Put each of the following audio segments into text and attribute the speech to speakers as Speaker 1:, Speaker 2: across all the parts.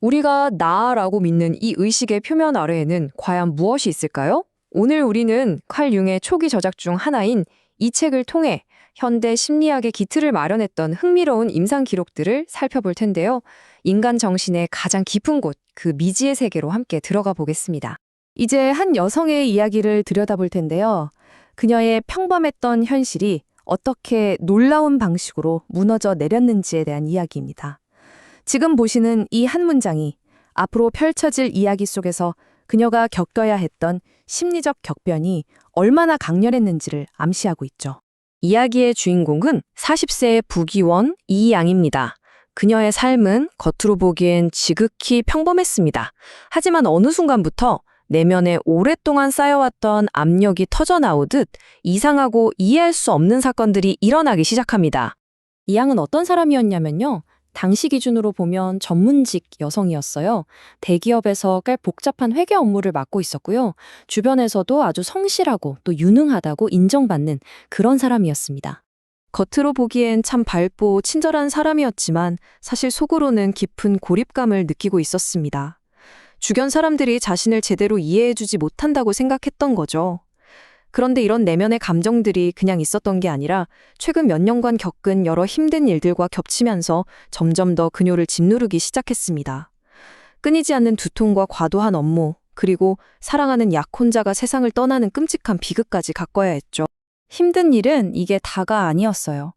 Speaker 1: 우리가 나라고 믿는 이 의식의 표면 아래에는 과연 무엇이 있을까요? 오늘 우리는 칼 융의 초기 저작 중 하나인 이 책을 통해 현대 심리학의 기틀을 마련했던 흥미로운 임상 기록들을 살펴볼 텐데요. 인간 정신의 가장 깊은 곳, 그 미지의 세계로 함께 들어가 보겠습니다.
Speaker 2: 이제 한 여성의 이야기를 들여다볼 텐데요. 그녀의 평범했던 현실이 어떻게 놀라운 방식으로 무너져 내렸는지에 대한 이야기입니다. 지금 보시는 이 한 문장이 앞으로 펼쳐질 이야기 속에서 그녀가 겪어야 했던 심리적 격변이 얼마나 강렬했는지를 암시하고 있죠.
Speaker 1: 이야기의 주인공은 40세의 부기원 이양입니다. 그녀의 삶은 겉으로 보기엔 지극히 평범했습니다. 하지만 어느 순간부터 내면에 오랫동안 쌓여왔던 압력이 터져나오듯 이상하고 이해할 수 없는 사건들이 일어나기 시작합니다. 이양은 어떤 사람이었냐면요. 당시 기준으로 보면 전문직 여성이었어요. 대기업에서 꽤 복잡한 회계 업무를 맡고 있었고요. 주변에서도 아주 성실하고 또 유능하다고 인정받는 그런 사람이었습니다. 겉으로 보기엔 참 밝고 친절한 사람이었지만 사실 속으로는 깊은 고립감을 느끼고 있었습니다. 주변 사람들이 자신을 제대로 이해해주지 못한다고 생각했던 거죠. 그런데 이런 내면의 감정들이 그냥 있었던 게 아니라 최근 몇 년간 겪은 여러 힘든 일들과 겹치면서 점점 더 그녀를 짓누르기 시작했습니다. 끊이지 않는 두통과 과도한 업무, 그리고 사랑하는 약혼자가 세상을 떠나는 끔찍한 비극까지 겪어야 했죠. 힘든 일은 이게 다가 아니었어요.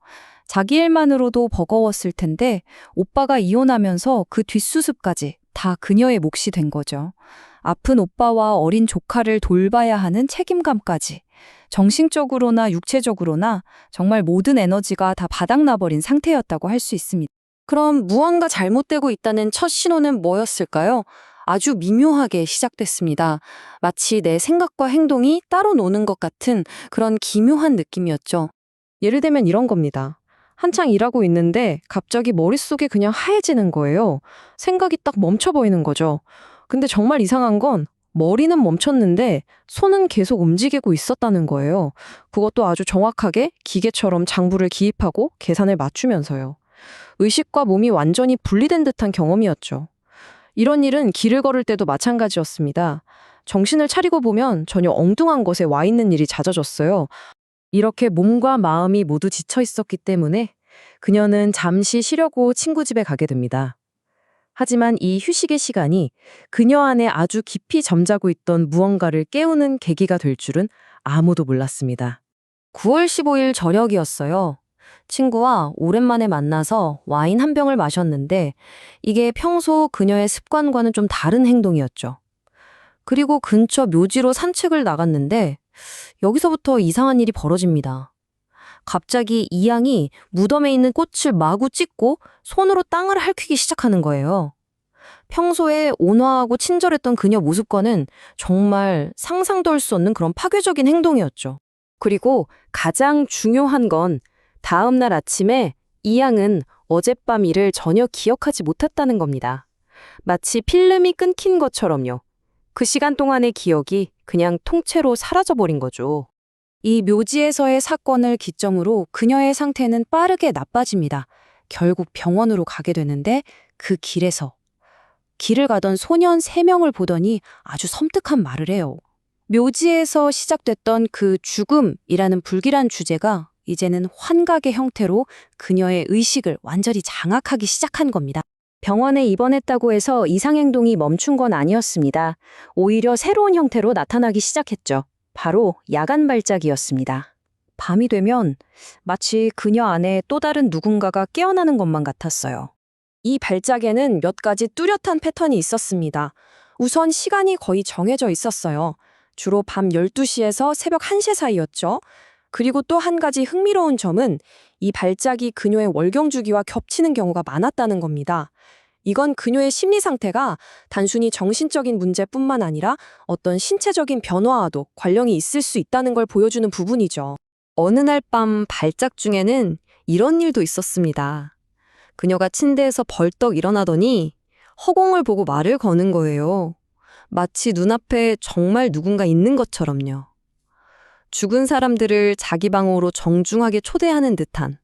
Speaker 1: 자기 일만으로도 버거웠을 텐데 오빠가 이혼하면서 그 뒷수습까지 다 그녀의 몫이 된 거죠. 아픈 오빠와 어린 조카를 돌봐야 하는 책임감까지. 정신적으로나 육체적으로나 정말 모든 에너지가 다 바닥나버린 상태였다고 할 수 있습니다. 그럼 무언가 잘못되고 있다는 첫 신호는 뭐였을까요? 아주 미묘하게 시작됐습니다. 마치 내 생각과 행동이 따로 노는 것 같은 그런 기묘한 느낌이었죠. 예를 들면 이런 겁니다. 한창 일하고 있는데 갑자기 머릿속에 그냥 하얘지는 거예요. 생각이 딱 멈춰버리는 거죠. 근데 정말 이상한 건 머리는 멈췄는데 손은 계속 움직이고 있었다는 거예요. 그것도 아주 정확하게 기계처럼 장부를 기입하고 계산을 맞추면서요. 의식과 몸이 완전히 분리된 듯한 경험이었죠. 이런 일은 길을 걸을 때도 마찬가지였습니다. 정신을 차리고 보면 전혀 엉뚱한 곳에 와 있는 일이 잦아졌어요. 이렇게 몸과 마음이 모두 지쳐 있었기 때문에 그녀는 잠시 쉬려고 친구 집에 가게 됩니다. 하지만 이 휴식의 시간이 그녀 안에 아주 깊이 잠자고 있던 무언가를 깨우는 계기가 될 줄은 아무도 몰랐습니다. 9월 15일 저녁이었어요. 친구와 오랜만에 만나서 와인 한 병을 마셨는데 이게 평소 그녀의 습관과는 좀 다른 행동이었죠. 그리고 근처 묘지로 산책을 나갔는데 여기서부터 이상한 일이 벌어집니다. 갑자기 이 양이 무덤에 있는 꽃을 마구 찢고 손으로 땅을 핥히기 시작하는 거예요. 평소에 온화하고 친절했던 그녀 모습과는 정말 상상도 할 수 없는 그런 파괴적인 행동이었죠. 그리고 가장 중요한 건 다음 날 아침에 이 양은 어젯밤 일을 전혀 기억하지 못했다는 겁니다. 마치 필름이 끊긴 것처럼요. 그 시간 동안의 기억이 그냥 통째로 사라져버린 거죠. 이 묘지에서의 사건을 기점으로 그녀의 상태는 빠르게 나빠집니다. 결국 병원으로 가게 되는데 그 길을 가던 소년 3명을 보더니 아주 섬뜩한 말을 해요. 묘지에서 시작됐던 그 죽음이라는 불길한 주제가 이제는 환각의 형태로 그녀의 의식을 완전히 장악하기 시작한 겁니다. 병원에 입원했다고 해서 이상행동이 멈춘 건 아니었습니다. 오히려 새로운 형태로 나타나기 시작했죠. 바로 야간 발작이었습니다. 밤이 되면 마치 그녀 안에 또 다른 누군가가 깨어나는 것만 같았어요. 이 발작에는 몇 가지 뚜렷한 패턴이 있었습니다. 우선 시간이 거의 정해져 있었어요. 주로 밤 12시에서 새벽 1시 사이였죠. 그리고 또 한 가지 흥미로운 점은 이 발작이 그녀의 월경 주기와 겹치는 경우가 많았다는 겁니다. 이건 그녀의 심리 상태가 단순히 정신적인 문제뿐만 아니라 어떤 신체적인 변화와도 관련이 있을 수 있다는 걸 보여주는 부분이죠. 어느 날 밤 발작 중에는 이런 일도 있었습니다. 그녀가 침대에서 벌떡 일어나더니 허공을 보고 말을 거는 거예요. 마치 눈앞에 정말 누군가 있는 것처럼요. 죽은 사람들을 자기 방으로 정중하게 초대하는 듯한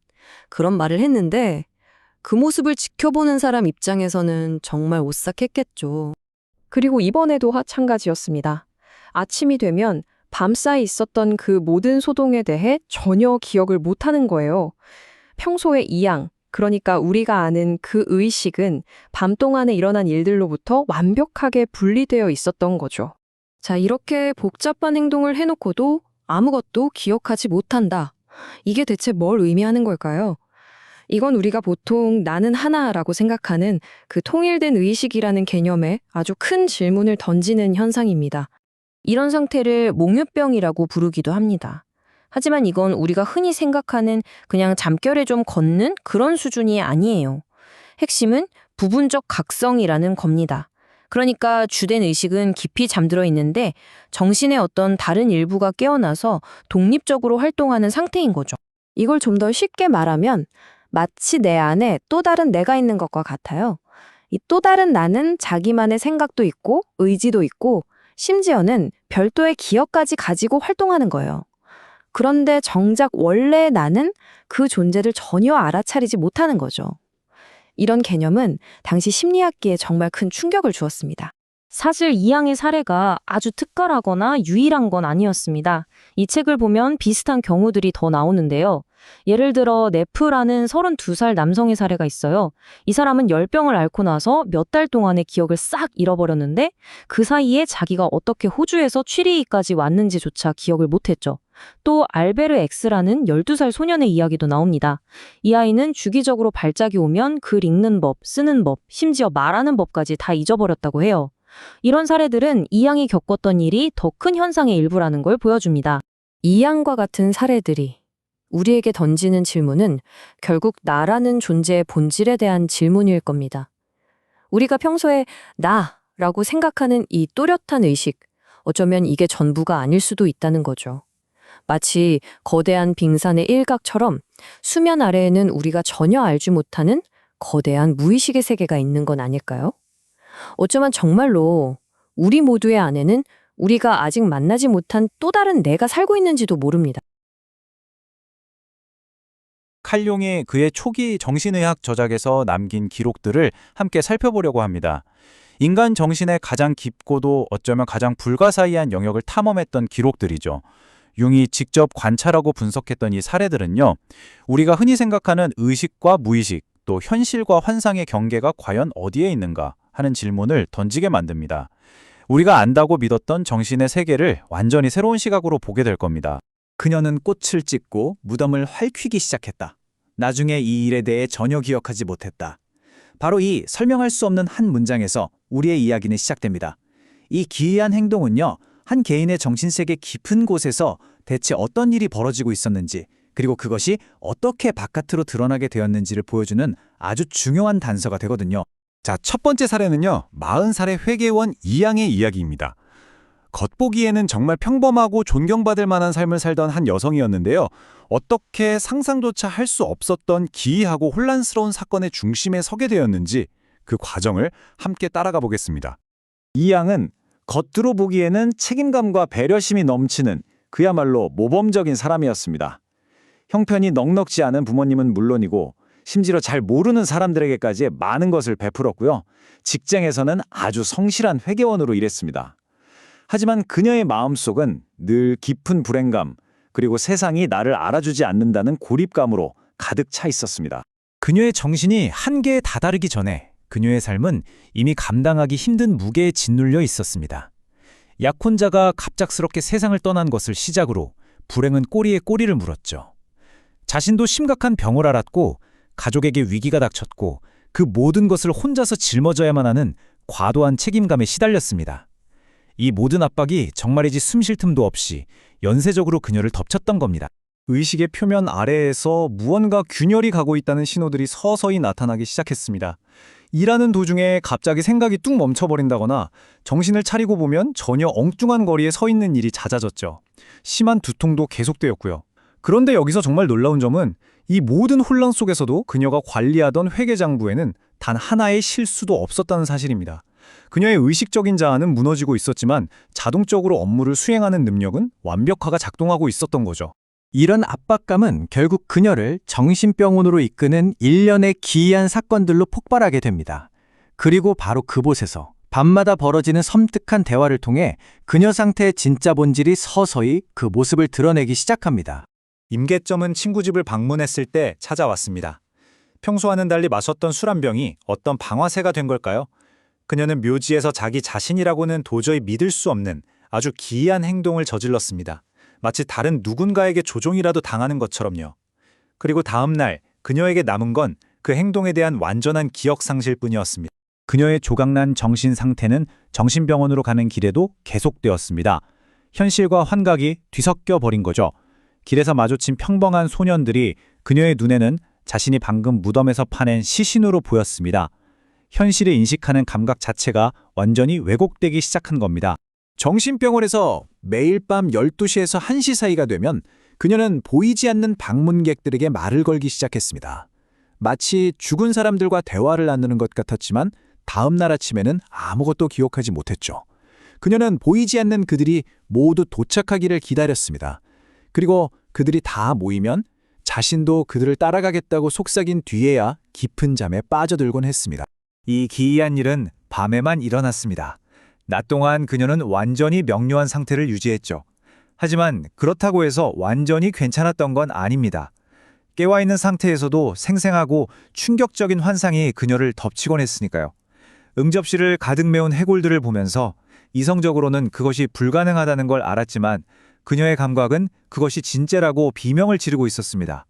Speaker 1: 그런 말을 했는데 그 모습을 지켜보는 사람 입장에서는 정말 오싹했겠죠.
Speaker 2: 그리고 이번에도 마찬가지였습니다. 아침이 되면 밤사이 있었던 그 모든 소동에 대해 전혀 기억을 못하는 거예요. 평소의 이양, 그러니까 우리가 아는 그 의식은 밤 동안에 일어난 일들로부터 완벽하게 분리되어 있었던 거죠.
Speaker 1: 자, 이렇게 복잡한 행동을 해놓고도 아무것도 기억하지 못한다. 이게 대체 뭘 의미하는 걸까요? 이건 우리가 보통 나는 하나라고 생각하는 그 통일된 의식이라는 개념에 아주 큰 질문을 던지는 현상입니다. 이런 상태를 몽유병이라고 부르기도 합니다. 하지만 이건 우리가 흔히 생각하는 그냥 잠결에 좀 걷는 그런 수준이 아니에요. 핵심은 부분적 각성이라는 겁니다. 그러니까 주된 의식은 깊이 잠들어 있는데 정신의 어떤 다른 일부가 깨어나서 독립적으로 활동하는 상태인 거죠.
Speaker 2: 이걸 좀 더 쉽게 말하면 마치 내 안에 또 다른 내가 있는 것과 같아요. 이 또 다른 나는 자기만의 생각도 있고 의지도 있고 심지어는 별도의 기억까지 가지고 활동하는 거예요. 그런데 정작 원래 나는 그 존재를 전혀 알아차리지 못하는 거죠. 이런 개념은 당시 심리학계에 정말 큰 충격을 주었습니다.
Speaker 3: 사실 이양의 사례가 아주 특별하거나 유일한 건 아니었습니다. 이 책을 보면 비슷한 경우들이 더 나오는데요. 예를 들어 네프라는 32살 남성의 사례가 있어요. 이 사람은 열병을 앓고 나서 몇 달 동안의 기억을 싹 잃어버렸는데 그 사이에 자기가 어떻게 호주에서 취리히까지 왔는지조차 기억을 못했죠. 또 알베르 X라는 12살 소년의 이야기도 나옵니다. 이 아이는 주기적으로 발작이 오면 글 읽는 법, 쓰는 법, 심지어 말하는 법까지 다 잊어버렸다고 해요. 이런 사례들은 이양이 겪었던 일이 더 큰 현상의 일부라는 걸 보여줍니다.
Speaker 1: 이양과 같은 사례들이 우리에게 던지는 질문은 결국 나라는 존재의 본질에 대한 질문일 겁니다. 우리가 평소에 나라고 생각하는 이 또렷한 의식, 어쩌면 이게 전부가 아닐 수도 있다는 거죠. 마치 거대한 빙산의 일각처럼 수면 아래에는 우리가 전혀 알지 못하는 거대한 무의식의 세계가 있는 건 아닐까요? 어쩌면 정말로 우리 모두의 안에는 우리가 아직 만나지 못한 또 다른 내가 살고 있는지도 모릅니다.
Speaker 4: 칼 용이 그의 초기 정신의학 저작에서 남긴 기록들을 함께 살펴보려고 합니다. 인간 정신의 가장 깊고도 어쩌면 가장 불가사의한 영역을 탐험했던 기록들이죠. 융이 직접 관찰하고 분석했던 이 사례들은요, 우리가 흔히 생각하는 의식과 무의식, 또 현실과 환상의 경계가 과연 어디에 있는가 하는 질문을 던지게 만듭니다. 우리가 안다고 믿었던 정신의 세계를 완전히 새로운 시각으로 보게 될 겁니다.
Speaker 5: 그녀는 꽃을 찢고 무덤을 핥히기 시작했다. 나중에 이 일에 대해 전혀 기억하지 못했다. 바로 이 설명할 수 없는 한 문장에서 우리의 이야기는 시작됩니다. 이 기이한 행동은요, 한 개인의 정신세계 깊은 곳에서 대체 어떤 일이 벌어지고 있었는지, 그리고 그것이 어떻게 바깥으로 드러나게 되었는지를 보여주는 아주 중요한 단서가 되거든요.
Speaker 6: 자, 첫 번째 사례는요, 40살의 회계원 이양의 이야기입니다. 겉보기에는 정말 평범하고 존경받을 만한 삶을 살던 한 여성이었는데요. 어떻게 상상조차 할 수 없었던 기이하고 혼란스러운 사건의 중심에 서게 되었는지 그 과정을 함께 따라가 보겠습니다.
Speaker 5: 이양은 겉으로 보기에는 책임감과 배려심이 넘치는 그야말로 모범적인 사람이었습니다. 형편이 넉넉지 않은 부모님은 물론이고 심지어 잘 모르는 사람들에게까지 많은 것을 베풀었고요. 직장에서는 아주 성실한 회계원으로 일했습니다. 하지만 그녀의 마음속은 늘 깊은 불행감, 그리고 세상이 나를 알아주지 않는다는 고립감으로 가득 차 있었습니다.
Speaker 4: 그녀의 정신이 한계에 다다르기 전에 그녀의 삶은 이미 감당하기 힘든 무게에 짓눌려 있었습니다. 약혼자가 갑작스럽게 세상을 떠난 것을 시작으로 불행은 꼬리에 꼬리를 물었죠. 자신도 심각한 병을 앓았고 가족에게 위기가 닥쳤고 그 모든 것을 혼자서 짊어져야만 하는 과도한 책임감에 시달렸습니다. 이 모든 압박이 정말이지 숨 쉴 틈도 없이 연쇄적으로 그녀를 덮쳤던 겁니다.
Speaker 5: 의식의 표면 아래에서 무언가 균열이 가고 있다는 신호들이 서서히 나타나기 시작했습니다. 일하는 도중에 갑자기 생각이 뚝 멈춰버린다거나 정신을 차리고 보면 전혀 엉뚱한 거리에 서 있는 일이 잦아졌죠. 심한 두통도 계속되었고요. 그런데 여기서 정말 놀라운 점은 이 모든 혼란 속에서도 그녀가 관리하던 회계장부에는 단 하나의 실수도 없었다는 사실입니다. 그녀의 의식적인 자아는 무너지고 있었지만 자동적으로 업무를 수행하는 능력은 완벽하게 작동하고 있었던 거죠.
Speaker 7: 이런 압박감은 결국 그녀를 정신병원으로 이끄는 일련의 기이한 사건들로 폭발하게 됩니다. 그리고 바로 그곳에서 밤마다 벌어지는 섬뜩한 대화를 통해 그녀 상태의 진짜 본질이 서서히 그 모습을 드러내기 시작합니다.
Speaker 4: 임계점은 친구 집을 방문했을 때 찾아왔습니다. 평소와는 달리 마셨던 술 한 병이 어떤 방아쇠가 된 걸까요? 그녀는 묘지에서 자기 자신이라고는 도저히 믿을 수 없는 아주 기이한 행동을 저질렀습니다. 마치 다른 누군가에게 조종이라도 당하는 것처럼요. 그리고 다음 날 그녀에게 남은 건 그 행동에 대한 완전한 기억 상실 뿐이었습니다. 그녀의 조각난 정신 상태는 정신병원으로 가는 길에도 계속되었습니다. 현실과 환각이 뒤섞여 버린 거죠. 길에서 마주친 평범한 소년들이 그녀의 눈에는 자신이 방금 무덤에서 파낸 시신으로 보였습니다. 현실을 인식하는 감각 자체가 완전히 왜곡되기 시작한 겁니다. 정신병원에서 매일 밤 12시에서 1시 사이가 되면 그녀는 보이지 않는 방문객들에게 말을 걸기 시작했습니다. 마치 죽은 사람들과 대화를 나누는 것 같았지만 다음 날 아침에는 아무것도 기억하지 못했죠. 그녀는 보이지 않는 그들이 모두 도착하기를 기다렸습니다. 그리고 그들이 다 모이면 자신도 그들을 따라가겠다고 속삭인 뒤에야 깊은 잠에 빠져들곤 했습니다. 이 기이한 일은 밤에만 일어났습니다. 낮 동안 그녀는 완전히 명료한 상태를 유지했죠. 하지만 그렇다고 해서 완전히 괜찮았던 건 아닙니다. 깨어있는 상태에서도 생생하고 충격적인 환상이 그녀를 덮치곤 했으니까요. 응접실을 가득 메운 해골들을 보면서 이성적으로는 그것이 불가능하다는 걸 알았지만 그녀의 감각은 그것이 진짜라고 비명을 지르고 있었습니다.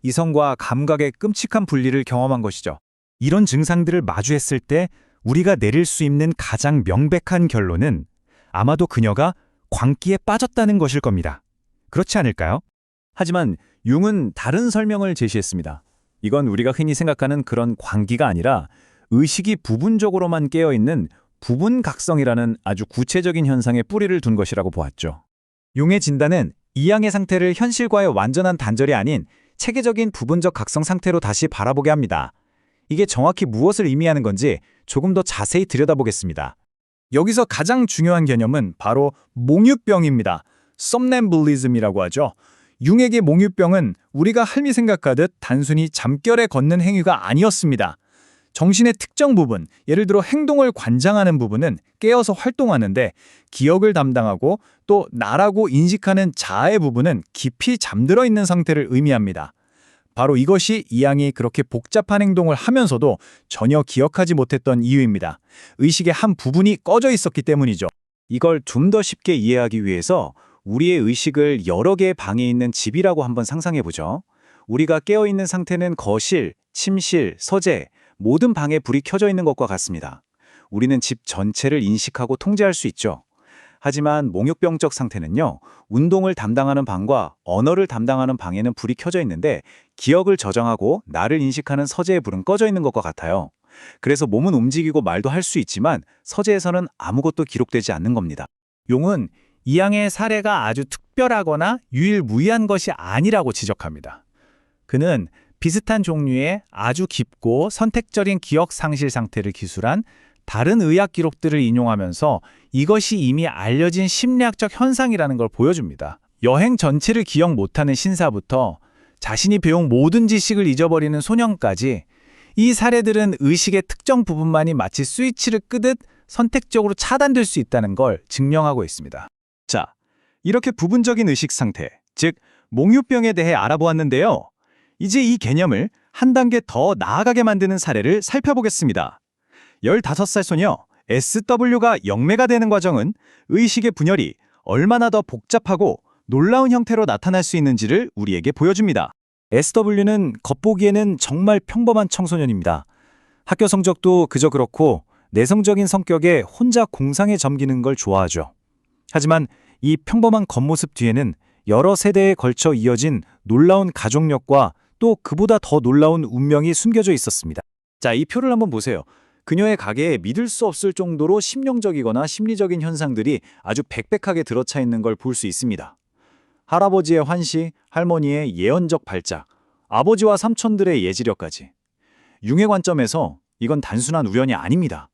Speaker 4: 이성과 감각의 끔찍한 분리를 경험한 것이죠. 이런 증상들을 마주했을 때 우리가 내릴 수 있는 가장 명백한 결론은 아마도 그녀가 광기에 빠졌다는 것일 겁니다. 그렇지 않을까요? 하지만 융은 다른 설명을 제시했습니다. 이건 우리가 흔히 생각하는 그런 광기가 아니라 의식이 부분적으로만 깨어있는 부분각성이라는 아주 구체적인 현상에 뿌리를 둔 것이라고 보았죠. 융의 진단은 이양의 상태를 현실과의 완전한 단절이 아닌 체계적인 부분적 각성 상태로 다시 바라보게 합니다. 이게 정확히 무엇을 의미하는 건지 조금 더 자세히 들여다보겠습니다. 여기서 가장 중요한 개념은 바로 몽유병입니다. 썸näm블리즘이라고 하죠. 융에게 몽유병은 우리가 할미 생각하듯 단순히 잠결에 걷는 행위가 아니었습니다. 정신의 특정 부분, 예를 들어 행동을 관장하는 부분은 깨어서 활동하는데 기억을 담당하고 또 나라고 인식하는 자아의 부분은 깊이 잠들어 있는 상태를 의미합니다. 바로 이것이 이양이 그렇게 복잡한 행동을 하면서도 전혀 기억하지 못했던 이유입니다. 의식의 한 부분이 꺼져 있었기 때문이죠. 이걸 좀 더 쉽게 이해하기 위해서 우리의 의식을 여러 개의 방에 있는 집이라고 한번 상상해보죠. 우리가 깨어있는 상태는 거실, 침실, 서재, 모든 방에 불이 켜져 있는 것과 같습니다. 우리는 집 전체를 인식하고 통제할 수 있죠. 하지만 몽유병적 상태는요, 운동을 담당하는 방과 언어를 담당하는 방에는 불이 켜져 있는데 기억을 저장하고 나를 인식하는 서재의 불은 꺼져 있는 것과 같아요. 그래서 몸은 움직이고 말도 할 수 있지만 서재에서는 아무것도 기록되지 않는 겁니다. 용은 이양의 사례가 아주 특별하거나 유일무이한 것이 아니라고 지적합니다. 그는 비슷한 종류의 아주 깊고 선택적인 기억 상실 상태를 기술한 다른 의학 기록들을 인용하면서 이것이 이미 알려진 심리학적 현상이라는 걸 보여줍니다. 여행 전체를 기억 못하는 신사부터 자신이 배운 모든 지식을 잊어버리는 소년까지 이 사례들은 의식의 특정 부분만이 마치 스위치를 끄듯 선택적으로 차단될 수 있다는 걸 증명하고 있습니다. 자, 이렇게 부분적인 의식 상태, 즉 몽유병에 대해 알아보았는데요. 이제 이 개념을 한 단계 더 나아가게 만드는 사례를 살펴보겠습니다. 15살 소녀 SW가 영매가 되는 과정은 의식의 분열이 얼마나 더 복잡하고 놀라운 형태로 나타날 수 있는지를 우리에게 보여줍니다. SW는 겉보기에는 정말 평범한 청소년입니다. 학교 성적도 그저 그렇고 내성적인 성격에 혼자 공상에 잠기는 걸 좋아하죠. 하지만 이 평범한 겉모습 뒤에는 여러 세대에 걸쳐 이어진 놀라운 가족력과 또 그보다 더 놀라운 운명이 숨겨져 있었습니다. 자, 이 표를 한번 보세요. 그녀의 가게에 믿을 수 없을 정도로 심령적이거나 심리적인 현상들이 아주 빽빽하게 들어차 있는 걸 볼 수 있습니다. 할아버지의 환시, 할머니의 예언적 발작, 아버지와 삼촌들의 예지력까지. 융의 관점에서 이건 단순한 우연이 아닙니다.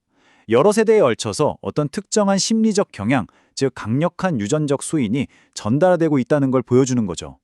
Speaker 4: 여러 세대에 걸쳐서 어떤 특정한 심리적 경향, 즉 강력한 유전적 소인이 전달되고 있다는 걸 보여주는 거죠.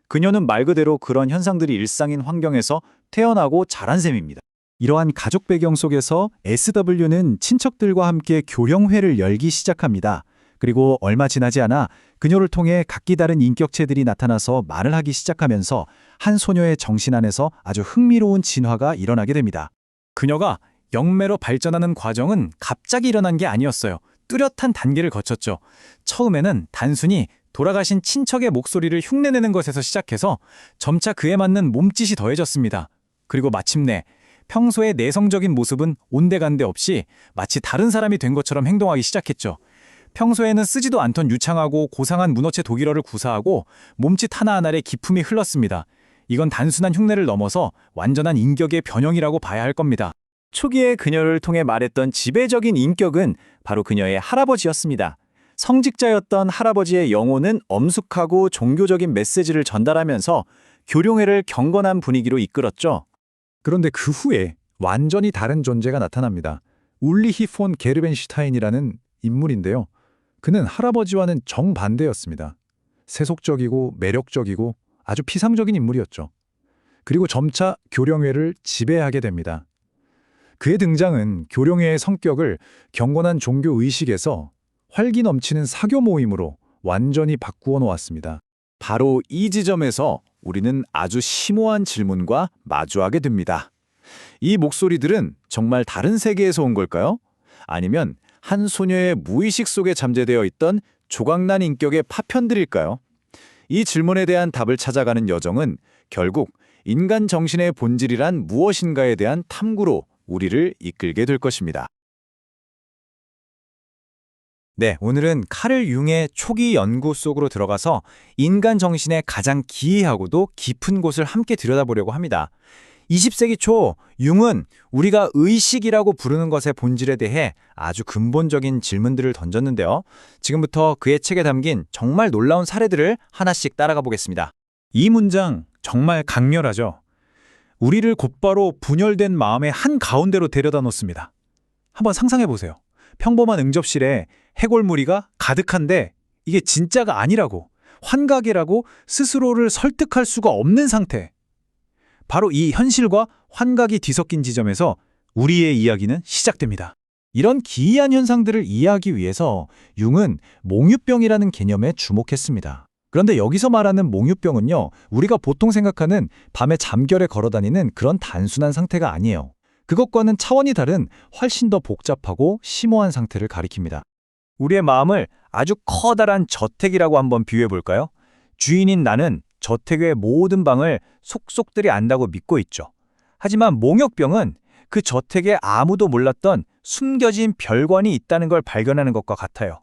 Speaker 5: 그녀는 말 그대로 그런 현상들이 일상인 환경에서 태어나고 자란 셈입니다.
Speaker 6: 이러한 가족 배경 속에서 SW는 친척들과 함께 교령회를 열기 시작합니다. 그리고 얼마 지나지 않아 그녀를 통해 각기 다른 인격체들이 나타나서 말을 하기 시작하면서 한 소녀의 정신 안에서 아주 흥미로운 진화가 일어나게 됩니다. 그녀가 영매로 발전하는 과정은 갑자기 일어난 게 아니었어요. 뚜렷한 단계를 거쳤죠. 처음에는 단순히 돌아가신 친척의 목소리를 흉내내는 것에서 시작해서 점차 그에 맞는 몸짓이 더해졌습니다. 그리고 마침내 평소의 내성적인 모습은 온데간데 없이 마치 다른 사람이 된 것처럼 행동하기 시작했죠. 평소에는 쓰지도 않던 유창하고 고상한 문어체 독일어를 구사하고 몸짓 하나하나에 기품이 흘렀습니다. 이건 단순한 흉내를 넘어서 완전한 인격의 변형이라고 봐야 할 겁니다.
Speaker 5: 초기에 그녀를 통해 말했던 지배적인 인격은 바로 그녀의 할아버지였습니다. 성직자였던 할아버지의 영혼은 엄숙하고 종교적인 메시지를 전달하면서 교룡회를 경건한 분위기로 이끌었죠.
Speaker 6: 그런데 그 후에 완전히 다른 존재가 나타납니다. 울리히 폰 게르벤슈타인이라는 인물인데요. 그는 할아버지와는 정반대였습니다. 세속적이고 매력적이고 아주 피상적인 인물이었죠. 그리고 점차 교령회를 지배하게 됩니다. 그의 등장은 교령회의 성격을 경건한 종교 의식에서 활기 넘치는 사교 모임으로 완전히 바꾸어 놓았습니다.
Speaker 5: 바로 이 지점에서 우리는 아주 심오한 질문과 마주하게 됩니다. 이 목소리들은 정말 다른 세계에서 온 걸까요? 아니면 한 소녀의 무의식 속에 잠재되어 있던 조각난 인격의 파편들일까요? 이 질문에 대한 답을 찾아가는 여정은 결국 인간 정신의 본질이란 무엇인가에 대한 탐구로 우리를 이끌게 될 것입니다.
Speaker 4: 네, 오늘은 카를 융의 초기 연구 속으로 들어가서 인간 정신의 가장 기이하고도 깊은 곳을 함께 들여다보려고 합니다. 20세기 초 융은 우리가 의식이라고 부르는 것의 본질에 대해 아주 근본적인 질문들을 던졌는데요. 지금부터 그의 책에 담긴 정말 놀라운 사례들을 하나씩 따라가 보겠습니다.
Speaker 6: 이 문장 정말 강렬하죠. 우리를 곧바로 분열된 마음의 한 가운데로 데려다 놓습니다. 한번 상상해 보세요. 평범한 응접실에 해골무리가 가득한데 이게 진짜가 아니라고, 환각이라고 스스로를 설득할 수가 없는 상태. 바로 이 현실과 환각이 뒤섞인 지점에서 우리의 이야기는 시작됩니다. 이런 기이한 현상들을 이해하기 위해서 융은 몽유병이라는 개념에 주목했습니다. 그런데 여기서 말하는 몽유병은요, 우리가 보통 생각하는 밤에 잠결에 걸어다니는 그런 단순한 상태가 아니에요. 그것과는 차원이 다른 훨씬 더 복잡하고 심오한 상태를 가리킵니다.
Speaker 4: 우리의 마음을 아주 커다란 저택이라고 한번 비유해 볼까요? 주인인 나는 저택의 모든 방을 속속들이 안다고 믿고 있죠. 하지만 몽역병은 그 저택에 아무도 몰랐던 숨겨진 별관이 있다는 걸 발견하는 것과 같아요.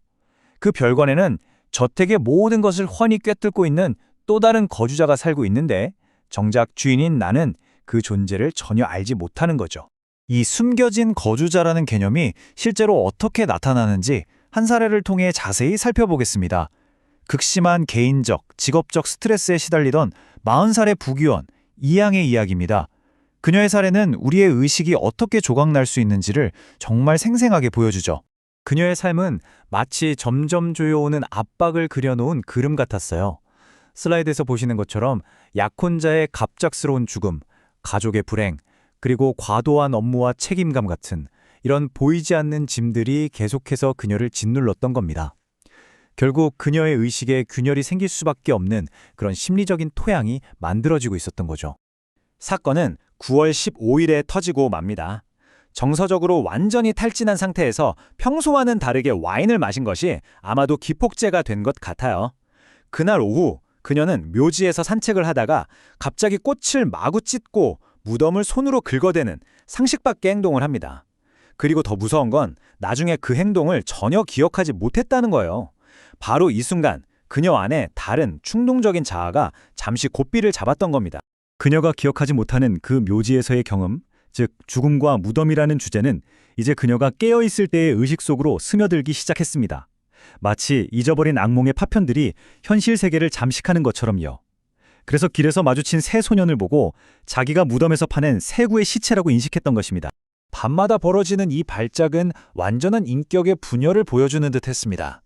Speaker 4: 그 별관에는 저택의 모든 것을 훤히 꿰뚫고 있는 또 다른 거주자가 살고 있는데 정작 주인인 나는 그 존재를 전혀 알지 못하는 거죠. 이 숨겨진 거주자라는 개념이 실제로 어떻게 나타나는지 한 사례를 통해 자세히 살펴보겠습니다. 극심한 개인적, 직업적 스트레스에 시달리던 40살의 부귀원 이양의 이야기입니다. 그녀의 사례는 우리의 의식이 어떻게 조각날 수 있는지를 정말 생생하게 보여주죠. 그녀의 삶은 마치 점점 조여오는 압박을 그려놓은 그림 같았어요. 슬라이드에서 보시는 것처럼 약혼자의 갑작스러운 죽음, 가족의 불행, 그리고 과도한 업무와 책임감 같은 이런 보이지 않는 짐들이 계속해서 그녀를 짓눌렀던 겁니다. 결국 그녀의 의식에 균열이 생길 수밖에 없는 그런 심리적인 토양이 만들어지고 있었던 거죠. 사건은 9월 15일에 터지고 맙니다. 정서적으로 완전히 탈진한 상태에서 평소와는 다르게 와인을 마신 것이 아마도 기폭제가 된 것 같아요. 그날 오후 그녀는 묘지에서 산책을 하다가 갑자기 꽃을 마구 찢고 무덤을 손으로 긁어대는 상식 밖의 행동을 합니다. 그리고 더 무서운 건 나중에 그 행동을 전혀 기억하지 못했다는 거예요. 바로 이 순간 그녀 안에 다른 충동적인 자아가 잠시 고삐를 잡았던 겁니다. 그녀가 기억하지 못하는 그 묘지에서의 경험, 즉 죽음과 무덤이라는 주제는 이제 그녀가 깨어있을 때의 의식 속으로 스며들기 시작했습니다. 마치 잊어버린 악몽의 파편들이 현실 세계를 잠식하는 것처럼요. 그래서 길에서 마주친 새 소년을 보고 자기가 무덤에서 파낸 새구의 시체라고 인식했던 것입니다. 밤마다 벌어지는 이 발작은 완전한 인격의 분열을 보여주는 듯 했습니다.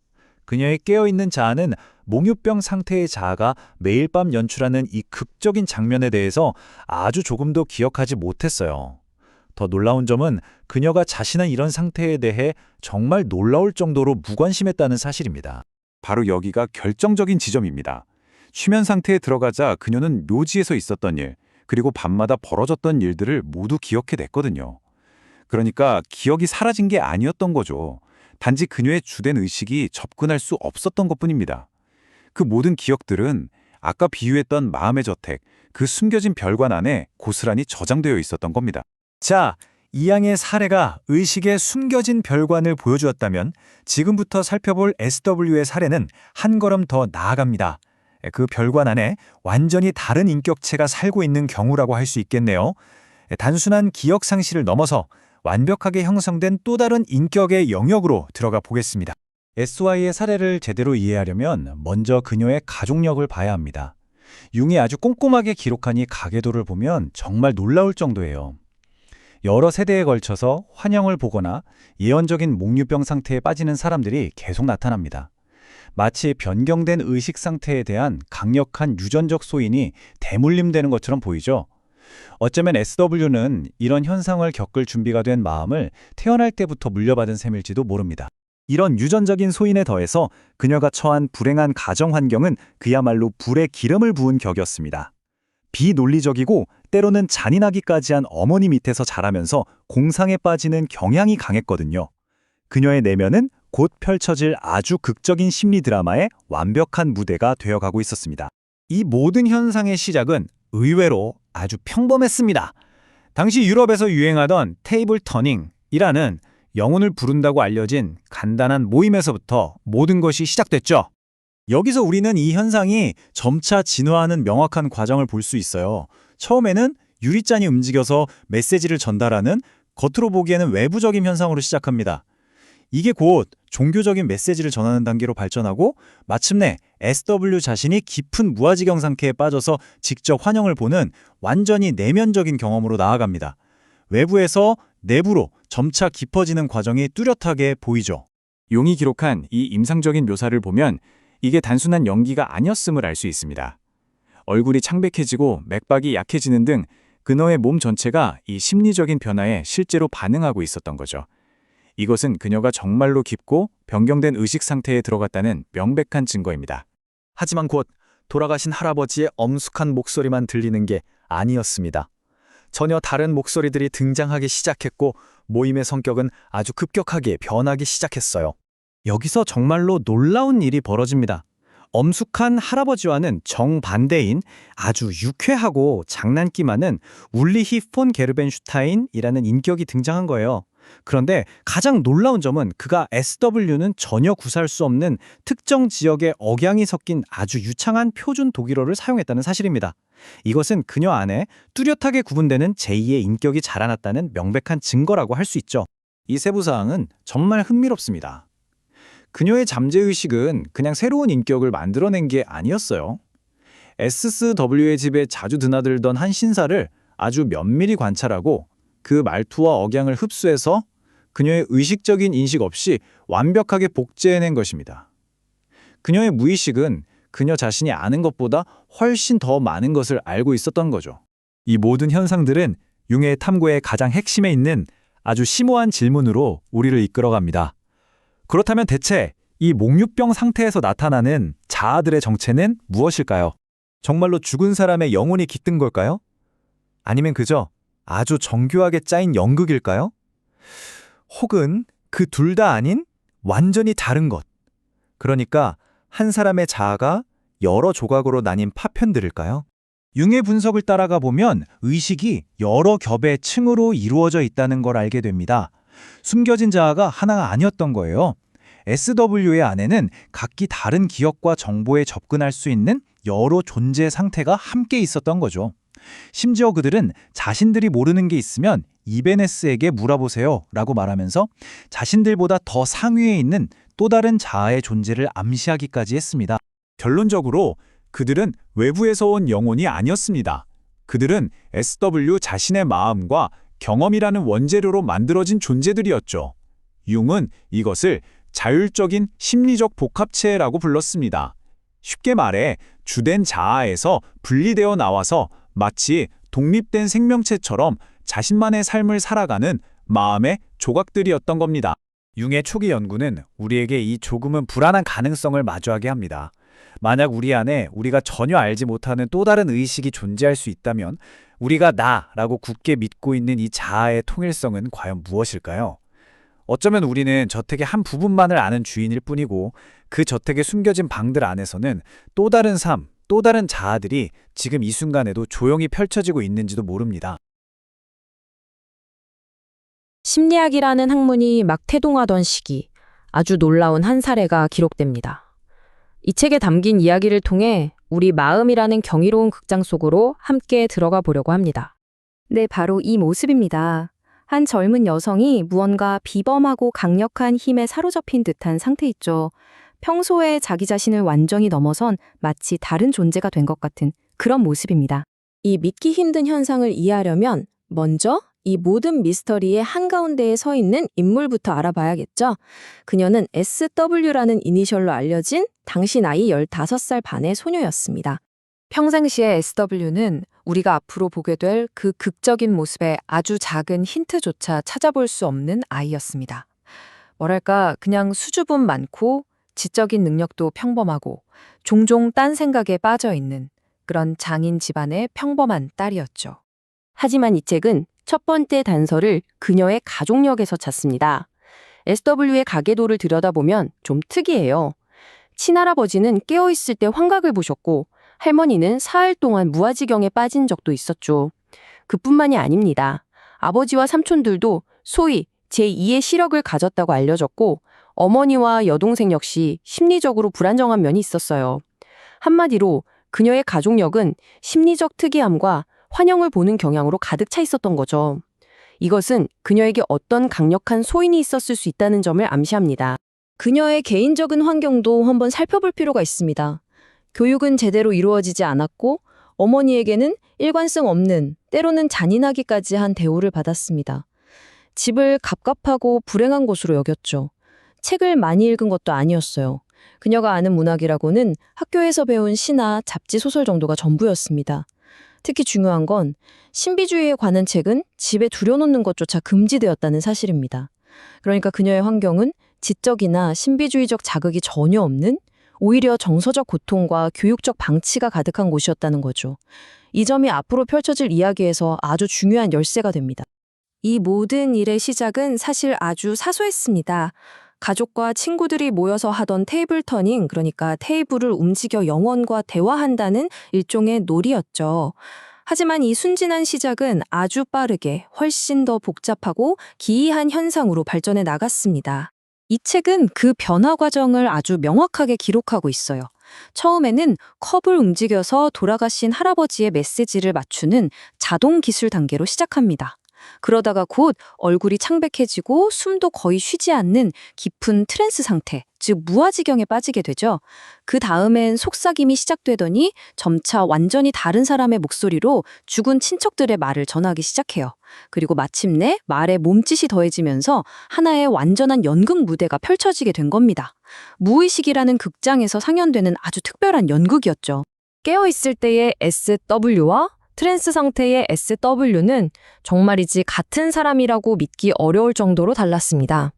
Speaker 4: 그녀의 깨어있는 자아는 몽유병 상태의 자아가 매일 밤 연출하는 이 극적인 장면에 대해서 아주 조금도 기억하지 못했어요. 더 놀라운 점은 그녀가 자신의 이런 상태에 대해 정말 놀라울 정도로 무관심했다는 사실입니다.
Speaker 6: 바로 여기가 결정적인 지점입니다. 수면 상태에 들어가자 그녀는 묘지에서 있었던 일, 그리고 밤마다 벌어졌던 일들을 모두 기억해냈거든요. 그러니까 기억이 사라진 게 아니었던 거죠. 단지 그녀의 주된 의식이 접근할 수 없었던 것뿐입니다. 그 모든 기억들은 아까 비유했던 마음의 저택, 그 숨겨진 별관 안에 고스란히 저장되어 있었던 겁니다.
Speaker 5: 자, 이 양의 사례가 의식의 숨겨진 별관을 보여주었다면 지금부터 살펴볼 SW의 사례는 한 걸음 더 나아갑니다. 그 별관 안에 완전히 다른 인격체가 살고 있는 경우라고 할 수 있겠네요. 단순한 기억 상실을 넘어서 완벽하게 형성된 또 다른 인격의 영역으로 들어가 보겠습니다. SY의 사례를 제대로 이해하려면 먼저 그녀의 가족력을 봐야 합니다. 융이 아주 꼼꼼하게 기록한 이 가계도를 보면 정말 놀라울 정도예요. 여러 세대에 걸쳐서 환영을 보거나 예언적인 몽유병 상태에 빠지는 사람들이 계속 나타납니다. 마치 변경된 의식 상태에 대한 강력한 유전적 소인이 대물림되는 것처럼 보이죠. 어쩌면 SW는 이런 현상을 겪을 준비가 된 마음을 태어날 때부터 물려받은 셈일지도 모릅니다. 이런 유전적인 소인에 더해서 그녀가 처한 불행한 가정 환경은 그야말로 불에 기름을 부은 격이었습니다. 비논리적이고 때로는 잔인하기까지 한 어머니 밑에서 자라면서 공상에 빠지는 경향이 강했거든요. 그녀의 내면은 곧 펼쳐질 아주 극적인 심리 드라마의 완벽한 무대가 되어가고 있었습니다. 이 모든 현상의 시작은 의외로 아주 평범했습니다. 당시 유럽에서 유행하던 테이블 터닝이라는 영혼을 부른다고 알려진 간단한 모임에서부터 모든 것이 시작됐죠. 여기서 우리는 이 현상이 점차 진화하는 명확한 과정을 볼 수 있어요. 처음에는 유리잔이 움직여서 메시지를 전달하는 겉으로 보기에는 외부적인 현상으로 시작합니다. 이게 곧 종교적인 메시지를 전하는 단계로 발전하고 마침내 SW 자신이 깊은 무아지경 상태에 빠져서 직접 환영을 보는 완전히 내면적인 경험으로 나아갑니다. 외부에서 내부로 점차 깊어지는 과정이 뚜렷하게 보이죠. 용이 기록한 이 임상적인 묘사를 보면 이게 단순한 연기가 아니었음을 알 수 있습니다. 얼굴이 창백해지고 맥박이 약해지는 등 그녀의 몸 전체가 이 심리적인 변화에 실제로 반응하고 있었던 거죠. 이것은 그녀가 정말로 깊고 변경된 의식 상태에 들어갔다는 명백한 증거입니다. 하지만 곧 돌아가신 할아버지의 엄숙한 목소리만 들리는 게 아니었습니다. 전혀 다른 목소리들이 등장하기 시작했고 모임의 성격은 아주 급격하게 변하기 시작했어요. 여기서 정말로 놀라운 일이 벌어집니다. 엄숙한 할아버지와는 정반대인 아주 유쾌하고 장난기 많은 울리히 폰 게르벤슈타인이라는 인격이 등장한 거예요. 그런데 가장 놀라운 점은 그가 SW는 전혀 구사할 수 없는 특정 지역의 억양이 섞인 아주 유창한 표준 독일어를 사용했다는 사실입니다. 이것은 그녀 안에 뚜렷하게 구분되는 제2의 인격이 자라났다는 명백한 증거라고 할 수 있죠. 이 세부사항은 정말 흥미롭습니다. 그녀의 잠재의식은 그냥 새로운 인격을 만들어낸 게 아니었어요. SW의 집에 자주 드나들던 한 신사를 아주 면밀히 관찰하고 그 말투와 억양을 흡수해서 그녀의 의식적인 인식 없이 완벽하게 복제해낸 것입니다. 그녀의 무의식은 그녀 자신이 아는 것보다 훨씬 더 많은 것을 알고 있었던 거죠. 이 모든 현상들은 융의 탐구의 가장 핵심에 있는 아주 심오한 질문으로 우리를 이끌어갑니다. 그렇다면 대체 이 몽유병 상태에서 나타나는 자아들의 정체는 무엇일까요? 정말로 죽은 사람의 영혼이 깃든 걸까요? 아니면 그저 아주 정교하게 짜인 연극일까요? 혹은 그 둘 다 아닌 완전히 다른 것. 그러니까 한 사람의 자아가 여러 조각으로 나뉜 파편들일까요? 융의 분석을 따라가 보면 의식이 여러 겹의 층으로 이루어져 있다는 걸 알게 됩니다. 숨겨진 자아가 하나가 아니었던 거예요. SW의 안에는 각기 다른 기억과 정보에 접근할 수 있는 여러 존재 상태가 함께 있었던 거죠. 심지어 그들은 자신들이 모르는 게 있으면 이베네스에게 물어보세요 라고 말하면서 자신들보다 더 상위에 있는 또 다른 자아의 존재를 암시하기까지 했습니다. 결론적으로 그들은 외부에서 온 영혼이 아니었습니다. 그들은 SW 자신의 마음과 경험이라는 원재료로 만들어진 존재들이었죠. 융은 이것을 자율적인 심리적 복합체라고 불렀습니다. 쉽게 말해 주된 자아에서 분리되어 나와서 마치 독립된 생명체처럼 자신만의 삶을 살아가는 마음의 조각들이었던 겁니다.
Speaker 4: 융의 초기 연구는 우리에게 이 조금은 불안한 가능성을 마주하게 합니다. 만약 우리 안에 우리가 전혀 알지 못하는 또 다른 의식이 존재할 수 있다면 우리가 나라고 굳게 믿고 있는 이 자아의 통일성은 과연 무엇일까요? 어쩌면 우리는 저택의 한 부분만을 아는 주인일 뿐이고 그 저택에 숨겨진 방들 안에서는 또 다른 삶, 또 다른 자아들이 지금 이 순간에도 조용히 펼쳐지고 있는지도 모릅니다.
Speaker 3: 심리학이라는 학문이 막 태동하던 시기, 아주 놀라운 한 사례가 기록됩니다. 이 책에 담긴 이야기를 통해 우리 마음이라는 경이로운 극장 속으로 함께 들어가 보려고 합니다.
Speaker 2: 네, 바로 이 모습입니다. 한 젊은 여성이 무언가 비범하고 강력한 힘에 사로잡힌 듯한 상태 있죠. 평소에 자기 자신을 완전히 넘어선 마치 다른 존재가 된 것 같은 그런 모습입니다. 이 믿기 힘든 현상을 이해하려면 먼저 이 모든 미스터리의 한가운데에 서 있는 인물부터 알아봐야겠죠. 그녀는 SW라는 이니셜로 알려진 당시 나이 15살 반의 소녀였습니다. 평상시에 SW는 우리가 앞으로 보게 될 그 극적인 모습의 아주 작은 힌트조차 찾아볼 수 없는 아이였습니다. 뭐랄까, 그냥 수줍음 많고 지적인 능력도 평범하고 종종 딴 생각에 빠져 있는 그런 장인 집안의 평범한 딸이었죠.
Speaker 3: 하지만 이 책은 첫 번째 단서를 그녀의 가족력에서 찾습니다. SW의 가계도를 들여다보면 좀 특이해요. 친할아버지는 깨어있을 때 환각을 보셨고 할머니는 사흘 동안 무아지경에 빠진 적도 있었죠. 그뿐만이 아닙니다. 아버지와 삼촌들도 소위 제2의 시력을 가졌다고 알려졌고 어머니와 여동생 역시 심리적으로 불안정한 면이 있었어요. 한마디로 그녀의 가족력은 심리적 특이함과 환영을 보는 경향으로 가득 차 있었던 거죠. 이것은 그녀에게 어떤 강력한 소인이 있었을 수 있다는 점을 암시합니다.
Speaker 1: 그녀의 개인적인 환경도 한번 살펴볼 필요가 있습니다. 교육은 제대로 이루어지지 않았고 어머니에게는 일관성 없는, 때로는 잔인하기까지 한 대우를 받았습니다. 집을 갑갑하고 불행한 곳으로 여겼죠. 책을 많이 읽은 것도 아니었어요. 그녀가 아는 문학이라고는 학교에서 배운 시나 잡지 소설 정도가 전부였습니다. 특히 중요한 건 신비주의에 관한 책은 집에 들여놓는 것조차 금지되었다는 사실입니다. 그러니까 그녀의 환경은 지적이나 신비주의적 자극이 전혀 없는, 오히려 정서적 고통과 교육적 방치가 가득한 곳이었다는 거죠. 이 점이 앞으로 펼쳐질 이야기에서 아주 중요한 열쇠가 됩니다.
Speaker 2: 이 모든 일의 시작은 사실 아주 사소했습니다. 가족과 친구들이 모여서 하던 테이블 터닝, 그러니까 테이블을 움직여 영혼과 대화한다는 일종의 놀이였죠. 하지만 이 순진한 시작은 아주 빠르게 훨씬 더 복잡하고 기이한 현상으로 발전해 나갔습니다. 이 책은 그 변화 과정을 아주 명확하게 기록하고 있어요. 처음에는 컵을 움직여서 돌아가신 할아버지의 메시지를 맞추는 자동 기술 단계로 시작합니다. 그러다가 곧 얼굴이 창백해지고 숨도 거의 쉬지 않는 깊은 트랜스 상태, 즉 무아지경에 빠지게 되죠. 그 다음엔 속삭임이 시작되더니 점차 완전히 다른 사람의 목소리로 죽은 친척들의 말을 전하기 시작해요. 그리고 마침내 말에 몸짓이 더해지면서 하나의 완전한 연극 무대가 펼쳐지게 된 겁니다. 무의식이라는 극장에서 상연되는 아주 특별한 연극이었죠.
Speaker 3: 깨어있을 때의 SW와 트랜스 상태의 SW는 정말이지 같은 사람이라고 믿기 어려울 정도로 달랐습니다.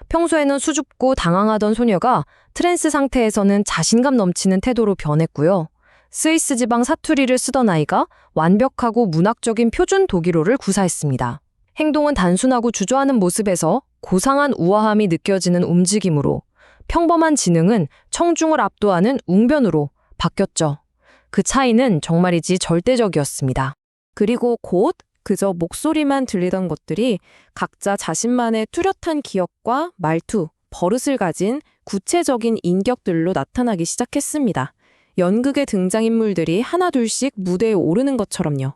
Speaker 3: 평소에는 수줍고 당황하던 소녀가 트랜스 상태에서는 자신감 넘치는 태도로 변했고요. 스위스 지방 사투리를 쓰던 아이가 완벽하고 문학적인 표준 독일어를 구사했습니다. 행동은 단순하고 주저하는 모습에서 고상한 우아함이 느껴지는 움직임으로, 평범한 지능은 청중을 압도하는 웅변으로 바뀌었죠. 그 차이는 정말이지 절대적이었습니다.
Speaker 2: 그리고 곧 그저 목소리만 들리던 것들이 각자 자신만의 뚜렷한 기억과 말투, 버릇을 가진 구체적인 인격들로 나타나기 시작했습니다. 연극의 등장인물들이 하나둘씩 무대에 오르는 것처럼요.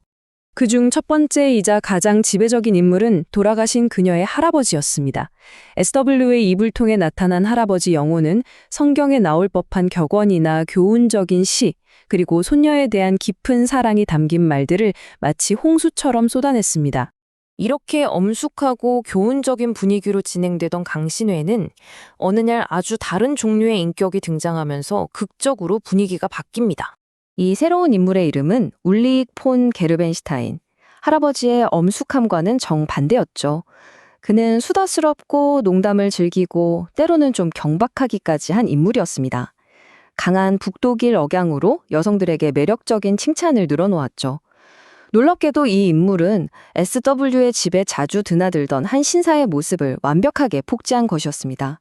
Speaker 2: 그중 첫 번째이자 가장 지배적인 인물은 돌아가신 그녀의 할아버지였습니다. SW의 입을 통해 나타난 할아버지 영혼은 성경에 나올 법한 격언이나 교훈적인 시, 그리고 손녀에 대한 깊은 사랑이 담긴 말들을 마치 홍수처럼 쏟아냈습니다.
Speaker 1: 이렇게 엄숙하고 교훈적인 분위기로 진행되던 강신회에는 어느 날 아주 다른 종류의 인격이 등장하면서 극적으로 분위기가 바뀝니다.
Speaker 2: 이 새로운 인물의 이름은 울리히 폰 게르벤슈타인. 할아버지의 엄숙함과는 정반대였죠. 그는 수다스럽고 농담을 즐기고 때로는 좀 경박하기까지 한 인물이었습니다. 강한 북독일 억양으로 여성들에게 매력적인 칭찬을 늘어놓았죠. 놀랍게도 이 인물은 SW의 집에 자주 드나들던 한 신사의 모습을 완벽하게 복제한 것이었습니다.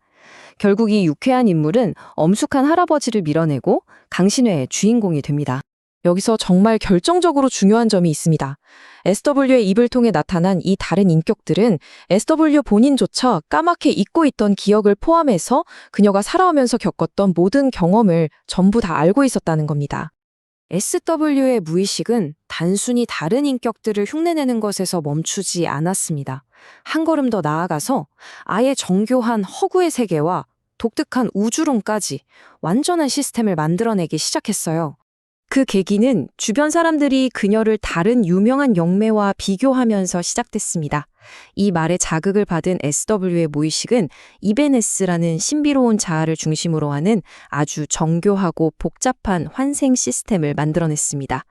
Speaker 2: 결국 이 유쾌한 인물은 엄숙한 할아버지를 밀어내고 강신회의 주인공이 됩니다. 여기서 정말 결정적으로 중요한 점이 있습니다. SW의 입을 통해 나타난 이 다른 인격들은 SW 본인조차 까맣게 잊고 있던 기억을 포함해서 그녀가 살아오면서 겪었던 모든 경험을 전부 다 알고 있었다는 겁니다. SW의 무의식은 단순히 다른 인격들을 흉내내는 것에서 멈추지 않았습니다. 한 걸음 더 나아가서 아예 정교한 허구의 세계와 독특한 우주론까지 완전한 시스템을 만들어내기 시작했어요. 그 계기는 주변 사람들이 그녀를 다른 유명한 영매와 비교하면서 시작됐습니다. 이 말에 자극을 받은 SW의 무의식은 이베네스라는 신비로운 자아를 중심으로 하는 아주 정교하고 복잡한 환생 시스템을 만들어냈습니다.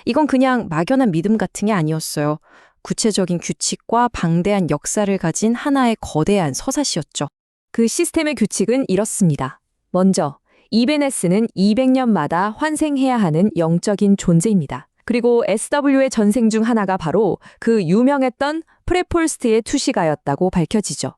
Speaker 2: 이건 그냥 막연한 믿음 같은 게 아니었어요. 구체적인 규칙과 방대한 역사를 가진 하나의 거대한 서사시였죠. 그 시스템의 규칙은 이렇습니다. 먼저, 이베네스는 200년마다 환생해야 하는 영적인 존재입니다. 그리고 SW의 전생 중 하나가 바로 그 유명했던 프레폴스트의 투시가였다고 밝혀지죠.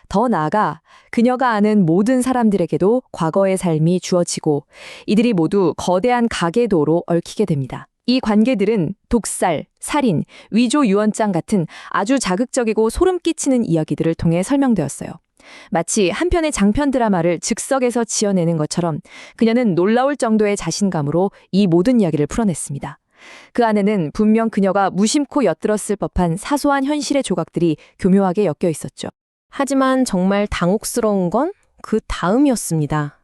Speaker 2: 더 나아가 그녀가 아는 모든 사람들에게도 과거의 삶이 주어지고 이들이 모두 거대한 가계도로 얽히게 됩니다. 이 관계들은 독살, 살인, 위조 유언장 같은 아주 자극적이고 소름 끼치는 이야기들을 통해 설명되었어요. 마치 한 편의 장편 드라마를 즉석에서 지어내는 것처럼 그녀는 놀라울 정도의 자신감으로 이 모든 이야기를 풀어냈습니다. 그 안에는 분명 그녀가 무심코 엿들었을 법한 사소한 현실의 조각들이 교묘하게 엮여 있었죠. 하지만 정말 당혹스러운 건 그 다음이었습니다.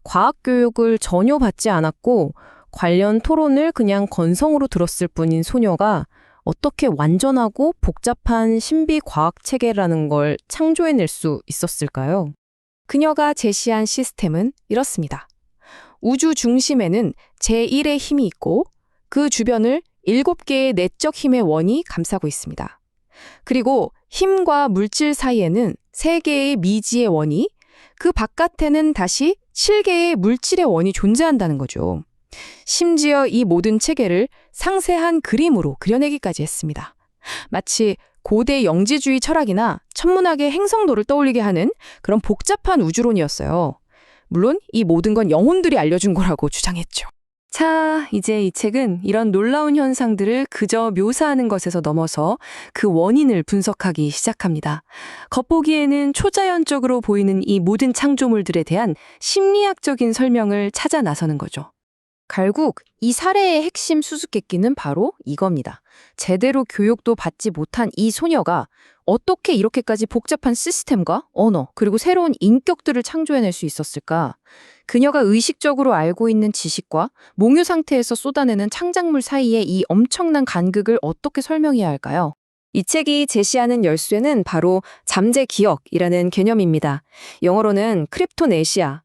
Speaker 2: 과학 교육을 전혀 받지 않았고 관련 토론을 그냥 건성으로 들었을 뿐인 소녀가 어떻게 완전하고 복잡한 신비 과학 체계라는 걸 창조해낼 수 있었을까요? 그녀가 제시한 시스템은 이렇습니다. 우주 중심에는 제1의 힘이 있고 그 주변을 7개의 내적 힘의 원이 감싸고 있습니다. 그리고 힘과 물질 사이에는 3개의 미지의 원이, 그 바깥에는 다시 7개의 물질의 원이 존재한다는 거죠. 심지어 이 모든 체계를 상세한 그림으로 그려내기까지 했습니다. 마치 고대 영지주의 철학이나 천문학의 행성도를 떠올리게 하는 그런 복잡한 우주론이었어요. 물론 이 모든 건 영혼들이 알려준 거라고 주장했죠. 자, 이제 이 책은 이런 놀라운 현상들을 그저 묘사하는 것에서 넘어서 그 원인을 분석하기 시작합니다. 겉보기에는 초자연적으로 보이는 이 모든 창조물들에 대한 심리학적인 설명을 찾아 나서는 거죠. 결국 이 사례의 핵심 수수께끼는 바로 이겁니다. 제대로 교육도 받지 못한 이 소녀가 어떻게 이렇게까지 복잡한 시스템과 언어, 그리고 새로운 인격들을 창조해낼 수 있었을까? 그녀가 의식적으로 알고 있는 지식과 몽유 상태에서 쏟아내는 창작물 사이의 이 엄청난 간극을 어떻게 설명해야 할까요? 이 책이 제시하는 열쇠는 바로 잠재 기억이라는 개념입니다. 영어로는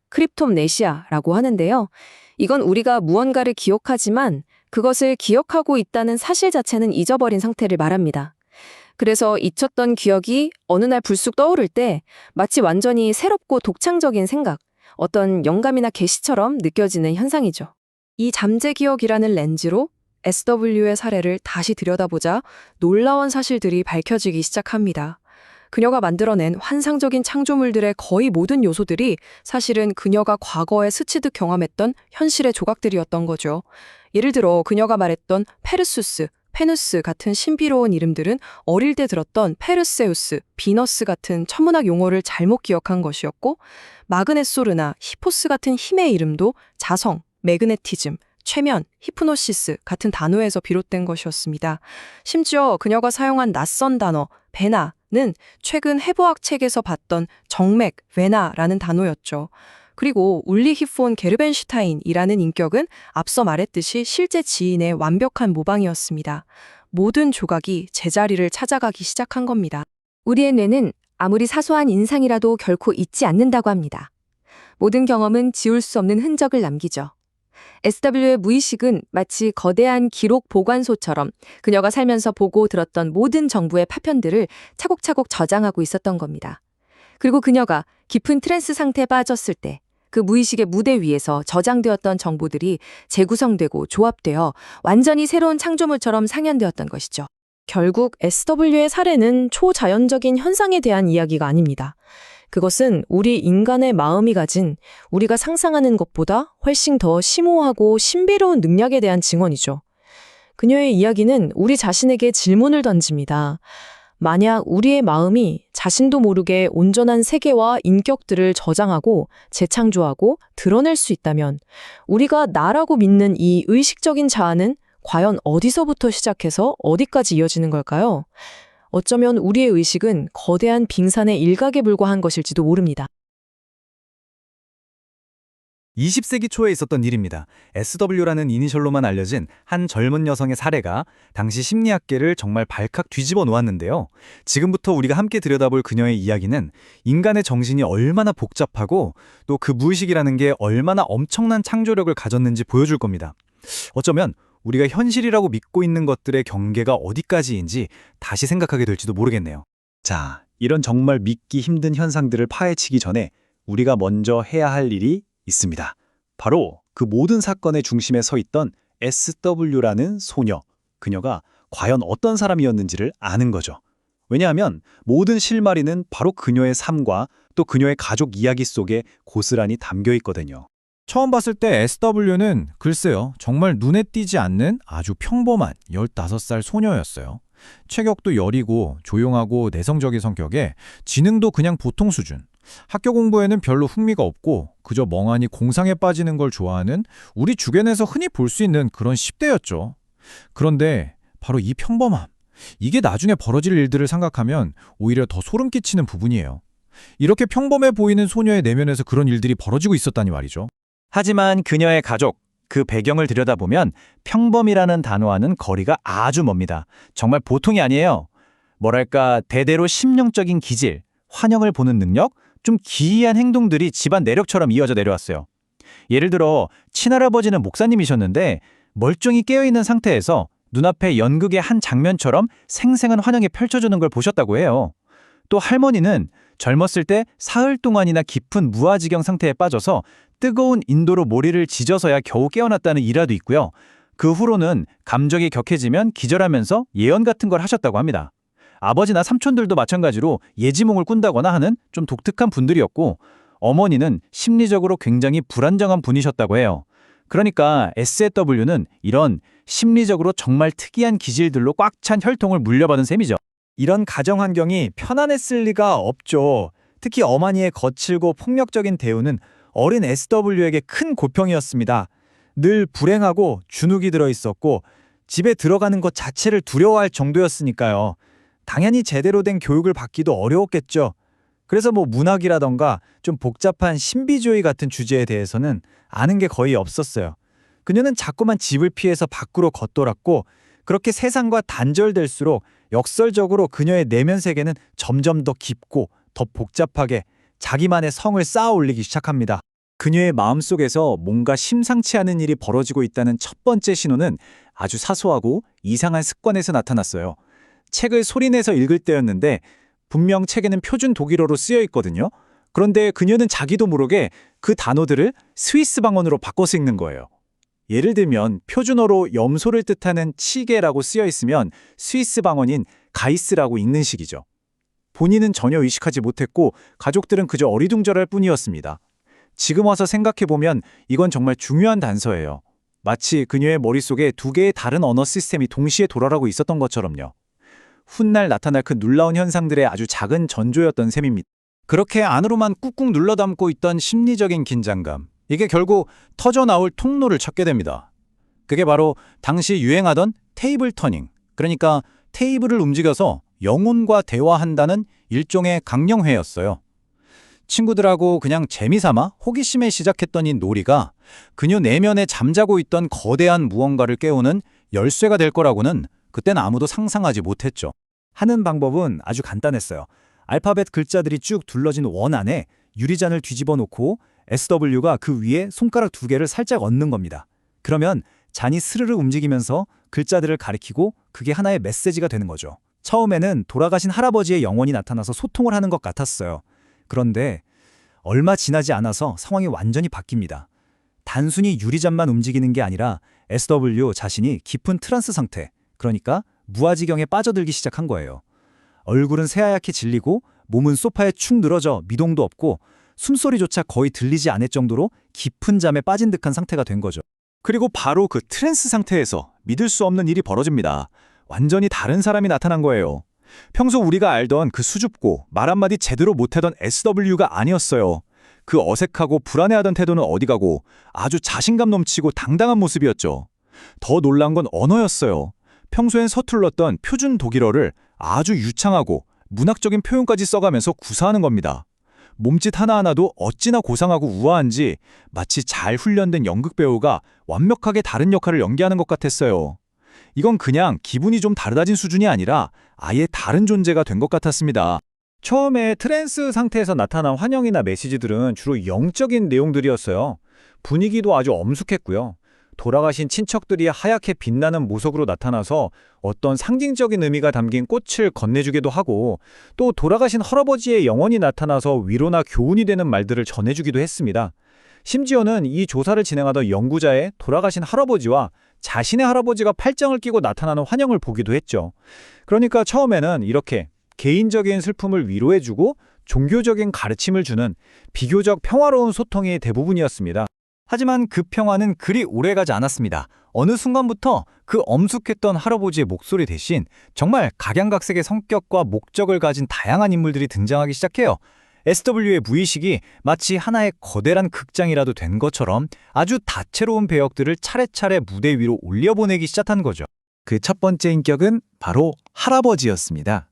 Speaker 2: 크립톰네시아라고 하는데요. 이건 우리가 무언가를 기억하지만 그것을 기억하고 있다는 사실 자체는 잊어버린 상태를 말합니다. 그래서 잊혔던 기억이 어느 날 불쑥 떠오를 때 마치 완전히 새롭고 독창적인 생각, 어떤 영감이나 계시처럼 느껴지는 현상이죠. 이 잠재 기억이라는 렌즈로 SW의 사례를 다시 들여다보자 놀라운 사실들이 밝혀지기 시작합니다. 그녀가 만들어낸 환상적인 창조물들의 거의 모든 요소들이 사실은 그녀가 과거에 스치듯 경험했던 현실의 조각들이었던 거죠. 예를 들어 그녀가 말했던 페르수스, 페누스 같은 신비로운 이름들은 어릴 때 들었던 페르세우스, 비너스 같은 천문학 용어를 잘못 기억한 것이었고, 마그네소르나 히포스 같은 힘의 이름도 자성, 매그네티즘, 최면, 히프노시스 같은 단어에서 비롯된 것이었습니다. 심지어 그녀가 사용한 낯선 단어, 베나는 최근 해부학 책에서 봤던 정맥, 베나라는 단어였죠. 그리고 울리히 폰 게르벤슈타인이라는 인격은 앞서 말했듯이 실제 지인의 완벽한 모방이었습니다.
Speaker 1: 모든 조각이 제자리를 찾아가기 시작한 겁니다.
Speaker 2: 우리의 뇌는 아무리 사소한 인상이라도 결코 잊지 않는다고 합니다. 모든 경험은 지울 수 없는 흔적을 남기죠. SW의 무의식은 마치 거대한 기록 보관소처럼 그녀가 살면서 보고 들었던 모든 정보의 파편들을 차곡차곡 저장하고 있었던 겁니다. 그리고 그녀가 깊은 트랜스 상태에 빠졌을 때 그 무의식의 무대 위에서 저장되었던 정보들이 재구성되고 조합되어 완전히 새로운 창조물처럼 상연되었던 것이죠.
Speaker 3: 결국 SW의 사례는 초자연적인 현상에 대한 이야기가 아닙니다. 그것은 우리 인간의 마음이 가진 우리가 상상하는 것보다 훨씬 더 심오하고 신비로운 능력에 대한 증언이죠. 그녀의 이야기는 우리 자신에게 질문을 던집니다. 만약 우리의 마음이 자신도 모르게 온전한 세계와 인격들을 저장하고 재창조하고 드러낼 수 있다면 우리가 나라고 믿는 이 의식적인 자아는 과연 어디서부터 시작해서 어디까지 이어지는 걸까요? 어쩌면 우리의 의식은 거대한 빙산의 일각에 불과한 것일지도 모릅니다.
Speaker 8: 20세기 초에 있었던 일입니다. SW라는 이니셜로만 알려진 한 젊은 여성의 사례가 당시 심리학계를 정말 발칵 뒤집어 놓았는데요. 지금부터 우리가 함께 들여다볼 그녀의 이야기는 인간의 정신이 얼마나 복잡하고 또 그 무의식이라는 게 얼마나 엄청난 창조력을 가졌는지 보여줄 겁니다. 어쩌면 우리가 현실이라고 믿고 있는 것들의 경계가 어디까지인지 다시 생각하게 될지도 모르겠네요.
Speaker 5: 자, 이런 정말 믿기 힘든 현상들을 파헤치기 전에 우리가 먼저 해야 할 일이 있습니다. 바로 그 모든 사건의 중심에 서 있던 SW라는 소녀, 그녀가 과연 어떤 사람이었는지를 아는 거죠. 왜냐하면 모든 실마리는 바로 그녀의 삶과 또 그녀의 가족 이야기 속에 고스란히 담겨 있거든요.
Speaker 4: 처음 봤을 때 SW는 글쎄요, 정말 눈에 띄지 않는 아주 평범한 15살 소녀였어요. 체격도 여리고 조용하고 내성적인 성격에 지능도 그냥 보통 수준. 학교 공부에는 별로 흥미가 없고 그저 멍하니 공상에 빠지는 걸 좋아하는 우리 주변에서 흔히 볼 수 있는 그런 10대였죠. 그런데 바로 이 평범함, 이게 나중에 벌어질 일들을 생각하면 오히려 더 소름 끼치는 부분이에요. 이렇게 평범해 보이는 소녀의 내면에서 그런 일들이 벌어지고 있었다니 말이죠.
Speaker 5: 하지만 그녀의 가족, 그 배경을 들여다보면 평범이라는 단어와는 거리가 아주 멉니다. 정말 보통이 아니에요. 뭐랄까, 대대로 심령적인 기질, 환영을 보는 능력, 좀 기이한 행동들이 집안 내력처럼 이어져 내려왔어요. 예를 들어 친할아버지는 목사님이셨는데 멀쩡히 깨어있는 상태에서 눈앞에 연극의 한 장면처럼 생생한 환영이 펼쳐주는 걸 보셨다고 해요. 또 할머니는 젊었을 때 사흘 동안이나 깊은 무아지경 상태에 빠져서 뜨거운 인도로 머리를 지져서야 겨우 깨어났다는 일화도 있고요. 그 후로는 감정이 격해지면 기절하면서 예언 같은 걸 하셨다고 합니다. 아버지나 삼촌들도 마찬가지로 예지몽을 꾼다거나 하는 좀 독특한 분들이었고, 어머니는 심리적으로 굉장히 불안정한 분이셨다고 해요. 그러니까 SW는 이런 심리적으로 정말 특이한 기질들로 꽉 찬 혈통을 물려받은 셈이죠. 이런 가정 환경이 편안했을 리가 없죠. 특히 어머니의 거칠고 폭력적인 대우는 어린 SW에게 큰 고평이었습니다. 늘 불행하고 주눅이 들어있었고 집에 들어가는 것 자체를 두려워할 정도였으니까요. 당연히 제대로 된 교육을 받기도 어려웠겠죠. 그래서 문학이라던가 좀 복잡한 신비주의 같은 주제에 대해서는 아는 게 거의 없었어요. 그녀는 자꾸만 집을 피해서 밖으로 겉돌았고, 그렇게 세상과 단절될수록 역설적으로 그녀의 내면 세계는 점점 더 깊고 더 복잡하게 자기만의 성을 쌓아 올리기 시작합니다. 그녀의 마음속에서 뭔가 심상치 않은 일이 벌어지고 있다는 첫 번째 신호는 아주 사소하고 이상한 습관에서 나타났어요. 책을 소리내서 읽을 때였는데 분명 책에는 표준 독일어로 쓰여 있거든요. 그런데 그녀는 자기도 모르게 그 단어들을 스위스 방언으로 바꿔서 읽는 거예요. 예를 들면 표준어로 염소를 뜻하는 치게라고 쓰여 있으면 스위스 방언인 가이스라고 읽는 식이죠. 본인은 전혀 의식하지 못했고 가족들은 그저 어리둥절할 뿐이었습니다. 지금 와서 생각해보면 이건 정말 중요한 단서예요. 마치 그녀의 머릿속에 두 개의 다른 언어 시스템이 동시에 돌아가고 있었던 것처럼요. 훗날 나타날 그 놀라운 현상들의 아주 작은 전조였던 셈입니다. 그렇게 안으로만 꾹꾹 눌러담고 있던 심리적인 긴장감, 이게 결국 터져나올 통로를 찾게 됩니다. 그게 바로 당시 유행하던 테이블 터닝, 그러니까 테이블을 움직여서 영혼과 대화한다는 일종의 강령회였어요. 친구들하고 그냥 재미삼아 호기심에 시작했던 이 놀이가 그녀 내면에 잠자고 있던 거대한 무언가를 깨우는 열쇠가 될 거라고는
Speaker 4: 그땐 아무도 상상하지 못했죠.
Speaker 8: 하는 방법은 아주 간단했어요. 알파벳 글자들이 쭉 둘러진 원 안에 유리잔을 뒤집어 놓고 SW가 그 위에 손가락 2개를 살짝 얹는 겁니다. 그러면 잔이 스르르 움직이면서 글자들을 가리키고 그게 하나의 메시지가 되는 거죠. 처음에는 돌아가신 할아버지의 영혼이 나타나서 소통을 하는 것 같았어요. 그런데 얼마 지나지 않아서 상황이 완전히 바뀝니다. 단순히 유리잔만 움직이는 게 아니라 SW 자신이 깊은 트란스 상태, 그러니까 무아지경에 빠져들기 시작한 거예요. 얼굴은 새하얗게 질리고 몸은 소파에 축 늘어져 미동도 없고 숨소리조차 거의 들리지 않을 정도로 깊은 잠에 빠진 듯한 상태가 된 거죠.
Speaker 6: 그리고 바로 그 트랜스 상태에서 믿을 수 없는 일이 벌어집니다. 완전히 다른 사람이 나타난 거예요. 평소 우리가 알던 그 수줍고 말 한마디 제대로 못하던 SW가 아니었어요. 그 어색하고 불안해하던 태도는 어디 가고 아주 자신감 넘치고 당당한 모습이었죠. 더 놀란 건 언어였어요. 평소엔 서툴렀던 표준 독일어를 아주 유창하고 문학적인 표현까지 써가면서 구사하는 겁니다. 몸짓 하나하나도 어찌나 고상하고 우아한지 마치 잘 훈련된 연극 배우가 완벽하게 다른 역할을 연기하는 것 같았어요. 이건 그냥 기분이 좀 다르다진 수준이 아니라 아예 다른 존재가 된 것 같았습니다.
Speaker 5: 처음에 트랜스 상태에서 나타난 환영이나 메시지들은 주로 영적인 내용들이었어요. 분위기도 아주 엄숙했고요. 돌아가신 친척들이 하얗게 빛나는 모석으로 나타나서 어떤 상징적인 의미가 담긴 꽃을 건네주기도 하고 또 돌아가신 할아버지의 영혼이 나타나서 위로나 교훈이 되는 말들을 전해주기도 했습니다. 심지어는 이 조사를 진행하던 연구자의 돌아가신 할아버지와 자신의 할아버지가 팔짱을 끼고 나타나는 환영을 보기도 했죠. 그러니까 처음에는 이렇게 개인적인 슬픔을 위로해주고 종교적인 가르침을 주는 비교적 평화로운 소통이 대부분이었습니다.
Speaker 8: 하지만 그 평화는 그리 오래가지 않았습니다. 어느 순간부터 그 엄숙했던 할아버지의 목소리 대신 정말 각양각색의 성격과 목적을 가진 다양한 인물들이 등장하기 시작해요. SW의 무의식이 마치 하나의 거대한 극장이라도 된 것처럼 아주 다채로운 배역들을 차례차례 무대 위로 올려보내기 시작한 거죠.
Speaker 9: 그 첫 번째 인격은 바로 할아버지였습니다.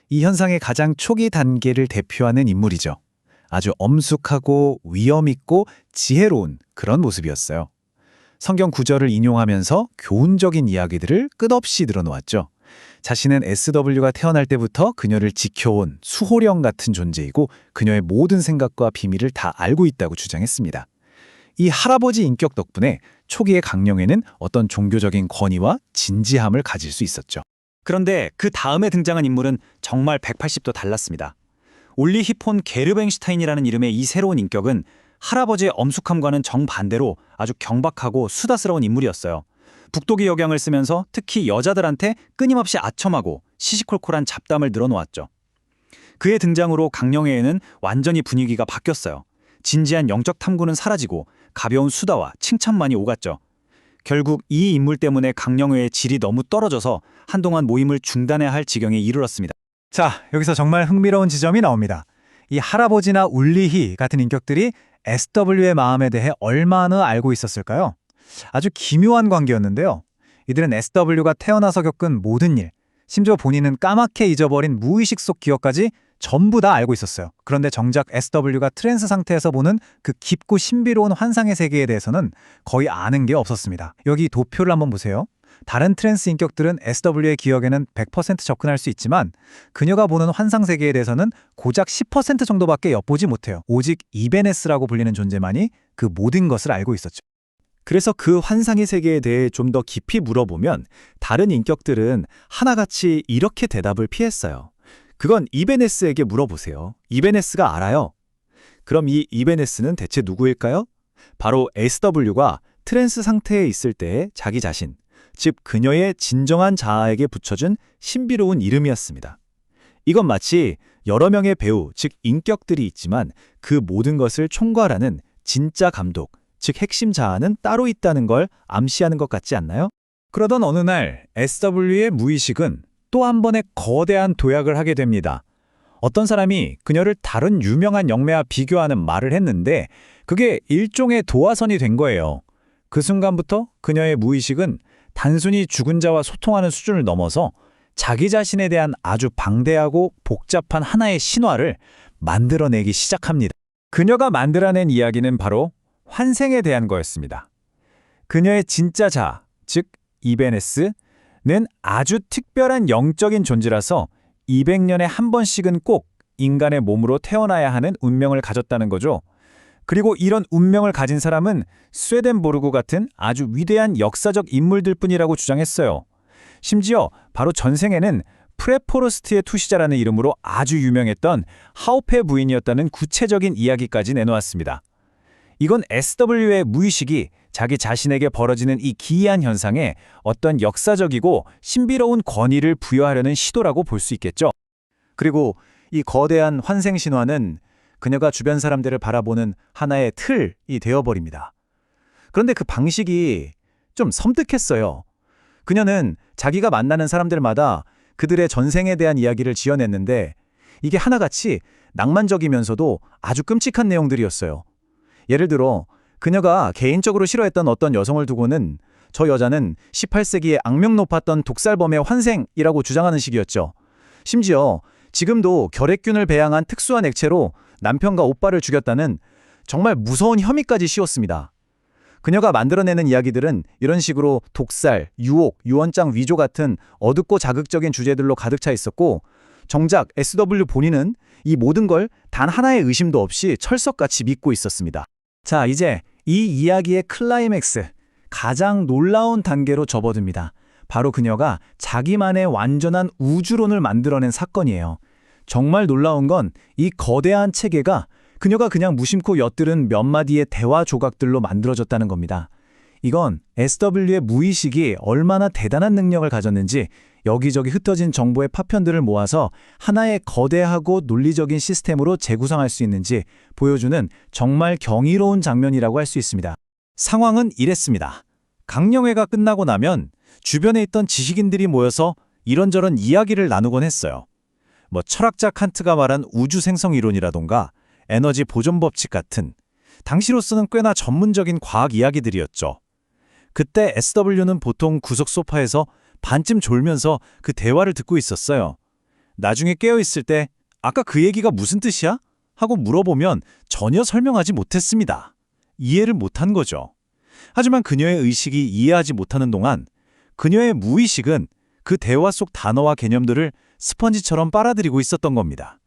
Speaker 9: 이 현상의 가장 초기 단계를 대표하는 인물이죠. 아주 엄숙하고 위엄있고 지혜로운 그런 모습이었어요. 성경 구절을 인용하면서 교훈적인 이야기들을 끝없이 늘어놓았죠. 자신은 SW가 태어날 때부터 그녀를 지켜온 수호령 같은 존재이고 그녀의 모든 생각과 비밀을 다 알고 있다고 주장했습니다. 이 할아버지 인격 덕분에 초기의 강령에는 어떤 종교적인 권위와 진지함을 가질 수 있었죠.
Speaker 8: 그런데 그 다음에 등장한 인물은 정말 180도 달랐습니다. 올리 히폰 게르뱅슈타인이라는 이름의 이 새로운 인격은 할아버지의 엄숙함과는 정반대로 아주 경박하고 수다스러운 인물이었어요. 북독의 역양을 쓰면서 특히 여자들한테 끊임없이 아첨하고 시시콜콜한 잡담을 늘어놓았죠. 그의 등장으로 강령회에는 완전히 분위기가 바뀌었어요. 진지한 영적 탐구는 사라지고 가벼운 수다와 칭찬만이 오갔죠. 결국 이 인물 때문에 강령회의 질이 너무 떨어져서 한동안 모임을 중단해야 할 지경에 이르렀습니다.
Speaker 5: 자, 여기서 정말 흥미로운 지점이 나옵니다. 이 할아버지나 울리히 같은 인격들이 SW의 마음에 대해 얼마나 알고 있었을까요? 아주 기묘한 관계였는데요. 이들은 SW가 태어나서 겪은 모든 일, 심지어 본인은 까맣게 잊어버린 무의식 속 기억까지 전부 다 알고 있었어요. 그런데 정작 SW가 트랜스 상태에서 보는 그 깊고 신비로운 환상의 세계에 대해서는 거의 아는 게 없었습니다. 여기 도표를 한번 보세요. 다른 트랜스 인격들은 SW의 기억에는 100% 접근할 수 있지만 그녀가 보는 환상 세계에 대해서는 고작 10% 정도밖에 엿보지 못해요. 오직 이베네스라고 불리는 존재만이 그 모든 것을 알고 있었죠.
Speaker 8: 그래서 그 환상의 세계에 대해 좀 더 깊이 물어보면 다른 인격들은 하나같이 이렇게 대답을 피했어요. 그건 이베네스에게 물어보세요. 이베네스가 알아요. 그럼 이 이베네스는 대체 누구일까요? 바로 SW가 트랜스 상태에 있을 때의 자기 자신, 즉 그녀의 진정한 자아에게 붙여준 신비로운 이름이었습니다. 이건 마치 여러 명의 배우, 즉 인격들이 있지만 그 모든 것을 총괄하는 진짜 감독, 즉 핵심 자아는 따로 있다는 걸 암시하는 것 같지 않나요?
Speaker 5: 그러던 어느 날 SW의 무의식은 또 한 번의 거대한 도약을 하게 됩니다. 어떤 사람이 그녀를 다른 유명한 영매와 비교하는 말을 했는데 그게 일종의 도화선이 된 거예요. 그 순간부터 그녀의 무의식은 단순히 죽은 자와 소통하는 수준을 넘어서 자기 자신에 대한 아주 방대하고 복잡한 하나의 신화를 만들어내기 시작합니다. 그녀가 만들어낸 이야기는 바로 환생에 대한 거였습니다. 그녀의 진짜 자아, 즉 이베네스, 아주 특별한 영적인 존재라서 200년에 한 번씩은 꼭 인간의 몸으로 태어나야 하는 운명을 가졌다는 거죠. 그리고 이런 운명을 가진 사람은 스웨덴보르그 같은 아주 위대한 역사적 인물들 뿐이라고 주장했어요. 심지어 바로 전생에는 프레포르스트의 투시자라는 이름으로 아주 유명했던 하우페 부인이었다는 구체적인 이야기까지 내놓았습니다. 이건 SW의 무의식이 자기 자신에게 벌어지는 이 기이한 현상에 어떤 역사적이고 신비로운 권위를 부여하려는 시도라고 볼 수 있겠죠. 그리고 이 거대한 환생 신화는 그녀가 주변 사람들을 바라보는 하나의 틀이 되어버립니다. 그런데 그 방식이 좀 섬뜩했어요. 그녀는 자기가 만나는 사람들마다 그들의 전생에 대한 이야기를 지어냈는데 이게 하나같이 낭만적이면서도 아주 끔찍한 내용들이었어요. 예를 들어 그녀가 개인적으로 싫어했던 어떤 여성을 두고는 저 여자는 18세기에 악명 높았던 독살범의 환생이라고 주장하는 식이었죠. 심지어 지금도 결핵균을 배양한 특수한 액체로 남편과 오빠를 죽였다는 정말 무서운 혐의까지 씌웠습니다. 그녀가 만들어내는 이야기들은 이런 식으로 독살, 유혹, 유언장 위조 같은 어둡고 자극적인 주제들로 가득 차 있었고 정작 SW 본인은 이 모든 걸 단 하나의 의심도 없이 철석같이 믿고 있었습니다. 자, 이제 이 이야기의 클라이맥스, 가장 놀라운 단계로 접어듭니다. 바로 그녀가 자기만의 완전한 우주론을 만들어낸 사건이에요. 정말 놀라운 건 이 거대한 체계가 그녀가 그냥 무심코 엿들은 몇 마디의 대화 조각들로 만들어졌다는 겁니다. 이건 SW의 무의식이 얼마나 대단한 능력을 가졌는지 여기저기 흩어진 정보의 파편들을 모아서 하나의 거대하고 논리적인 시스템으로 재구성할 수 있는지 보여주는 정말 경이로운 장면이라고 할 수 있습니다. 상황은 이랬습니다. 강령회가 끝나고 나면 주변에 있던 지식인들이 모여서 이런저런 이야기를 나누곤 했어요. 철학자 칸트가 말한 우주 생성 이론이라던가 에너지 보존 법칙 같은 당시로서는 꽤나 전문적인 과학 이야기들이었죠. 그때 SW는 보통 구석 소파에서 반쯤 졸면서 그 대화를 듣고 있었어요. 나중에 깨어있을 때 아까 그 얘기가 무슨 뜻이야? 하고 물어보면 전혀 설명하지 못했습니다. 이해를 못한 거죠. 하지만 그녀의 의식이 이해하지 못하는 동안 그녀의 무의식은 그 대화 속 단어와 개념들을 스펀지처럼 빨아들이고 있었던 겁니다.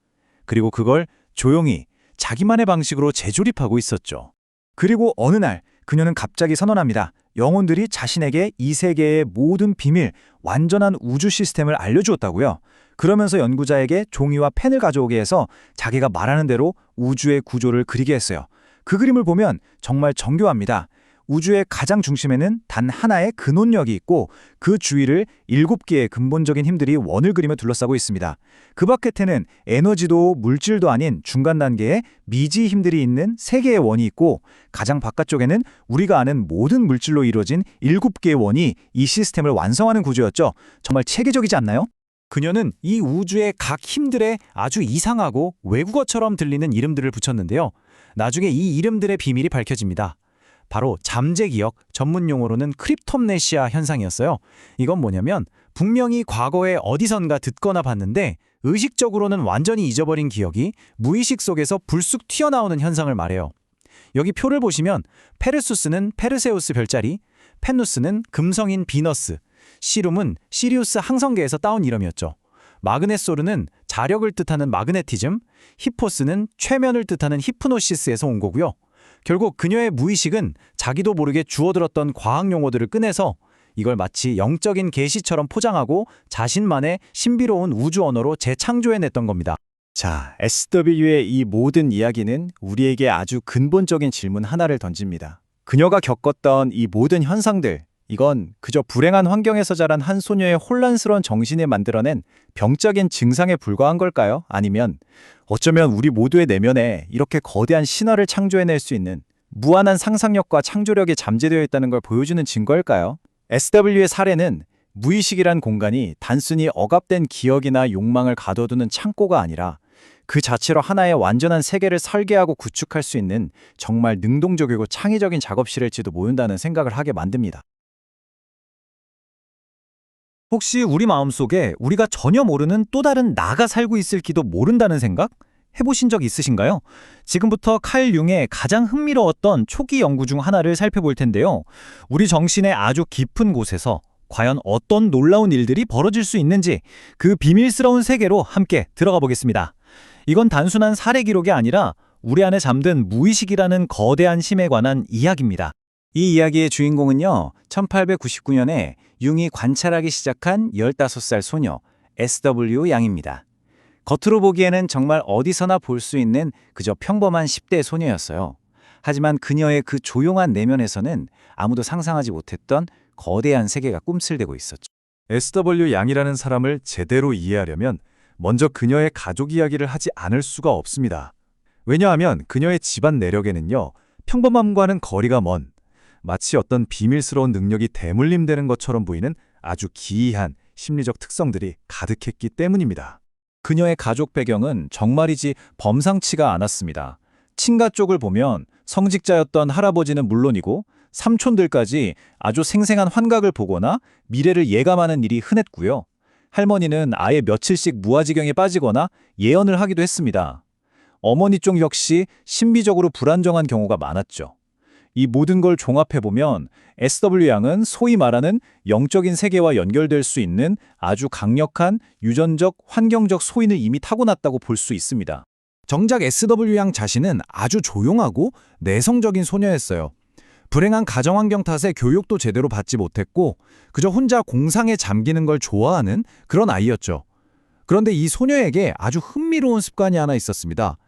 Speaker 5: 그리고 그걸 조용히 자기만의 방식으로 재조립하고 있었죠. 그리고 어느 날 그녀는 갑자기 선언합니다. 영혼들이 자신에게 이 세계의 모든 비밀, 완전한 우주 시스템을 알려주었다고요. 그러면서 연구자에게 종이와 펜을 가져오게 해서 자기가 말하는 대로 우주의 구조를 그리게 했어요. 그 그림을 보면 정말 정교합니다. 우주의 가장 중심에는 단 하나의 근원력이 있고 그 주위를 7개의 근본적인 힘들이 원을 그리며 둘러싸고 있습니다. 그 밖에는 에너지도 물질도 아닌 중간 단계에 미지 힘들이 있는 3개의 원이 있고 가장 바깥쪽에는 우리가 아는 모든 물질로 이루어진 7개의 원이 이 시스템을 완성하는 구조였죠. 정말 체계적이지 않나요? 그녀는 이 우주의 각 힘들에 아주 이상하고 외국어처럼 들리는 이름들을 붙였는데요. 나중에 이 이름들의 비밀이 밝혀집니다. 바로 잠재기억, 전문 용어로는 크립톰네시아 현상이었어요. 이건 뭐냐면 분명히 과거에 어디선가 듣거나 봤는데 의식적으로는 완전히 잊어버린 기억이 무의식 속에서 불쑥 튀어나오는 현상을 말해요. 여기 표를 보시면 페르수스는 페르세우스 별자리, 펜누스는 금성인 비너스, 시룸은 시리우스 항성계에서 따온 이름이었죠. 마그네소르는 자력을 뜻하는 마그네티즘, 히포스는 최면을 뜻하는 히프노시스에서 온 거고요. 결국 그녀의 무의식은 자기도 모르게 주워들었던 과학 용어들을 꺼내서 이걸 마치 영적인 계시처럼 포장하고 자신만의 신비로운 우주 언어로 재창조해냈던 겁니다. 자, SW의 이 모든 이야기는 우리에게 아주 근본적인 질문 하나를 던집니다. 그녀가 겪었던 이 모든 현상들, 이건 그저 불행한 환경에서 자란 한 소녀의 혼란스러운 정신이 만들어낸 병적인 증상에 불과한 걸까요? 아니면 어쩌면 우리 모두의 내면에 이렇게 거대한 신화를 창조해낼 수 있는 무한한 상상력과 창조력이 잠재되어 있다는 걸 보여주는 증거일까요? SW의 사례는 무의식이란 공간이 단순히 억압된 기억이나 욕망을 가둬두는 창고가 아니라 그 자체로 하나의 완전한 세계를 설계하고 구축할 수 있는 정말 능동적이고 창의적인 작업실일지도 모른다는 생각을 하게 만듭니다. 혹시 우리 마음속에 우리가 전혀 모르는 또 다른 나가 살고 있을지도 모른다는 생각? 해보신 적 있으신가요? 지금부터 칼 융의 가장 흥미로웠던 초기 연구 중 하나를 살펴볼 텐데요. 우리 정신의 아주 깊은 곳에서 과연 어떤 놀라운 일들이 벌어질 수 있는지 그 비밀스러운 세계로 함께 들어가 보겠습니다. 이건 단순한 사례 기록이 아니라 우리 안에 잠든 무의식이라는 거대한 힘에 관한 이야기입니다. 이 이야기의 주인공은요, 1899년에 융이 관찰하기 시작한 15살 소녀 SW 양입니다. 겉으로 보기에는 정말 어디서나 볼 수 있는 그저 평범한 10대 소녀였어요. 하지만 그녀의 그 조용한 내면에서는 아무도 상상하지 못했던 거대한 세계가 꿈틀대고 있었죠.
Speaker 6: SW 양이라는 사람을 제대로 이해하려면 먼저 그녀의 가족 이야기를 하지 않을 수가 없습니다. 왜냐하면 그녀의 집안 내력에는요, 평범함과는 거리가 먼, 마치 어떤 비밀스러운 능력이 대물림되는 것처럼 보이는 아주 기이한 심리적 특성들이 가득했기 때문입니다.
Speaker 5: 그녀의 가족 배경은 정말이지 범상치가 않았습니다. 친가 쪽을 보면 성직자였던 할아버지는 물론이고 삼촌들까지 아주 생생한 환각을 보거나 미래를 예감하는 일이 흔했고요. 할머니는 아예 며칠씩 무아지경에 빠지거나 예언을 하기도 했습니다. 어머니 쪽 역시 신비적으로 불안정한 경우가 많았죠. 이 모든 걸 종합해보면 SW 양은 소위 말하는 영적인 세계와 연결될 수 있는 아주 강력한 유전적, 환경적 소인을 이미 타고났다고 볼 수 있습니다.
Speaker 8: 정작 SW 양 자신은 아주 조용하고 내성적인 소녀였어요. 불행한 가정환경 탓에 교육도 제대로 받지 못했고 그저 혼자 공상에 잠기는 걸 좋아하는 그런 아이였죠. 그런데 이 소녀에게 아주 흥미로운 습관이 하나 있었습니다.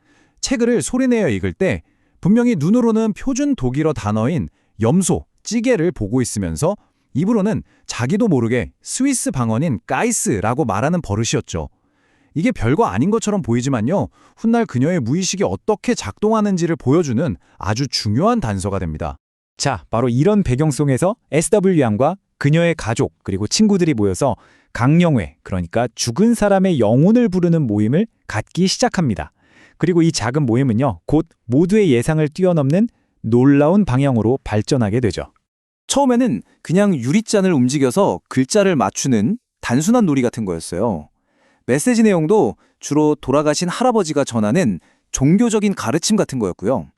Speaker 8: 책을 소리내어 읽을 때 분명히 눈으로는 표준 독일어 단어인 염소, 찌개를 보고 있으면서 입으로는 자기도 모르게 스위스 방언인 가이스라고 말하는 버릇이었죠. 이게 별거 아닌 것처럼 보이지만요, 훗날 그녀의 무의식이 어떻게 작동하는지를 보여주는 아주 중요한 단서가 됩니다.
Speaker 5: 자, 바로 이런 배경 속에서 SW 양과 그녀의 가족 그리고 친구들이 모여서 강령회, 그러니까 죽은 사람의 영혼을 부르는 모임을 갖기 시작합니다. 그리고 이 작은 모임은요, 곧 모두의 예상을 뛰어넘는 놀라운 방향으로 발전하게 되죠.
Speaker 10: 처음에는 그냥 유리잔을 움직여서 글자를 맞추는 단순한 놀이 같은 거였어요. 메시지 내용도 주로 돌아가신 할아버지가 전하는 종교적인 가르침 같은 거였고요.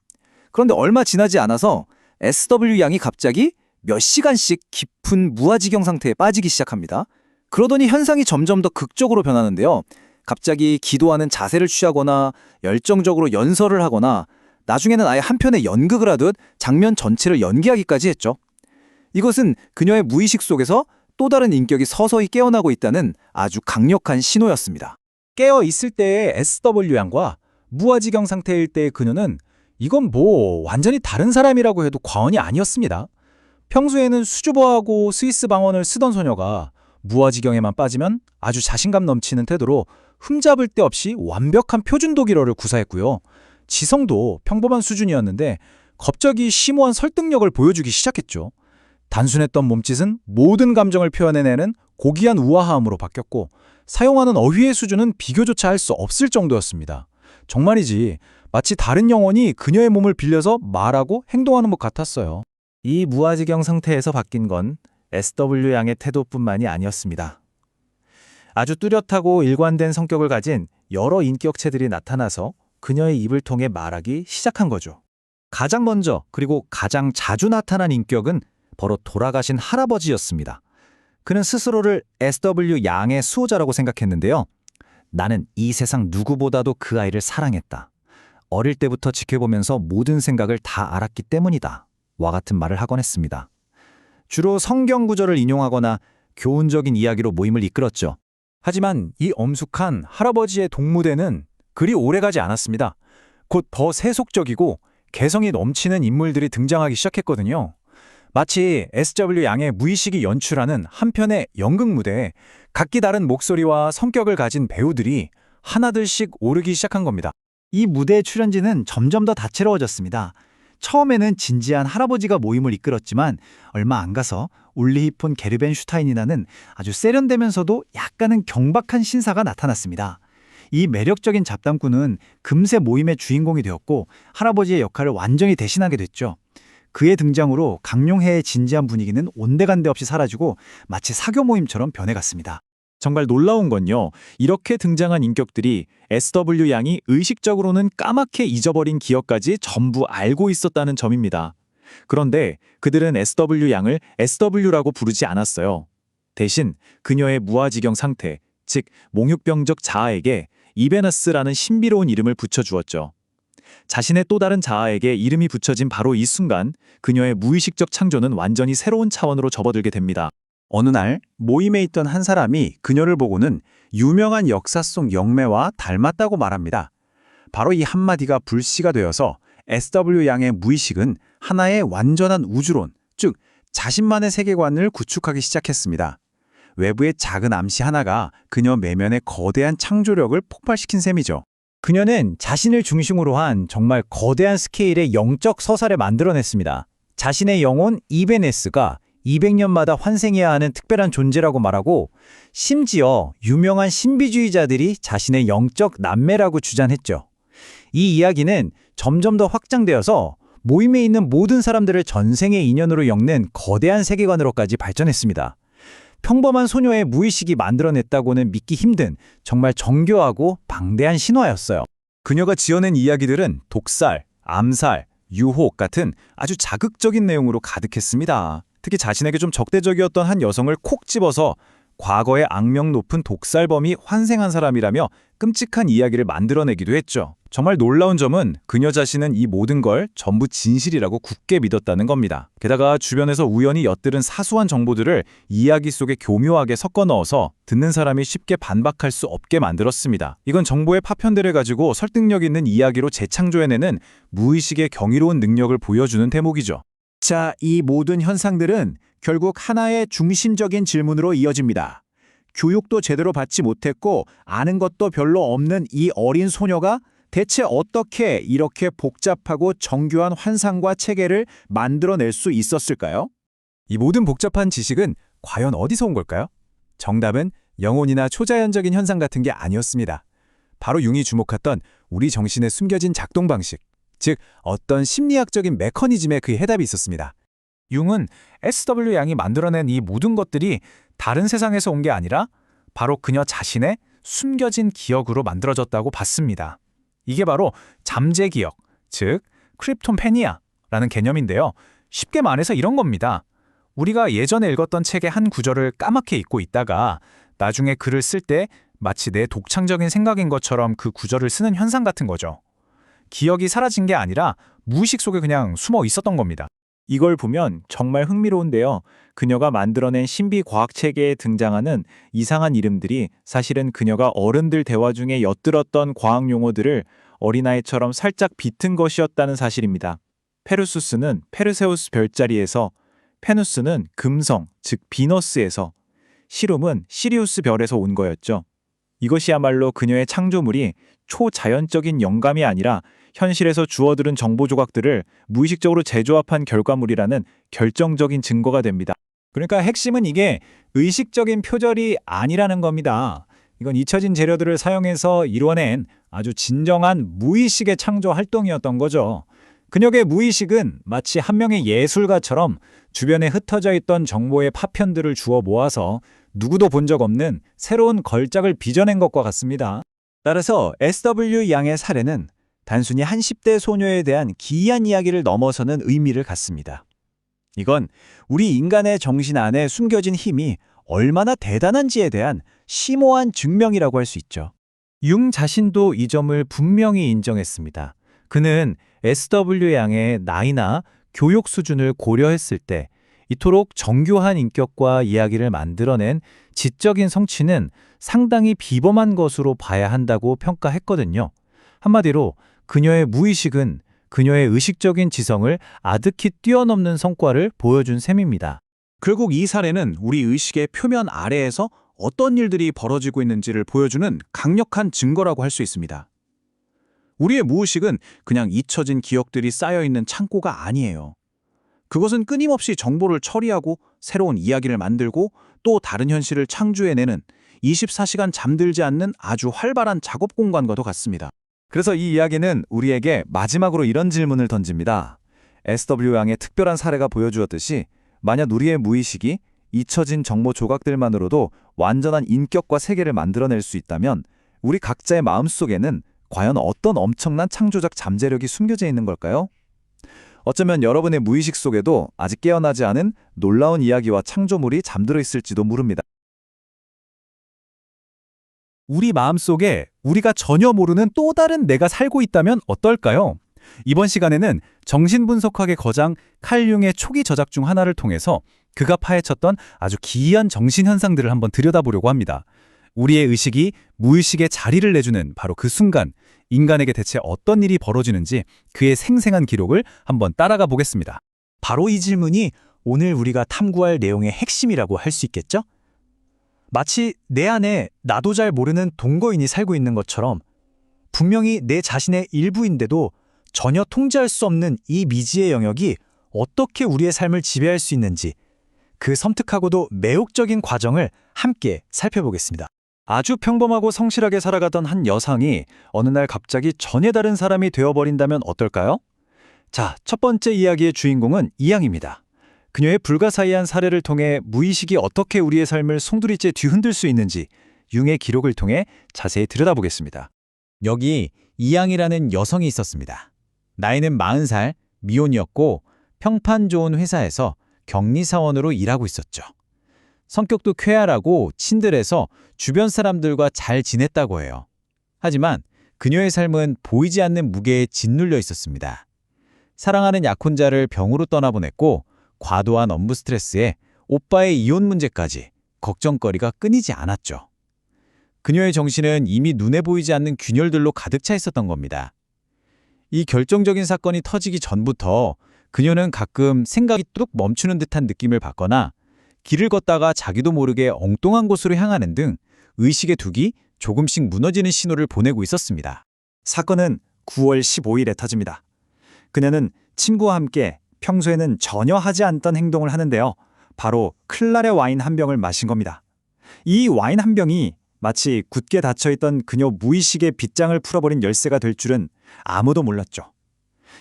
Speaker 10: 그런데 얼마 지나지 않아서 SW 양이 갑자기 몇 시간씩 깊은 무아지경 상태에 빠지기 시작합니다. 그러더니 현상이 점점 더 극적으로 변하는데요. 갑자기 기도하는 자세를 취하거나 열정적으로 연설을 하거나 나중에는 아예 한편의 연극을 하듯 장면 전체를 연기하기까지 했죠. 이것은 그녀의 무의식 속에서 또 다른 인격이 서서히 깨어나고 있다는 아주 강력한 신호였습니다.
Speaker 5: 깨어 있을 때의 SW 양과 무아지경 상태일 때의 그녀는 이건 뭐 완전히 다른 사람이라고 해도 과언이 아니었습니다. 평소에는 수줍어하고 스위스 방언을 쓰던 소녀가 무아지경에만 빠지면 아주 자신감 넘치는 태도로 흠잡을 데 없이 완벽한 표준 독일어를 구사했고요. 지성도 평범한 수준이었는데 갑자기 심오한 설득력을 보여주기 시작했죠. 단순했던 몸짓은 모든 감정을 표현해내는 고귀한 우아함으로 바뀌었고 사용하는 어휘의 수준은 비교조차 할 수 없을 정도였습니다. 정말이지 마치 다른 영혼이 그녀의 몸을 빌려서 말하고 행동하는 것 같았어요. 이 무아지경 상태에서 바뀐 건 SW 양의 태도뿐만이 아니었습니다. 아주 뚜렷하고 일관된 성격을 가진 여러 인격체들이 나타나서 그녀의 입을 통해 말하기 시작한 거죠. 가장 먼저 그리고 가장 자주 나타난 인격은 바로 돌아가신 할아버지였습니다. 그는 스스로를 SW 양의 수호자라고 생각했는데요. 나는 이 세상 누구보다도 그 아이를 사랑했다. 어릴 때부터 지켜보면서 모든 생각을 다 알았기 때문이다. 와 같은 말을 하곤 했습니다. 주로 성경 구절을 인용하거나 교훈적인 이야기로 모임을 이끌었죠. 하지만 이 엄숙한 할아버지의 동무대는 그리 오래가지 않았습니다. 곧 더 세속적이고 개성이 넘치는 인물들이 등장하기 시작했거든요. 마치 SW 양의 무의식이 연출하는 한편의 연극 무대에 각기 다른 목소리와 성격을 가진 배우들이 하나둘씩 오르기 시작한 겁니다. 이 무대의 출연진은 점점 더 다채로워졌습니다. 처음에는 진지한 할아버지가 모임을 이끌었지만 얼마 안 가서 울리 폰 게르벤슈타인이라는 아주 세련되면서도 약간은 경박한 신사가 나타났습니다. 이 매력적인 잡담꾼은 금세 모임의 주인공이 되었고 할아버지의 역할을 완전히 대신하게 됐죠. 그의 등장으로 강룡회의 진지한 분위기는 온데간데 없이 사라지고 마치 사교 모임처럼 변해갔습니다. 정말 놀라운 건요, 이렇게 등장한 인격들이 SW 양이 의식적으로는 까맣게 잊어버린 기억까지 전부 알고 있었다는 점입니다. 그런데 그들은 SW 양을 SW라고 부르지 않았어요.
Speaker 9: 대신 그녀의 무아지경 상태, 즉 몽유병적 자아에게 이베너스라는 신비로운 이름을 붙여주었죠. 자신의 또 다른 자아에게 이름이 붙여진 바로 이 순간 그녀의 무의식적 창조는 완전히 새로운 차원으로 접어들게 됩니다.
Speaker 5: 어느 날 모임에 있던 한 사람이 그녀를 보고는 유명한 역사 속 영매와 닮았다고 말합니다. 바로 이 한마디가 불씨가 되어서 SW 양의 무의식은 하나의 완전한 우주론, 즉 자신만의 세계관을 구축하기 시작했습니다. 외부의 작은 암시 하나가 그녀 내면의 거대한 창조력을 폭발시킨 셈이죠.
Speaker 11: 그녀는 자신을 중심으로 한 정말 거대한 스케일의 영적 서사를 만들어냈습니다. 자신의 영혼 이베네스가 200년마다 환생해야 하는 특별한 존재라고 말하고, 심지어 유명한 신비주의자들이 자신의 영적 남매라고 주장했죠. 이 이야기는 점점 더 확장되어서 모임에 있는 모든 사람들을 전생의 인연으로 엮는 거대한 세계관으로까지 발전했습니다. 평범한 소녀의 무의식이 만들어냈다고는 믿기 힘든 정말 정교하고 방대한 신화였어요.
Speaker 8: 그녀가 지어낸 이야기들은 독살, 암살, 유혹 같은 아주 자극적인 내용으로 가득했습니다. 특히 자신에게 좀 적대적이었던 한 여성을 콕 집어서 과거의 악명 높은 독살범이 환생한 사람이라며 끔찍한 이야기를 만들어내기도 했죠. 정말 놀라운 점은 그녀 자신은 이 모든 걸 전부 진실이라고 굳게 믿었다는 겁니다. 게다가 주변에서 우연히 엿들은 사소한 정보들을 이야기 속에 교묘하게 섞어 넣어서 듣는 사람이 쉽게 반박할 수 없게 만들었습니다. 이건 정보의 파편들을 가지고 설득력 있는 이야기로 재창조해내는 무의식의 경이로운 능력을 보여주는 대목이죠.
Speaker 5: 자, 이 모든 현상들은 결국 하나의 중심적인 질문으로 이어집니다. 교육도 제대로 받지 못했고 아는 것도 별로 없는 이 어린 소녀가 대체 어떻게 이렇게 복잡하고 정교한 환상과 체계를 만들어낼 수 있었을까요?
Speaker 8: 이 모든 복잡한 지식은 과연 어디서 온 걸까요? 정답은 영혼이나 초자연적인 현상 같은 게 아니었습니다. 바로 융이 주목했던 우리 정신의 숨겨진 작동 방식, 즉 어떤 심리학적인 메커니즘에 그 해답이 있었습니다. 융은 SW 양이 만들어낸 이 모든 것들이 다른 세상에서 온 게 아니라 바로 그녀 자신의 숨겨진 기억으로 만들어졌다고 봤습니다. 이게 바로 잠재 기억, 즉 크립토패니아라는 개념인데요. 쉽게 말해서 이런 겁니다. 우리가 예전에 읽었던 책의 한 구절을 까맣게 잊고 있다가 나중에 글을 쓸 때 마치 내 독창적인 생각인 것처럼 그 구절을 쓰는 현상 같은 거죠. 기억이 사라진 게 아니라 무의식 속에 그냥 숨어 있었던 겁니다.
Speaker 5: 이걸 보면 정말 흥미로운데요. 그녀가 만들어낸 신비 과학 체계에 등장하는 이상한 이름들이 사실은 그녀가 어른들 대화 중에 엿들었던 과학 용어들을 어린아이처럼 살짝 비튼 것이었다는 사실입니다. 페르수스는 페르세우스 별자리에서, 페누스는 금성, 즉 비너스에서, 시룸은 시리우스 별에서 온 거였죠. 이것이야말로 그녀의 창조물이 초자연적인 영감이 아니라 현실에서 주워들은 정보 조각들을 무의식적으로 재조합한 결과물이라는 결정적인 증거가 됩니다.
Speaker 11: 그러니까 핵심은 이게 의식적인 표절이 아니라는 겁니다. 이건 잊혀진 재료들을 사용해서 이뤄낸 아주 진정한 무의식의 창조 활동이었던 거죠. 그녀의 무의식은 마치 한 명의 예술가처럼 주변에 흩어져 있던 정보의 파편들을 주워 모아서 누구도 본 적 없는 새로운 걸작을 빚어낸 것과 같습니다.
Speaker 5: 따라서 SW 양의 사례는 단순히 한 10대 소녀에 대한 기이한 이야기를 넘어서는 의미를 갖습니다. 이건 우리 인간의 정신 안에 숨겨진 힘이 얼마나 대단한지에 대한 심오한 증명이라고 할 수 있죠.
Speaker 8: 융 자신도 이 점을 분명히 인정했습니다. 그는 SW 양의 나이나 교육 수준을 고려했을 때 이토록 정교한 인격과 이야기를 만들어낸 지적인 성취는 상당히 비범한 것으로 봐야 한다고 평가했거든요. 한마디로 그녀의 무의식은 그녀의 의식적인 지성을 아득히 뛰어넘는 성과를 보여준 셈입니다.
Speaker 5: 결국 이 사례는 우리 의식의 표면 아래에서 어떤 일들이 벌어지고 있는지를 보여주는 강력한 증거라고 할 수 있습니다. 우리의 무의식은 그냥 잊혀진 기억들이 쌓여있는 창고가 아니에요. 그것은 끊임없이 정보를 처리하고 새로운 이야기를 만들고 또 다른 현실을 창조해내는 24시간 잠들지 않는 아주 활발한 작업 공간과도 같습니다.
Speaker 8: 그래서 이 이야기는 우리에게 마지막으로 이런 질문을 던집니다. SW 양의 특별한 사례가 보여주었듯이 만약 우리의 무의식이 잊혀진 정보 조각들만으로도 완전한 인격과 세계를 만들어낼 수 있다면 우리 각자의 마음속에는 과연 어떤 엄청난 창조적 잠재력이 숨겨져 있는 걸까요? 어쩌면 여러분의 무의식 속에도 아직 깨어나지 않은 놀라운 이야기와 창조물이 잠들어 있을지도 모릅니다.
Speaker 6: 우리 마음속에 우리가 전혀 모르는 또 다른 내가 살고 있다면 어떨까요? 이번 시간에는 정신분석학의 거장 칼 융의 초기 저작 중 하나를 통해서 그가 파헤쳤던 아주 기이한 정신현상들을 한번 들여다보려고 합니다. 우리의 의식이 무의식에 자리를 내주는 바로 그 순간, 인간에게 대체 어떤 일이 벌어지는지 그의 생생한 기록을 한번 따라가 보겠습니다.
Speaker 11: 바로 이 질문이 오늘 우리가 탐구할 내용의 핵심이라고 할 수 있겠죠? 마치 내 안에 나도 잘 모르는 동거인이 살고 있는 것처럼 분명히 내 자신의 일부인데도 전혀 통제할 수 없는 이 미지의 영역이 어떻게 우리의 삶을 지배할 수 있는지 그 섬뜩하고도 매혹적인 과정을 함께 살펴보겠습니다.
Speaker 5: 아주 평범하고 성실하게 살아가던 한 여성이 어느 날 갑자기 전혀 다른 사람이 되어버린다면 어떨까요? 자, 첫 번째 이야기의 주인공은 이양입니다. 그녀의 불가사의한 사례를 통해 무의식이 어떻게 우리의 삶을 송두리째 뒤흔들 수 있는지 융의 기록을 통해 자세히 들여다보겠습니다.
Speaker 11: 여기 이양이라는 여성이 있었습니다. 나이는 40살, 미혼이었고 평판 좋은 회사에서 격리사원으로 일하고 있었죠. 성격도 쾌활하고 친들해서 주변 사람들과 잘 지냈다고 해요. 하지만 그녀의 삶은 보이지 않는 무게에 짓눌려 있었습니다. 사랑하는 약혼자를 병으로 떠나보냈고 과도한 업무 스트레스에 오빠의 이혼 문제까지 걱정거리가 끊이지 않았죠. 그녀의 정신은 이미 눈에 보이지 않는 균열들로 가득 차 있었던 겁니다. 이 결정적인 사건이 터지기 전부터 그녀는 가끔 생각이 뚝 멈추는 듯한 느낌을 받거나 길을 걷다가 자기도 모르게 엉뚱한 곳으로 향하는 등 의식의 둑이 조금씩 무너지는 신호를 보내고 있었습니다.
Speaker 5: 사건은 9월 15일에 터집니다. 그녀는 친구와 함께 평소에는 전혀 하지 않던 행동을 하는데요. 바로 클랄의 와인 한 병을 마신 겁니다. 이 와인 한 병이 마치 굳게 닫혀있던 그녀 무의식의 빗장을 풀어버린 열쇠가 될 줄은 아무도 몰랐죠.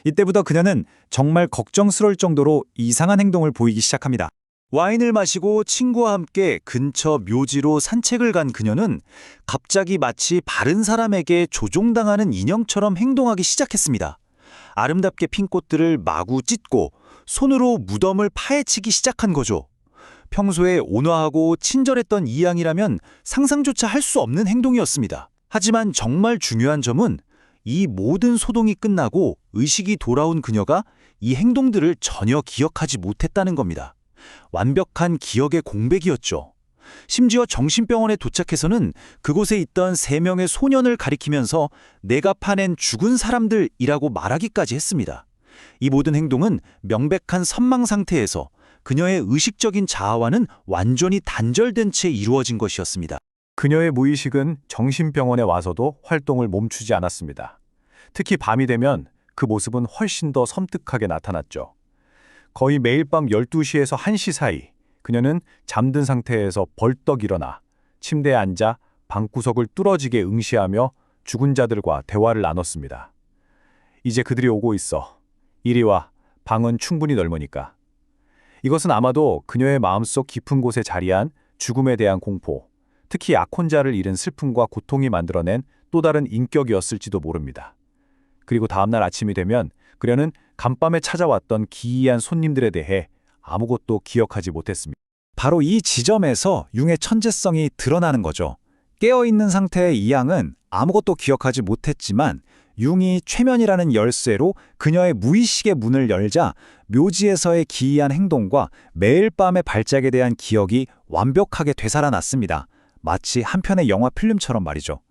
Speaker 5: 이때부터 그녀는 정말 걱정스러울 정도로 이상한 행동을 보이기 시작합니다. 와인을 마시고 친구와 함께 근처 묘지로 산책을 간 그녀는 갑자기 마치 바른 사람에게 조종당하는 인형처럼 행동하기 시작했습니다. 아름답게 핀 꽃들을 마구 찢고 손으로 무덤을 파헤치기 시작한 거죠. 평소에 온화하고 친절했던 이양이라면 상상조차 할 수 없는 행동이었습니다. 하지만 정말 중요한 점은 이 모든 소동이 끝나고 의식이 돌아온 그녀가 이 행동들을 전혀 기억하지 못했다는 겁니다. 완벽한 기억의 공백이었죠. 심지어 정신병원에 도착해서는 그곳에 있던 3명의 소년을 가리키면서 내가 파낸 죽은 사람들이라고 말하기까지 했습니다. 이 모든 행동은 명백한 선망 상태에서 그녀의 의식적인 자아와는 완전히 단절된 채 이루어진 것이었습니다.
Speaker 4: 그녀의 무의식은 정신병원에 와서도 활동을 멈추지 않았습니다. 특히 밤이 되면 그 모습은 훨씬 더 섬뜩하게 나타났죠. 거의 매일 밤 12시에서 1시 사이 그녀는 잠든 상태에서 벌떡 일어나 침대에 앉아 방구석을 뚫어지게 응시하며 죽은 자들과 대화를 나눴습니다. 이제 그들이 오고 있어. 이리 와. 방은 충분히 넓으니까. 이것은 아마도 그녀의 마음속 깊은 곳에 자리한 죽음에 대한 공포, 특히 약혼자를 잃은 슬픔과 고통이 만들어낸 또 다른 인격이었을지도 모릅니다. 그리고 다음날 아침이 되면 그녀는 간밤에 찾아왔던 기이한 손님들에 대해 아무것도 기억하지 못했습니다.
Speaker 5: 바로 이 지점에서 융의 천재성이 드러나는 거죠. 깨어있는 상태의 이양은 아무것도 기억하지 못했지만 융이 최면이라는 열쇠로 그녀의 무의식의 문을 열자 묘지에서의 기이한 행동과 매일 밤의 발작에 대한 기억이 완벽하게 되살아났습니다. 마치 한 편의 영화 필름처럼 말이죠.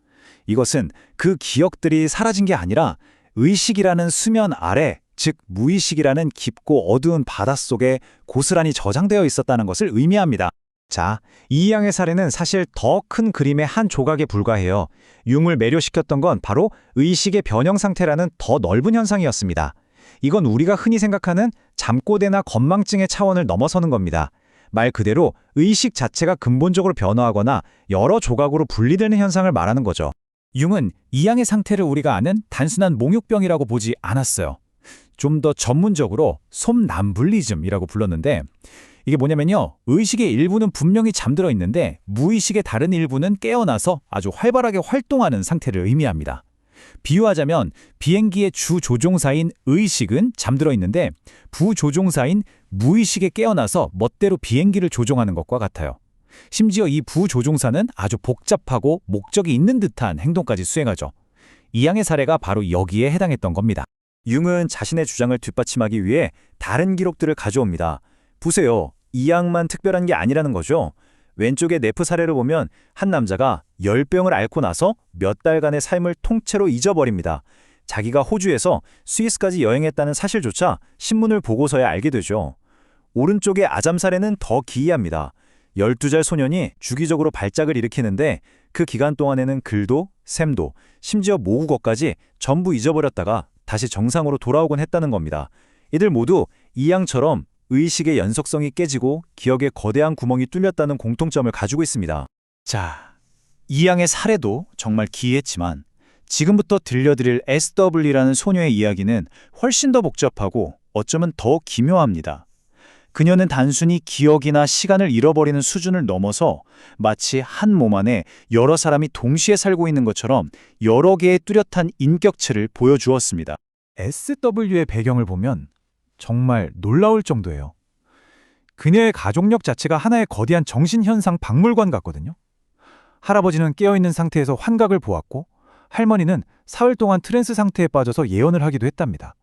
Speaker 5: 이것은 그 기억들이 사라진 게 아니라 의식이라는 수면 아래, 즉 무의식이라는 깊고 어두운 바닷속에 고스란히 저장되어 있었다는 것을 의미합니다.
Speaker 11: 자, 이양의 사례는 사실 더 큰 그림의 한 조각에 불과해요. 융을 매료시켰던 건 바로 의식의 변형 상태라는 더 넓은 현상이었습니다. 이건 우리가 흔히 생각하는 잠꼬대나 건망증의 차원을 넘어서는 겁니다. 말 그대로 의식 자체가 근본적으로 변화하거나 여러 조각으로 분리되는 현상을 말하는 거죠.
Speaker 6: 융은 이양의 상태를 우리가 아는 단순한 몽유병이라고 보지 않았어요. 좀 더 전문적으로 솜남불리즘이라고 불렀는데 이게 뭐냐면요. 의식의 일부는 분명히 잠들어 있는데 무의식의 다른 일부는 깨어나서 아주 활발하게 활동하는 상태를 의미합니다.
Speaker 11: 비유하자면 비행기의 주 조종사인 의식은 잠들어 있는데 부조종사인 무의식에 깨어나서 멋대로 비행기를 조종하는 것과 같아요. 심지어 이 부조종사는 아주 복잡하고 목적이 있는 듯한 행동까지 수행하죠. 이 양의 사례가 바로 여기에 해당했던 겁니다.
Speaker 4: 융은 자신의 주장을 뒷받침하기 위해 다른 기록들을 가져옵니다. 보세요. 이 양만 특별한 게 아니라는 거죠. 왼쪽의 네프 사례를 보면 한 남자가 열병을 앓고 나서 몇 달간의 삶을 통째로 잊어버립니다. 자기가 호주에서 스위스까지 여행했다는 사실조차 신문을 보고서야 알게 되죠. 오른쪽의 아잠 사례는 더 기이합니다. 12살 소년이 주기적으로 발작을 일으키는데 그 기간 동안에는 글도, 셈도, 심지어 모국어까지 전부 잊어버렸다가 다시 정상으로 돌아오곤 했다는 겁니다. 이들 모두 이 양처럼 의식의 연속성이 깨지고 기억에 거대한 구멍이 뚫렸다는 공통점을 가지고 있습니다.
Speaker 11: 자, 이 양의 사례도 정말 기이했지만 지금부터 들려드릴 SW라는 소녀의 이야기는 훨씬 더 복잡하고 어쩌면 더 기묘합니다. 그녀는 단순히 기억이나 시간을 잃어버리는 수준을 넘어서 마치 한 몸 안에 여러 사람이 동시에 살고 있는 것처럼 여러 개의 뚜렷한 인격체를 보여주었습니다. SW의 배경을 보면 정말 놀라울 정도예요. 그녀의 가족력 자체가 하나의 거대한 정신현상 박물관 같거든요. 할아버지는 깨어있는 상태에서 환각을 보았고 할머니는 사흘 동안 트랜스 상태에 빠져서 예언을 하기도 했답니다.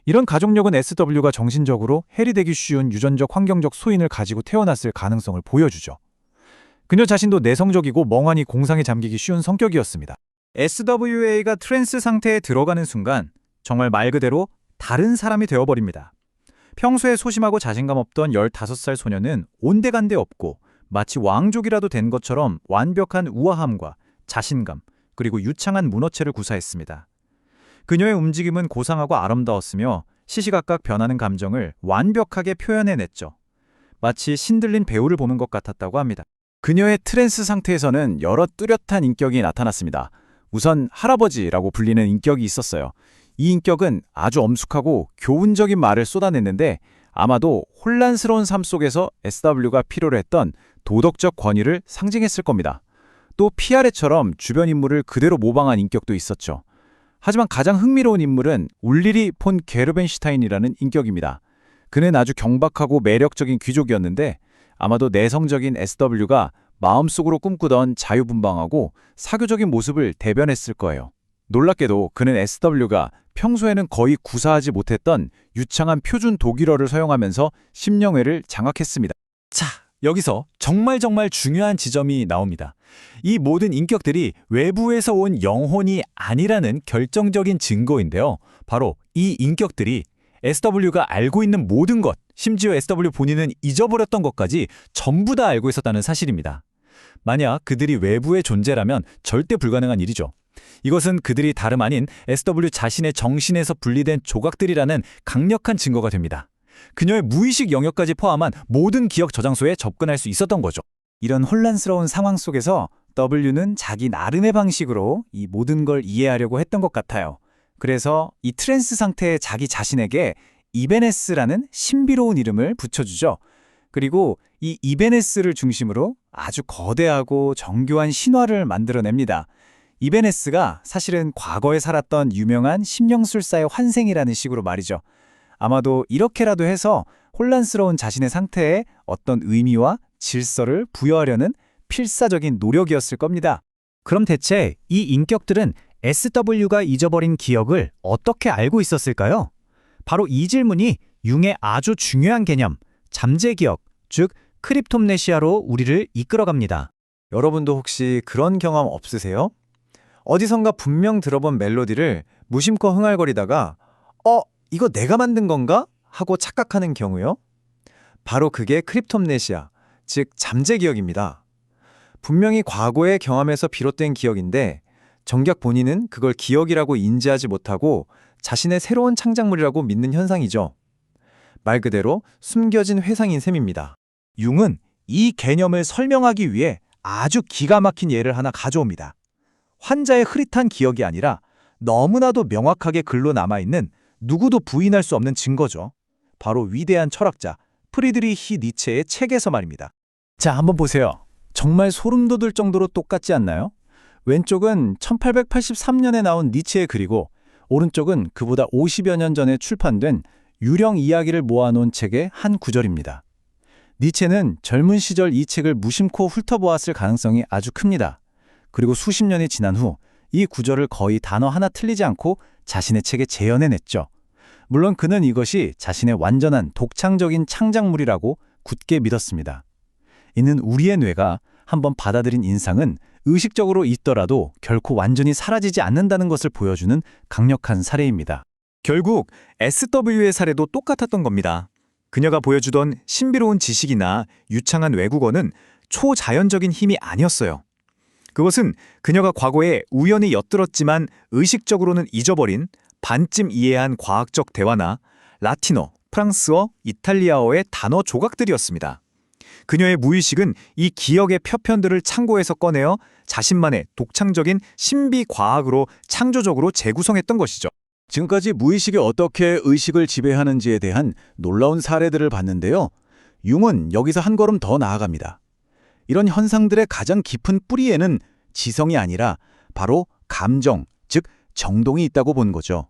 Speaker 11: 이런 가족력은 SW가 정신적으로 해리되기 쉬운 유전적 환경적 소인을 가지고 태어났을 가능성을 보여주죠. 그녀 자신도 내성적이고 멍하니 공상에 잠기기 쉬운 성격이었습니다. SWA가 트랜스 상태에 들어가는 순간 정말 말 그대로 다른 사람이 되어버립니다. 평소에 소심하고 자신감 없던 15살 소녀는 온데간데 없고 마치 왕족이라도 된 것처럼 완벽한 우아함과 자신감 그리고 유창한 문어체를 구사했습니다. 그녀의 움직임은 고상하고 아름다웠으며 시시각각 변하는 감정을 완벽하게 표현해냈죠. 마치 신들린 배우를 보는 것 같았다고 합니다. 그녀의 트랜스 상태에서는 여러 뚜렷한 인격이 나타났습니다. 우선 할아버지라고 불리는 인격이 있었어요. 이 인격은 아주 엄숙하고 교훈적인 말을 쏟아냈는데 아마도 혼란스러운 삶 속에서 SW가 필요로 했던 도덕적 권위를 상징했을 겁니다. 또 피아레처럼 주변 인물을 그대로 모방한 인격도 있었죠. 하지만 가장 흥미로운 인물은 울리리 폰 게르벤슈타인이라는 인격입니다. 그는 아주 경박하고 매력적인 귀족이었는데 아마도 내성적인 SW가 마음속으로 꿈꾸던 자유분방하고 사교적인 모습을 대변했을 거예요. 놀랍게도 그는 SW가 평소에는 거의 구사하지 못했던 유창한 표준 독일어를 사용하면서 심령회를 장악했습니다. 자, 여기서 정말 중요한 지점이 나옵니다. 이 모든 인격들이 외부에서 온 영혼이 아니라는 결정적인 증거인데요. 바로 이 인격들이 SW가 알고 있는 모든 것, 심지어 SW 본인은 잊어버렸던 것까지 전부 다 알고 있었다는 사실입니다. 만약 그들이 외부의 존재라면 절대 불가능한 일이죠. 이것은 그들이 다름 아닌 SW 자신의 정신에서 분리된 조각들이라는 강력한 증거가 됩니다. 그녀의 무의식 영역까지 포함한 모든 기억 저장소에 접근할 수 있었던 거죠. 이런 혼란스러운 상황 속에서 W는 자기 나름의 방식으로 이 모든 걸 이해하려고 했던 것 같아요. 그래서 이 트랜스 상태의 자기 자신에게 이베네스라는 신비로운 이름을 붙여주죠. 그리고 이 이베네스를 중심으로 아주 거대하고 정교한 신화를 만들어냅니다. 이베네스가 사실은 과거에 살았던 유명한 심령술사의 환생이라는 식으로 말이죠. 아마도 이렇게라도 해서 혼란스러운 자신의 상태에 어떤 의미와 질서를 부여하려는 필사적인 노력이었을 겁니다. 그럼 대체 이 인격들은 SW가 잊어버린 기억을 어떻게 알고 있었을까요? 바로 이 질문이 융의 아주 중요한 개념, 잠재기억, 즉 크립톰네시아로 우리를 이끌어갑니다.
Speaker 5: 여러분도 혹시 그런 경험 없으세요? 어디선가 분명 들어본 멜로디를 무심코 흥얼거리다가 이거 내가 만든 건가? 하고 착각하는 경우요. 바로 그게 크립톰네시아, 즉 잠재기억입니다. 분명히 과거의 경험에서 비롯된 기억인데 정작 본인은 그걸 기억이라고 인지하지 못하고 자신의 새로운 창작물이라고 믿는 현상이죠. 말 그대로 숨겨진 회상인 셈입니다.
Speaker 11: 융은 이 개념을 설명하기 위해 아주 기가 막힌 예를 하나 가져옵니다. 환자의 흐릿한 기억이 아니라 너무나도 명확하게 글로 남아있는 누구도 부인할 수 없는 증거죠. 바로 위대한 철학자 프리드리히 니체의 책에서 말입니다. 자, 한번 보세요. 정말 소름 돋을 정도로 똑같지 않나요?
Speaker 6: 왼쪽은 1883년에 나온 니체의 글이고 오른쪽은 그보다 50여 년 전에 출판된 유령 이야기를 모아놓은 책의 한 구절입니다. 니체는 젊은 시절 이 책을 무심코 훑어보았을 가능성이 아주 큽니다. 그리고 수십 년이 지난 후 이 구절을 거의 단어 하나 틀리지 않고 자신의 책에 재현해냈죠. 물론 그는 이것이 자신의 완전한 독창적인 창작물이라고 굳게 믿었습니다. 이는 우리의 뇌가 한번 받아들인 인상은 의식적으로 있더라도 결코 완전히 사라지지 않는다는 것을 보여주는 강력한 사례입니다.
Speaker 8: 결국 SW의 사례도 똑같았던 겁니다. 그녀가 보여주던 신비로운 지식이나 유창한 외국어는 초자연적인 힘이 아니었어요. 그것은 그녀가 과거에 우연히 엿들었지만 의식적으로는 잊어버린 반쯤 이해한 과학적 대화나 라틴어, 프랑스어, 이탈리아어의 단어 조각들이었습니다. 그녀의 무의식은 이 기억의 표편들을 창고에서 꺼내어 자신만의 독창적인 신비 과학으로 창조적으로 재구성했던 것이죠.
Speaker 6: 지금까지 무의식이 어떻게 의식을 지배하는지에 대한 놀라운 사례들을 봤는데요. 융은 여기서 한 걸음 더 나아갑니다. 이런 현상들의 가장 깊은 뿌리에는 지성이 아니라 바로 감정, 즉 정동이 있다고 본 거죠.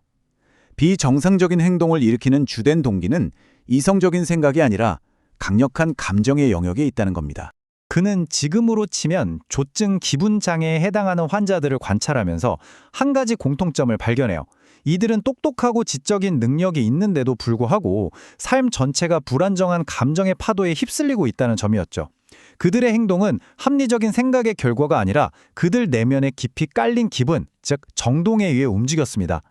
Speaker 6: 비정상적인 행동을 일으키는 주된 동기는 이성적인 생각이 아니라 강력한 감정의 영역에 있다는 겁니다.
Speaker 11: 그는 지금으로 치면 조증 기분 장애에 해당하는 환자들을 관찰하면서 한 가지 공통점을 발견해요. 이들은 똑똑하고 지적인 능력이 있는데도 불구하고 삶 전체가 불안정한 감정의 파도에 휩쓸리고 있다는 점이었죠. 그들의 행동은 합리적인 생각의 결과가 아니라 그들 내면에 깊이 깔린 기분, 즉 정동에 의해 움직였습니다.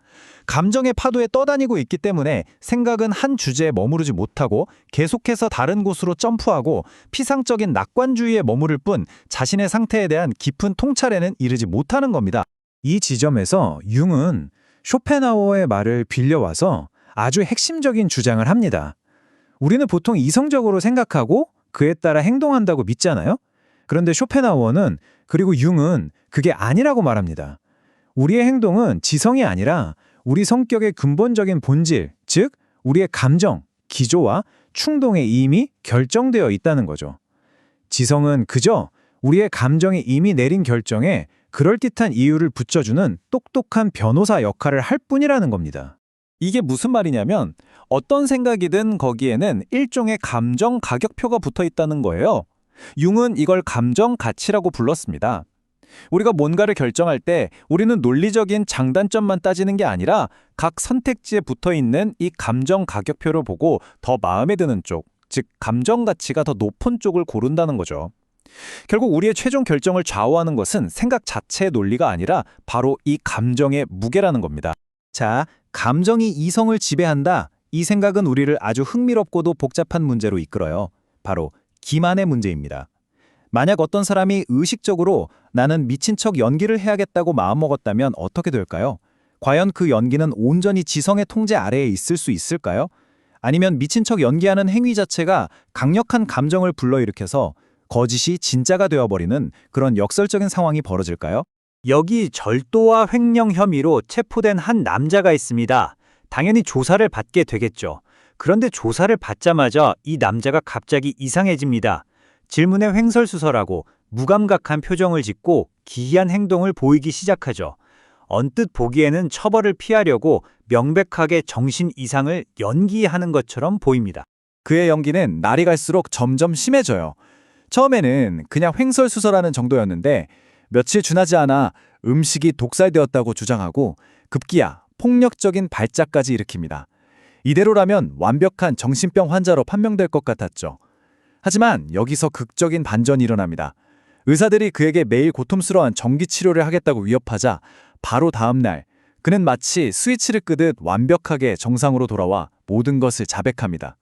Speaker 11: 감정의 파도에 떠다니고 있기 때문에 생각은 한 주제에 머무르지 못하고 계속해서 다른 곳으로 점프하고 피상적인 낙관주의에 머무를 뿐 자신의 상태에 대한 깊은 통찰에는 이르지 못하는 겁니다.
Speaker 8: 이 지점에서 융은 쇼펜하우어의 말을 빌려와서 아주 핵심적인 주장을 합니다. 우리는 보통 이성적으로 생각하고 그에 따라 행동한다고 믿잖아요? 그런데 쇼펜하우어는 그리고 융은 그게 아니라고 말합니다. 우리의 행동은 지성이 아니라 우리 성격의 근본적인 본질, 즉 우리의 감정, 기조와 충동에 이미 결정되어 있다는 거죠. 지성은 그저 우리의 감정이 이미 내린 결정에 그럴듯한 이유를 붙여주는 똑똑한 변호사 역할을 할 뿐이라는 겁니다.
Speaker 6: 이게 무슨 말이냐면 어떤 생각이든 거기에는 일종의 감정 가격표가 붙어 있다는 거예요. 융은 이걸 감정 가치라고 불렀습니다. 우리가 뭔가를 결정할 때 우리는 논리적인 장단점만 따지는 게 아니라 각 선택지에 붙어 있는 이 감정 가격표를 보고 더 마음에 드는 쪽, 즉 감정 가치가 더 높은 쪽을 고른다는 거죠. 결국 우리의 최종 결정을 좌우하는 것은 생각 자체의 논리가 아니라 바로 이 감정의 무게라는 겁니다.
Speaker 11: 자, 감정이 이성을 지배한다. 이 생각은 우리를 아주 흥미롭고도 복잡한 문제로 이끌어요. 바로 기만의 문제입니다. 만약 어떤 사람이 의식적으로 나는 미친 척 연기를 해야겠다고 마음먹었다면 어떻게 될까요? 과연 그 연기는 온전히 지성의 통제 아래에 있을 수 있을까요? 아니면 미친 척 연기하는 행위 자체가 강력한 감정을 불러일으켜서 거짓이 진짜가 되어버리는 그런 역설적인 상황이 벌어질까요? 여기 절도와 횡령 혐의로 체포된 한 남자가 있습니다. 당연히 조사를 받게 되겠죠. 그런데 조사를 받자마자 이 남자가 갑자기 이상해집니다. 질문에 횡설수설하고 무감각한 표정을 짓고 기이한 행동을 보이기 시작하죠. 언뜻 보기에는 처벌을 피하려고 명백하게 정신 이상을 연기하는 것처럼 보입니다.
Speaker 5: 그의 연기는 날이 갈수록 점점 심해져요. 처음에는 그냥 횡설수설하는 정도였는데 며칠 지나지 않아 음식이 독살되었다고 주장하고 급기야 폭력적인 발작까지 일으킵니다. 이대로라면 완벽한 정신병 환자로 판명될 것 같았죠. 하지만 여기서 극적인 반전이 일어납니다. 의사들이 그에게 매일 고통스러운 전기치료를 하겠다고 위협하자 바로 다음 날 그는 마치 스위치를 끄듯 완벽하게 정상으로 돌아와 모든 것을 자백합니다.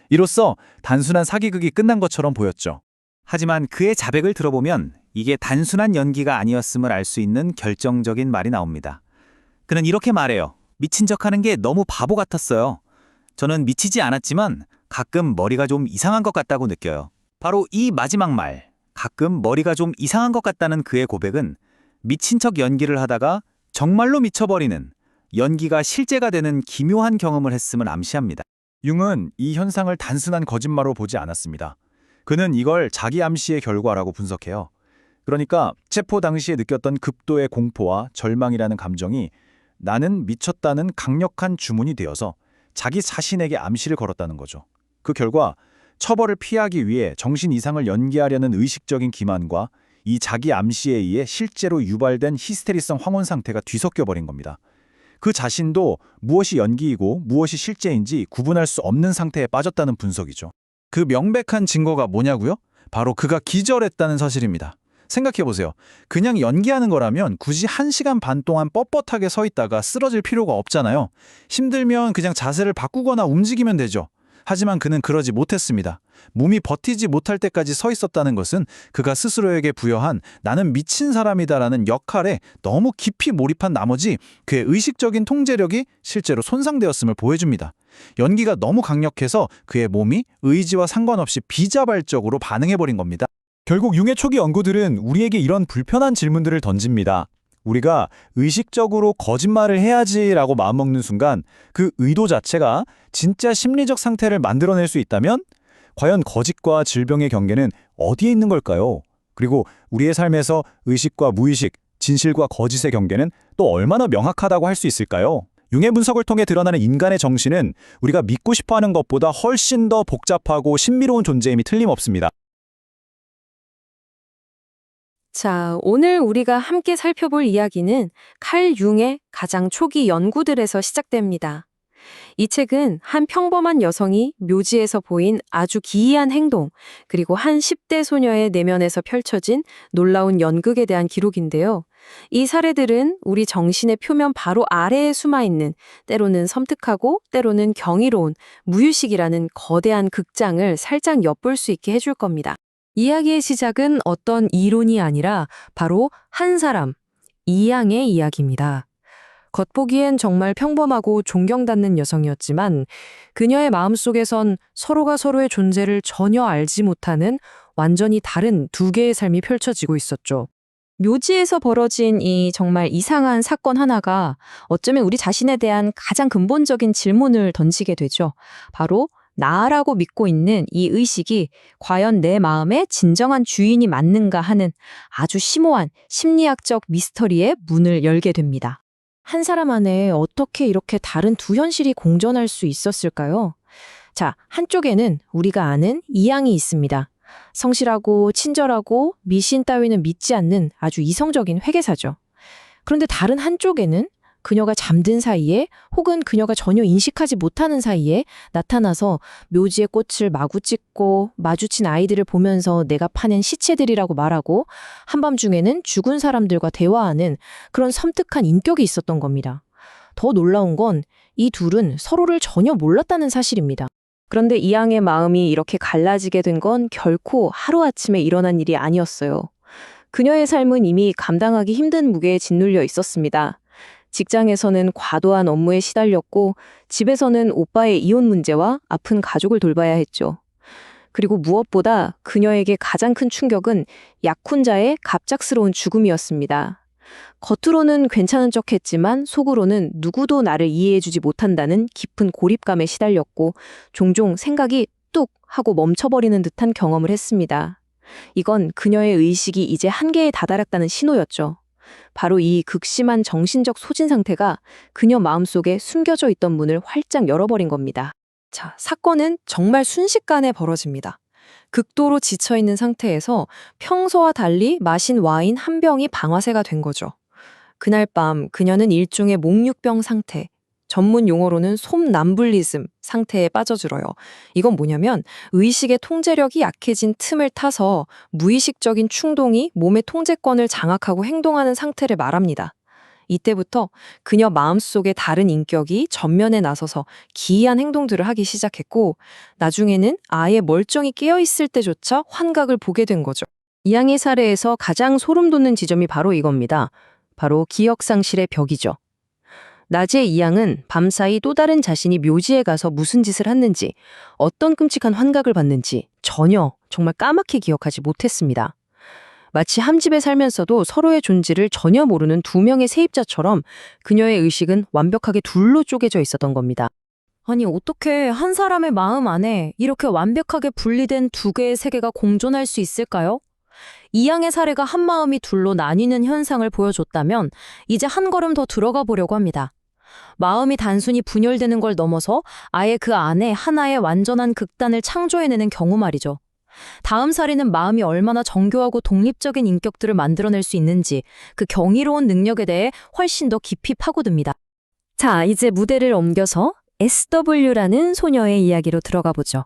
Speaker 5: 이로써 단순한 사기극이 끝난 것처럼 보였죠.
Speaker 11: 하지만 그의 자백을 들어보면 이게 단순한 연기가 아니었음을 알 수 있는 결정적인 말이 나옵니다. 그는 이렇게 말해요. 미친 척하는 게 너무 바보 같았어요. 저는 미치지 않았지만 가끔 머리가 좀 이상한 것 같다고 느껴요. 바로 이 마지막 말, 가끔 머리가 좀 이상한 것 같다는 그의 고백은 미친 척 연기를 하다가 정말로 미쳐버리는, 연기가 실제가 되는 기묘한 경험을 했음을 암시합니다.
Speaker 5: 융은 이 현상을 단순한 거짓말로 보지 않았습니다. 그는 이걸 자기 암시의 결과라고 분석해요. 그러니까 체포 당시에 느꼈던 급도의 공포와 절망이라는 감정이 나는 미쳤다는 강력한 주문이 되어서 자기 자신에게 암시를 걸었다는 거죠. 그 결과 처벌을 피하기 위해 정신 이상을 연기하려는 의식적인 기만과 이 자기 암시에 의해 실제로 유발된 히스테리성 황혼 상태가 뒤섞여 버린 겁니다. 그 자신도 무엇이 연기이고 무엇이 실제인지 구분할 수 없는 상태에 빠졌다는 분석이죠.
Speaker 9: 그 명백한 증거가 뭐냐고요? 바로 그가 기절했다는 사실입니다. 생각해보세요. 그냥 연기하는 거라면 굳이 1시간 반 동안 뻣뻣하게 서 있다가 쓰러질 필요가 없잖아요. 힘들면 그냥 자세를 바꾸거나 움직이면 되죠. 하지만 그는 그러지 못했습니다. 몸이 버티지 못할 때까지 서 있었다는 것은 그가 스스로에게 부여한 나는 미친 사람이다라는 역할에 너무 깊이 몰입한 나머지 그의 의식적인 통제력이 실제로 손상되었음을 보여줍니다. 연기가 너무 강력해서 그의 몸이 의지와 상관없이 비자발적으로 반응해버린 겁니다.
Speaker 11: 결국 융의 초기 연구들은 우리에게 이런 불편한 질문들을 던집니다. 우리가 의식적으로 거짓말을 해야지라고 마음먹는 순간 그 의도 자체가 진짜 심리적 상태를 만들어낼 수 있다면 과연 거짓과 질병의 경계는 어디에 있는 걸까요? 그리고 우리의 삶에서 의식과 무의식, 진실과 거짓의 경계는 또 얼마나 명확하다고 할 수 있을까요? 융의 분석을 통해 드러나는 인간의 정신은 우리가 믿고 싶어하는 것보다 훨씬 더 복잡하고 신비로운 존재임이 틀림없습니다.
Speaker 1: 자, 오늘 우리가 함께 살펴볼 이야기는 칼 융의 가장 초기 연구들에서 시작됩니다. 이 책은 한 평범한 여성이 묘지에서 보인 아주 기이한 행동, 그리고 한 10대 소녀의 내면에서 펼쳐진 놀라운 연극에 대한 기록인데요. 이 사례들은 우리 정신의 표면 바로 아래에 숨어있는 때로는 섬뜩하고 때로는 경이로운 무의식이라는 거대한 극장을 살짝 엿볼 수 있게 해줄 겁니다. 이야기의 시작은 어떤 이론이 아니라 바로 한 사람, 이양의 이야기입니다. 겉보기엔 정말 평범하고 존경받는 여성이었지만 그녀의 마음속에선 서로가 서로의 존재를 전혀 알지 못하는 완전히 다른 두 개의 삶이 펼쳐지고 있었죠. 묘지에서 벌어진 이 정말 이상한 사건 하나가 어쩌면 우리 자신에 대한 가장 근본적인 질문을 던지게 되죠. 바로 나라고 믿고 있는 이 의식이 과연 내 마음의 진정한 주인이 맞는가 하는 아주 심오한 심리학적 미스터리의 문을 열게 됩니다. 한 사람 안에 어떻게 이렇게 다른 두 현실이 공존할 수 있었을까요? 자, 한쪽에는 우리가 아는 이양이 있습니다. 성실하고 친절하고 미신 따위는 믿지 않는 아주 이성적인 회계사죠. 그런데 다른 한쪽에는 그녀가 잠든 사이에 혹은 그녀가 전혀 인식하지 못하는 사이에 나타나서 묘지의 꽃을 마구 찢고 마주친 아이들을 보면서 내가 파낸 시체들이라고 말하고 한밤중에는 죽은 사람들과 대화하는 그런 섬뜩한 인격이 있었던 겁니다. 더 놀라운 건 이 둘은 서로를 전혀 몰랐다는 사실입니다. 그런데 이양의 마음이 이렇게 갈라지게 된 건 결코 하루아침에 일어난 일이 아니었어요. 그녀의 삶은 이미 감당하기 힘든 무게에 짓눌려 있었습니다. 직장에서는 과도한 업무에 시달렸고 집에서는 오빠의 이혼 문제와 아픈 가족을 돌봐야 했죠. 그리고 무엇보다 그녀에게 가장 큰 충격은 약혼자의 갑작스러운 죽음이었습니다. 겉으로는 괜찮은 척했지만 속으로는 누구도 나를 이해해주지 못한다는 깊은 고립감에 시달렸고 종종 생각이 뚝 하고 멈춰버리는 듯한 경험을 했습니다. 이건 그녀의 의식이 이제 한계에 다다랐다는 신호였죠. 바로 이 극심한 정신적 소진 상태가 그녀 마음속에 숨겨져 있던 문을 활짝 열어버린 겁니다. 자, 사건은 정말 순식간에 벌어집니다. 극도로 지쳐있는 상태에서 평소와 달리 마신 와인 한 병이 방아쇠가 된 거죠. 그날 밤 그녀는 일종의 목육병 상태, 전문 용어로는 솜남불리즘 상태에 빠져들어요. 이건 뭐냐면 의식의 통제력이 약해진 틈을 타서 무의식적인 충동이 몸의 통제권을 장악하고 행동하는 상태를 말합니다. 이때부터 그녀 마음속의 다른 인격이 전면에 나서서 기이한 행동들을 하기 시작했고 나중에는 아예 멀쩡히 깨어있을 때조차 환각을 보게 된 거죠. 이양의 사례에서 가장 소름 돋는 지점이 바로 이겁니다. 바로 기억상실의 벽이죠. 낮에 이양은 밤사이 또 다른 자신이 묘지에 가서 무슨 짓을 했는지, 어떤 끔찍한 환각을 받는지 전혀 정말 까맣게 기억하지 못했습니다. 마치 한 집에 살면서도 서로의 존재를 전혀 모르는 두 명의 세입자처럼 그녀의 의식은 완벽하게 둘로 쪼개져 있었던 겁니다. 아니, 어떻게 한 사람의 마음 안에 이렇게 완벽하게 분리된 두 개의 세계가 공존할 수 있을까요?
Speaker 3: 이양의 사례가 한마음이 둘로 나뉘는 현상을 보여줬다면 이제 한 걸음 더 들어가 보려고 합니다. 마음이 단순히 분열되는 걸 넘어서 아예 그 안에 하나의 완전한 극단을 창조해내는 경우 말이죠. 다음 사례는 마음이 얼마나 정교하고 독립적인 인격들을 만들어낼 수 있는지 그 경이로운 능력에 대해 훨씬 더 깊이 파고듭니다. 자, 이제 무대를 옮겨서 SW라는 소녀의 이야기로 들어가 보죠.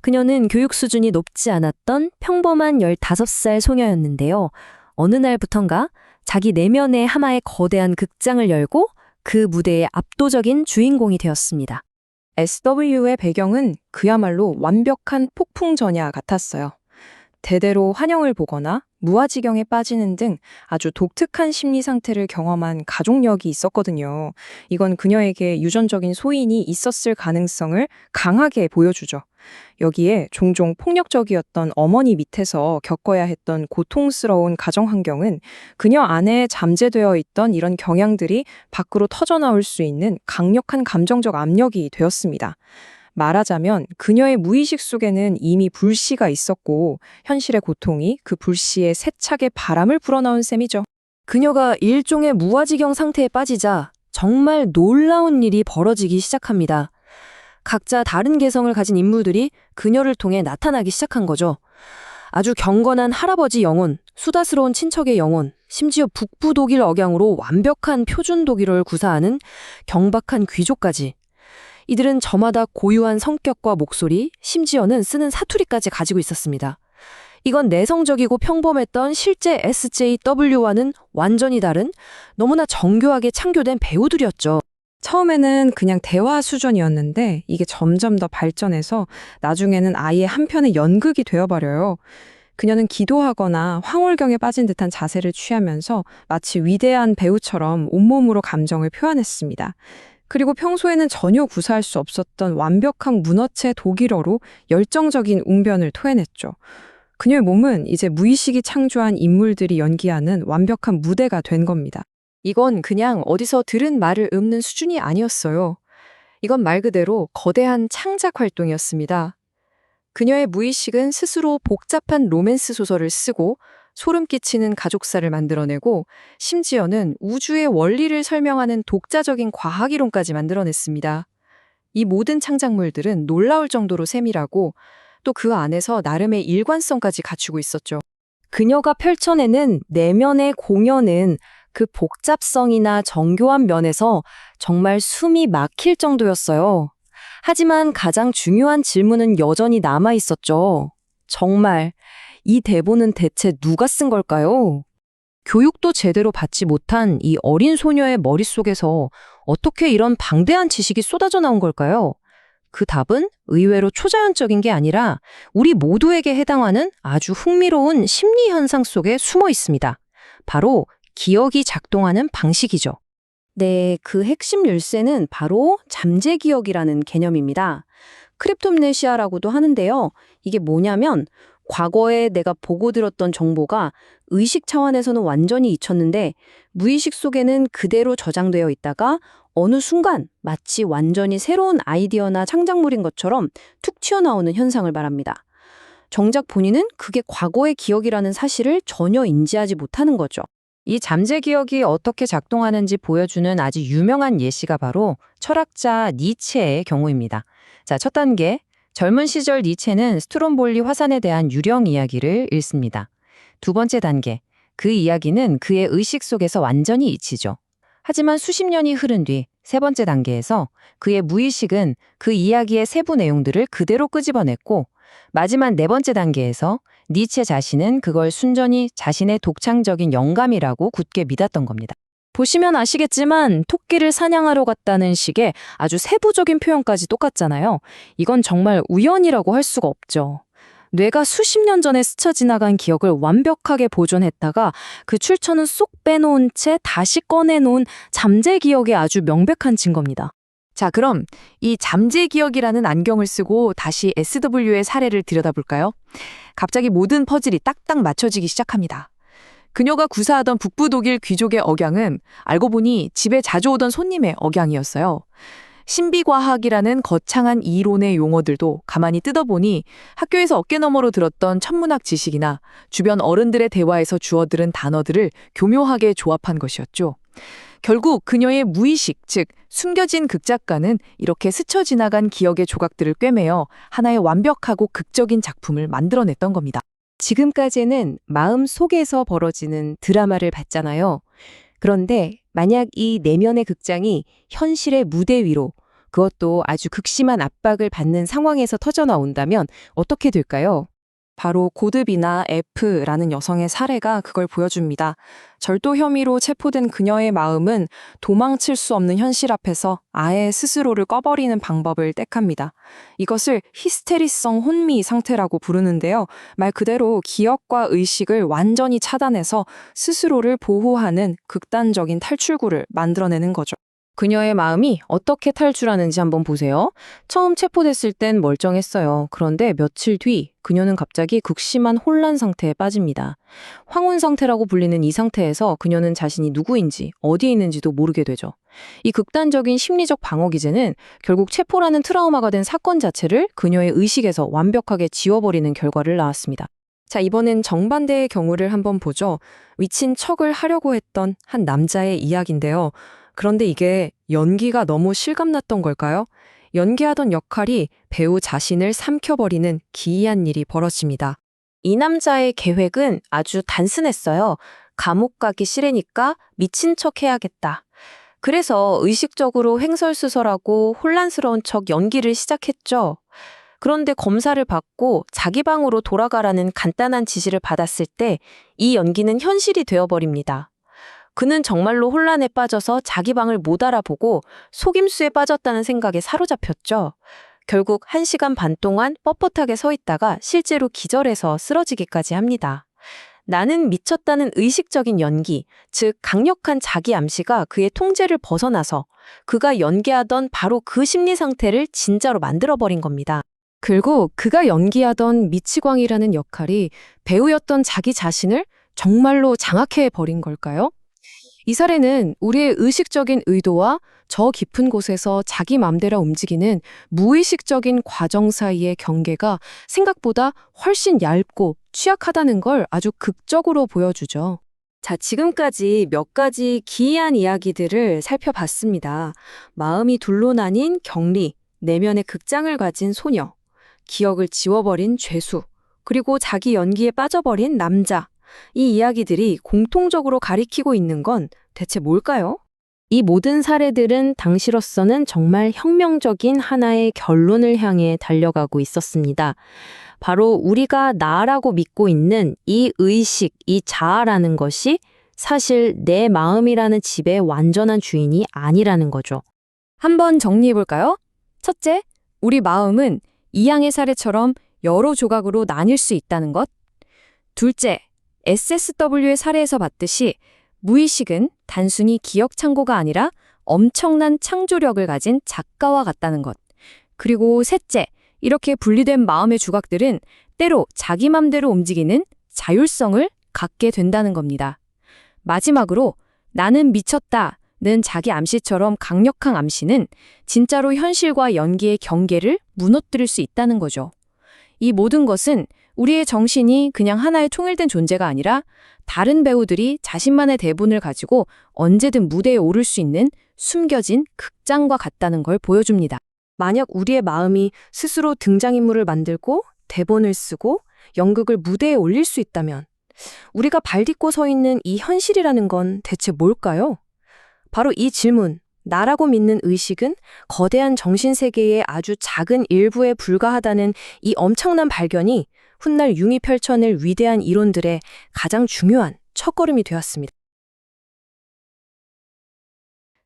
Speaker 3: 그녀는 교육 수준이 높지 않았던 평범한 15살 소녀였는데요. 어느 날부턴가 자기 내면의 하나의 거대한 극장을 열고 그 무대의 압도적인 주인공이 되었습니다.
Speaker 1: SW의 배경은 그야말로 완벽한 폭풍 전야 같았어요. 대대로 환영을 보거나 무아지경에 빠지는 등 아주 독특한 심리 상태를 경험한 가족력이 있었거든요. 이건 그녀에게 유전적인 소인이 있었을 가능성을 강하게 보여주죠. 여기에 종종 폭력적이었던 어머니 밑에서 겪어야 했던 고통스러운 가정 환경은 그녀 안에 잠재되어 있던 이런 경향들이 밖으로 터져나올 수 있는 강력한 감정적 압력이 되었습니다. 말하자면 그녀의 무의식 속에는 이미 불씨가 있었고 현실의 고통이 그 불씨에 세차게 바람을 불어넣은 셈이죠.
Speaker 3: 그녀가 일종의 무아지경 상태에 빠지자 정말 놀라운 일이 벌어지기 시작합니다. 각자 다른 개성을 가진 인물들이 그녀를 통해 나타나기 시작한 거죠. 아주 경건한 할아버지 영혼, 수다스러운 친척의 영혼, 심지어 북부 독일 억양으로 완벽한 표준 독일어를 구사하는 경박한 귀족까지. 이들은 저마다 고유한 성격과 목소리, 심지어는 쓰는 사투리까지 가지고 있었습니다. 이건 내성적이고 평범했던 실제 SJW와는 완전히 다른 너무나 정교하게 창조된 배우들이었죠.
Speaker 1: 처음에는 그냥 대화 수준이었는데 이게 점점 더 발전해서 나중에는 아예 한편의 연극이 되어버려요. 그녀는 기도하거나 황홀경에 빠진 듯한 자세를 취하면서 마치 위대한 배우처럼 온몸으로 감정을 표현했습니다. 그리고 평소에는 전혀 구사할 수 없었던 완벽한 문어체 독일어로 열정적인 웅변을 토해냈죠. 그녀의 몸은 이제 무의식이 창조한 인물들이 연기하는 완벽한 무대가 된 겁니다. 이건 그냥 어디서 들은 말을 읊는 수준이 아니었어요. 이건 말 그대로 거대한 창작 활동이었습니다. 그녀의 무의식은 스스로 복잡한 로맨스 소설을 쓰고 소름 끼치는 가족사를 만들어내고 심지어는 우주의 원리를 설명하는 독자적인 과학이론까지 만들어냈습니다. 이 모든 창작물들은 놀라울 정도로 세밀하고 또 그 안에서 나름의 일관성까지 갖추고 있었죠.
Speaker 3: 그녀가 펼쳐내는 내면의 공연은 그 복잡성이나 정교한 면에서 정말 숨이 막힐 정도였어요. 하지만 가장 중요한 질문은 여전히 남아 있었죠. 정말 이 대본은 대체 누가 쓴 걸까요? 교육도 제대로 받지 못한 이 어린 소녀의 머릿속에서 어떻게 이런 방대한 지식이 쏟아져 나온 걸까요? 그 답은 의외로 초자연적인 게 아니라 우리 모두에게 해당하는 아주 흥미로운 심리 현상 속에 숨어 있습니다. 바로 기억이 작동하는 방식이죠. 네, 그 핵심 열쇠는 바로 잠재 기억이라는 개념입니다. 크립토암네시아라고도 하는데요. 이게 뭐냐면 과거에 내가 보고 들었던 정보가 의식 차원에서는 완전히 잊혔는데 무의식 속에는 그대로 저장되어 있다가 어느 순간 마치 완전히 새로운 아이디어나 창작물인 것처럼 툭 튀어나오는 현상을 말합니다. 정작 본인은 그게 과거의 기억이라는 사실을 전혀 인지하지 못하는 거죠. 이 잠재 기억이 어떻게 작동하는지 보여주는 아주 유명한 예시가 바로 철학자 니체의 경우입니다. 자, 첫 단계. 젊은 시절 니체는 스트롬볼리 화산에 대한 유령 이야기를 읽습니다. 두 번째 단계. 그 이야기는 그의 의식 속에서 완전히 잊히죠. 하지만 수십 년이 흐른 뒤 세 번째 단계에서 그의 무의식은 그 이야기의 세부 내용들을 그대로 끄집어냈고 마지막 네 번째 단계에서 니체 자신은 그걸 순전히 자신의 독창적인 영감이라고 굳게 믿었던 겁니다. 보시면 아시겠지만 토끼를 사냥하러 갔다는 식의 아주 세부적인 표현까지 똑같잖아요. 이건 정말 우연이라고 할 수가 없죠. 뇌가 수십 년 전에 스쳐 지나간 기억을 완벽하게 보존했다가 그 출처는 쏙 빼놓은 채 다시 꺼내놓은 잠재 기억의 아주 명백한 증거입니다.
Speaker 2: 자, 그럼 이 잠재 기억이라는 안경을 쓰고 다시 SW의 사례를 들여다볼까요? 갑자기 모든 퍼즐이 딱딱 맞춰지기 시작합니다. 그녀가 구사하던 북부 독일 귀족의 억양은 알고 보니 집에 자주 오던 손님의 억양이었어요. 신비과학이라는 거창한 이론의 용어들도 가만히 뜯어보니 학교에서 어깨너머로 들었던 천문학 지식이나 주변 어른들의 대화에서 주워들은 단어들을 교묘하게 조합한 것이었죠. 결국 그녀의 무의식, 즉 숨겨진 극작가는 이렇게 스쳐 지나간 기억의 조각들을 꿰매어 하나의 완벽하고 극적인 작품을 만들어냈던 겁니다.
Speaker 12: 지금까지는 마음 속에서 벌어지는 드라마를 봤잖아요. 그런데 만약 이 내면의 극장이 현실의 무대 위로, 그것도 아주 극심한 압박을 받는 상황에서 터져 나온다면 어떻게 될까요?
Speaker 1: 바로 고드비나 F라는 여성의 사례가 그걸 보여줍니다. 절도 혐의로 체포된 그녀의 마음은 도망칠 수 없는 현실 앞에서 아예 스스로를 꺼버리는 방법을 택합니다. 이것을 히스테리성 혼미 상태라고 부르는데요. 말 그대로 기억과 의식을 완전히 차단해서 스스로를 보호하는 극단적인 탈출구를 만들어내는 거죠.
Speaker 3: 그녀의 마음이 어떻게 탈출하는지 한번 보세요. 처음 체포됐을 땐 멀쩡했어요. 그런데 며칠 뒤 그녀는 갑자기 극심한 혼란 상태에 빠집니다. 황혼 상태라고 불리는 이 상태에서 그녀는 자신이 누구인지 어디에 있는지도 모르게 되죠. 이 극단적인 심리적 방어 기제는 결국 체포라는 트라우마가 된 사건 자체를 그녀의 의식에서 완벽하게 지워버리는 결과를 낳았습니다.
Speaker 1: 자, 이번엔 정반대의 경우를 한번 보죠. 위친 척을 하려고 했던 한 남자의 이야기인데요. 그런데 이게 연기가 너무 실감났던 걸까요? 연기하던 역할이 배우 자신을 삼켜버리는 기이한 일이 벌어집니다.
Speaker 3: 이 남자의 계획은 아주 단순했어요. 감옥 가기 싫으니까 미친 척 해야겠다. 그래서 의식적으로 횡설수설하고 혼란스러운 척 연기를 시작했죠. 그런데 검사를 받고 자기 방으로 돌아가라는 간단한 지시를 받았을 때 이 연기는 현실이 되어버립니다. 그는 정말로 혼란에 빠져서 자기 방을 못 알아보고 속임수에 빠졌다는 생각에 사로잡혔죠. 결국 1시간 반 동안 뻣뻣하게 서 있다가 실제로 기절해서 쓰러지기까지 합니다. 나는 미쳤다는 의식적인 연기, 즉 강력한 자기 암시가 그의 통제를 벗어나서 그가 연기하던 바로 그 심리 상태를 진짜로 만들어버린 겁니다.
Speaker 1: 결국 그가 연기하던 미치광이라는 역할이 배우였던 자기 자신을 정말로 장악해버린 걸까요? 이 사례는 우리의 의식적인 의도와 저 깊은 곳에서 자기 맘대로 움직이는 무의식적인 과정 사이의 경계가 생각보다 훨씬 얇고 취약하다는 걸 아주 극적으로 보여주죠.
Speaker 12: 자, 지금까지 몇 가지 기이한 이야기들을 살펴봤습니다. 마음이 둘로 나뉜 경리, 내면의 극장을 가진 소녀, 기억을 지워버린 죄수, 그리고 자기 연기에 빠져버린 남자. 이 이야기들이 공통적으로 가리키고 있는 건 대체 뭘까요?
Speaker 3: 이 모든 사례들은 당시로서는 정말 혁명적인 하나의 결론을 향해 달려가고 있었습니다. 바로 우리가 나라고 믿고 있는 이 의식, 이 자아라는 것이 사실 내 마음이라는 집의 완전한 주인이 아니라는 거죠.
Speaker 12: 한번 정리해볼까요? 첫째, 우리 마음은 이 양의 사례처럼 여러 조각으로 나뉠 수 있다는 것. 둘째, SSW의 사례에서 봤듯이 무의식은 단순히 기억 창고가 아니라 엄청난 창조력을 가진 작가와 같다는 것. 그리고 셋째, 이렇게 분리된 마음의 조각들은 때로 자기 맘대로 움직이는 자율성을 갖게 된다는 겁니다. 마지막으로 나는 미쳤다는 자기 암시처럼 강력한 암시는 진짜로 현실과 연기의 경계를 무너뜨릴 수 있다는 거죠. 이 모든 것은 우리의 정신이 그냥 하나의 통일된 존재가 아니라 다른 배우들이 자신만의 대본을 가지고 언제든 무대에 오를 수 있는 숨겨진 극장과 같다는 걸 보여줍니다.
Speaker 1: 만약 우리의 마음이 스스로 등장인물을 만들고 대본을 쓰고 연극을 무대에 올릴 수 있다면 우리가 발딛고 서 있는 이 현실이라는 건 대체 뭘까요? 바로 이 질문, 나라고 믿는 의식은 거대한 정신세계의 아주 작은 일부에 불과하다는 이 엄청난 발견이 훗날 융이 펼쳐낼 위대한 이론들의 가장 중요한 첫걸음이 되었습니다.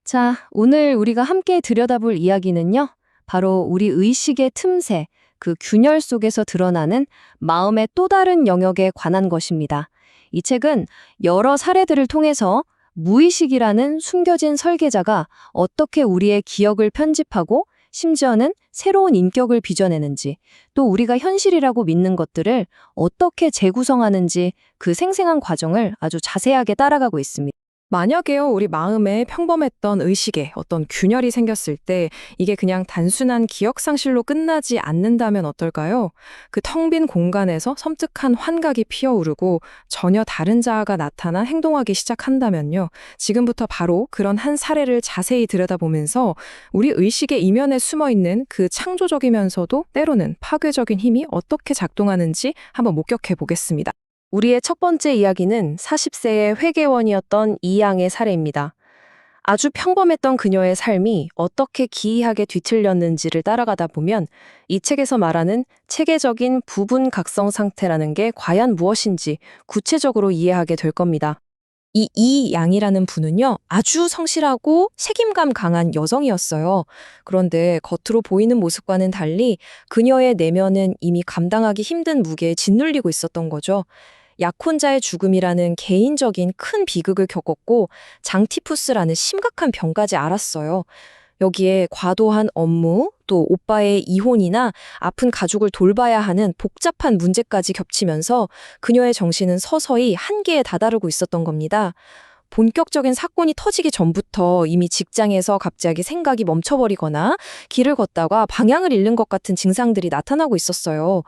Speaker 12: 자, 오늘 우리가 함께 들여다볼 이야기는요. 바로 우리 의식의 틈새, 그 균열 속에서 드러나는 마음의 또 다른 영역에 관한 것입니다. 이 책은 여러 사례들을 통해서 무의식이라는 숨겨진 설계자가 어떻게 우리의 기억을 편집하고 심지어는 새로운 인격을 빚어내는지, 또 우리가 현실이라고 믿는 것들을 어떻게 재구성하는지 그 생생한 과정을 아주 자세하게 따라가고 있습니다.
Speaker 1: 만약에요, 우리 마음에 평범했던 의식에 어떤 균열이 생겼을 때 이게 그냥 단순한 기억 상실로 끝나지 않는다면 어떨까요? 그 텅 빈 공간에서 섬뜩한 환각이 피어오르고 전혀 다른 자아가 나타나 행동하기 시작한다면요. 지금부터 바로 그런 한 사례를 자세히 들여다보면서 우리 의식의 이면에 숨어있는 그 창조적이면서도 때로는 파괴적인 힘이 어떻게 작동하는지 한번 목격해 보겠습니다.
Speaker 2: 우리의 첫 번째 이야기는 40세의 회계원이었던 이양의 사례입니다. 아주 평범했던 그녀의 삶이 어떻게 기이하게 뒤틀렸는지를 따라가다 보면 이 책에서 말하는 체계적인 부분각성 상태라는 게 과연 무엇인지 구체적으로 이해하게 될 겁니다. 이 이양이라는 분은요, 아주 성실하고 책임감 강한 여성이었어요. 그런데 겉으로 보이는 모습과는 달리 그녀의 내면은 이미 감당하기 힘든 무게에 짓눌리고 있었던 거죠. 약혼자의 죽음이라는 개인적인 큰 비극을 겪었고 장티푸스라는 심각한 병까지 앓았어요. 여기에 과도한 업무, 또 오빠의 이혼이나 아픈 가족을 돌봐야 하는 복잡한 문제까지 겹치면서 그녀의 정신은 서서히 한계에 다다르고 있었던 겁니다. 본격적인 사건이 터지기 전부터 이미 직장에서 갑자기 생각이 멈춰버리거나 길을 걷다가 방향을 잃는 것 같은 증상들이 나타나고 있었어요.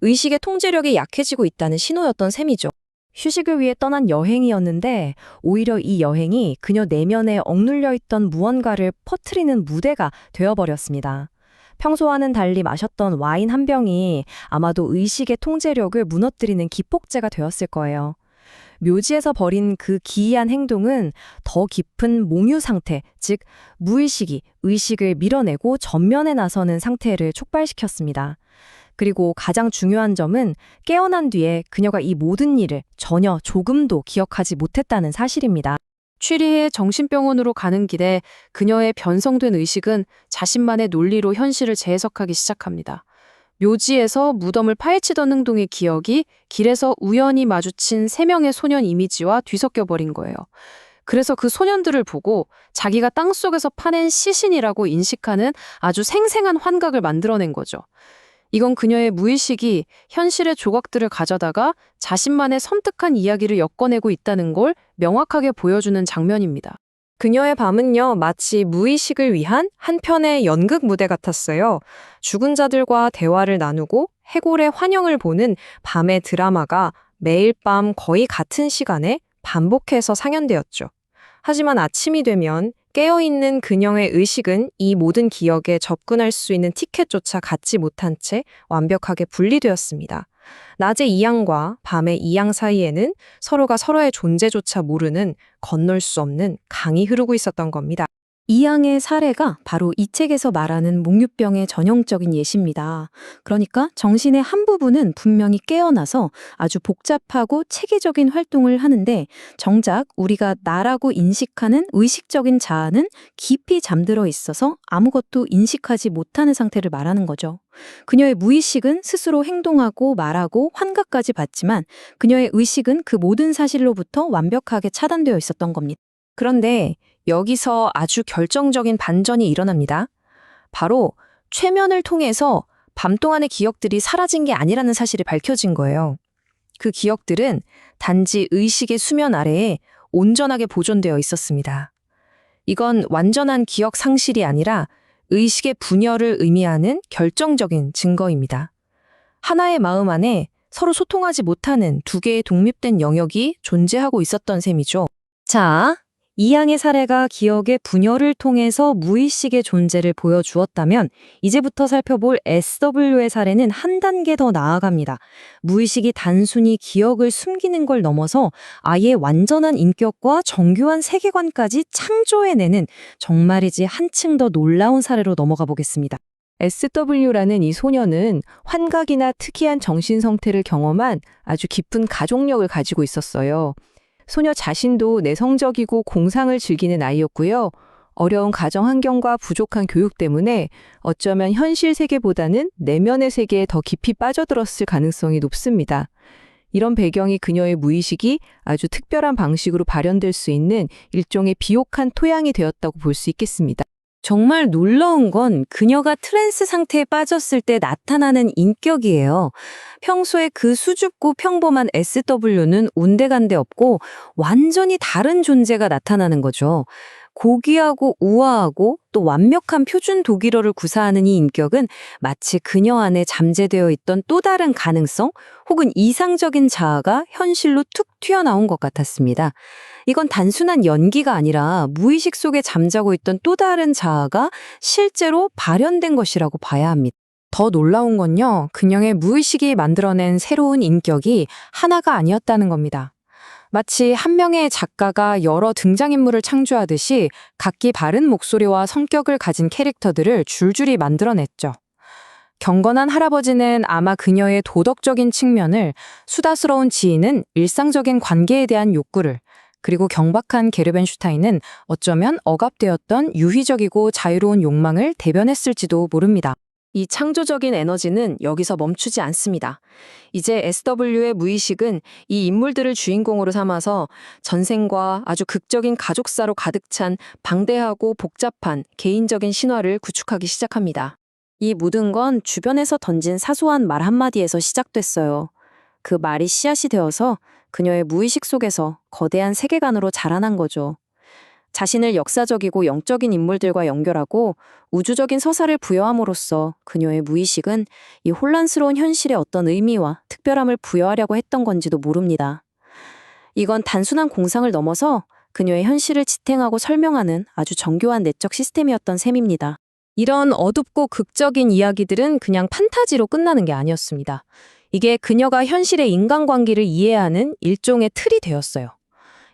Speaker 2: 의식의 통제력이 약해지고 있다는 신호였던 셈이죠. 휴식을 위해 떠난 여행이었는데 오히려 이 여행이 그녀 내면에 억눌려 있던 무언가를 퍼뜨리는 무대가 되어버렸습니다. 평소와는 달리 마셨던 와인 한 병이 아마도 의식의 통제력을 무너뜨리는 기폭제가 되었을 거예요. 묘지에서 벌인 그 기이한 행동은 더 깊은 몽유 상태, 즉 무의식이 의식을 밀어내고 전면에 나서는 상태를 촉발시켰습니다. 그리고 가장 중요한 점은 깨어난 뒤에 그녀가 이 모든 일을 전혀 조금도 기억하지 못했다는 사실입니다. 취리해 정신병원으로 가는 길에 그녀의 변성된 의식은 자신만의 논리로 현실을 재해석하기 시작합니다. 묘지에서 무덤을 파헤치던 행동의 기억이 길에서 우연히 마주친 3명의 소년 이미지와 뒤섞여 버린 거예요. 그래서 그 소년들을 보고 자기가 땅속에서 파낸 시신이라고 인식하는 아주 생생한 환각을 만들어낸 거죠. 이건 그녀의 무의식이 현실의 조각들을 가져다가 자신만의 섬뜩한 이야기를 엮어내고 있다는 걸 명확하게 보여주는 장면입니다. 그녀의 밤은요, 마치 무의식을 위한 한 편의 연극 무대 같았어요. 죽은 자들과 대화를 나누고 해골의 환영을 보는 밤의 드라마가 매일 밤 거의 같은 시간에 반복해서 상연되었죠. 하지만 아침이 되면 깨어있는 그녀의 의식은 이 모든 기억에 접근할 수 있는 티켓조차 갖지 못한 채 완벽하게 분리되었습니다. 낮의 이양과 밤의 이양 사이에는 서로가 서로의 존재조차 모르는 건널 수 없는 강이 흐르고 있었던 겁니다. 이양의 사례가 바로 이 책에서 말하는 몽유병의 전형적인 예시입니다. 그러니까 정신의 한 부분은 분명히 깨어나서 아주 복잡하고 체계적인 활동을 하는데 정작 우리가 나라고 인식하는 의식적인 자아는 깊이 잠들어 있어서 아무것도 인식하지 못하는 상태를 말하는 거죠. 그녀의 무의식은 스스로 행동하고 말하고 환각까지 받지만 그녀의 의식은 그 모든 사실로부터 완벽하게 차단되어 있었던 겁니다. 그런데 여기서 아주 결정적인 반전이 일어납니다. 바로 최면을 통해서 밤 동안의 기억들이 사라진 게 아니라는 사실이 밝혀진 거예요. 그 기억들은 단지 의식의 수면 아래에 온전하게 보존되어 있었습니다. 이건 완전한 기억 상실이 아니라 의식의 분열을 의미하는 결정적인 증거입니다. 하나의 마음 안에 서로 소통하지 못하는 두 개의 독립된 영역이 존재하고 있었던 셈이죠. 자, 이양의 사례가 기억의 분열을 통해서 무의식의 존재를 보여주었다면 이제부터 살펴볼 SW의 사례는 한 단계 더 나아갑니다. 무의식이 단순히 기억을 숨기는 걸 넘어서 아예 완전한 인격과 정교한 세계관까지 창조해내는 정말이지 한층 더 놀라운 사례로 넘어가 보겠습니다. SW라는 이 소녀는 환각이나 특이한 정신 상태를 경험한 아주 깊은 가족력을 가지고 있었어요. 소녀 자신도 내성적이고 공상을 즐기는 아이였고요. 어려운 가정 환경과 부족한 교육 때문에 어쩌면 현실 세계보다는 내면의 세계에 더 깊이 빠져들었을 가능성이 높습니다. 이런 배경이 그녀의 무의식이 아주 특별한 방식으로 발현될 수 있는 일종의 비옥한 토양이 되었다고 볼 수 있겠습니다.
Speaker 1: 정말 놀라운 건 그녀가 트랜스 상태에 빠졌을 때 나타나는 인격이에요. 평소에 그 수줍고 평범한 SW는 온데간데 없고 완전히 다른 존재가 나타나는 거죠. 고귀하고 우아하고 또 완벽한 표준 독일어를 구사하는 이 인격은 마치 그녀 안에 잠재되어 있던 또 다른 가능성 혹은 이상적인 자아가 현실로 툭 튀어나온 것 같았습니다. 이건 단순한 연기가 아니라 무의식 속에 잠자고 있던 또 다른 자아가 실제로 발현된 것이라고 봐야 합니다. 더 놀라운 건요, 그녀의 무의식이 만들어낸 새로운 인격이 하나가 아니었다는 겁니다. 마치 한 명의 작가가 여러 등장인물을 창조하듯이 각기 바른 목소리와 성격을 가진 캐릭터들을 줄줄이 만들어냈죠. 경건한 할아버지는 아마 그녀의 도덕적인 측면을, 수다스러운 지인은 일상적인 관계에 대한 욕구를, 그리고 경박한 게르벤슈타인은 어쩌면 억압되었던 유희적이고 자유로운 욕망을 대변했을지도 모릅니다. 이 창조적인 에너지는 여기서 멈추지 않습니다. 이제 SW의 무의식은 이 인물들을 주인공으로 삼아서 전생과 아주 극적인 가족사로 가득 찬 방대하고 복잡한 개인적인 신화를 구축하기 시작합니다. 이 모든 건 주변에서 던진 사소한 말 한마디에서 시작됐어요. 그 말이 씨앗이 되어서 그녀의 무의식 속에서 거대한 세계관으로 자라난 거죠. 자신을 역사적이고 영적인 인물들과 연결하고 우주적인 서사를 부여함으로써 그녀의 무의식은 이 혼란스러운 현실에 어떤 의미와 특별함을 부여하려고 했던 건지도 모릅니다. 이건 단순한 공상을 넘어서 그녀의 현실을 지탱하고 설명하는 아주 정교한 내적 시스템이었던 셈입니다. 이런 어둡고 극적인 이야기들은 그냥 판타지로 끝나는 게 아니었습니다. 이게 그녀가 현실의 인간관계를 이해하는 일종의 틀이 되었어요.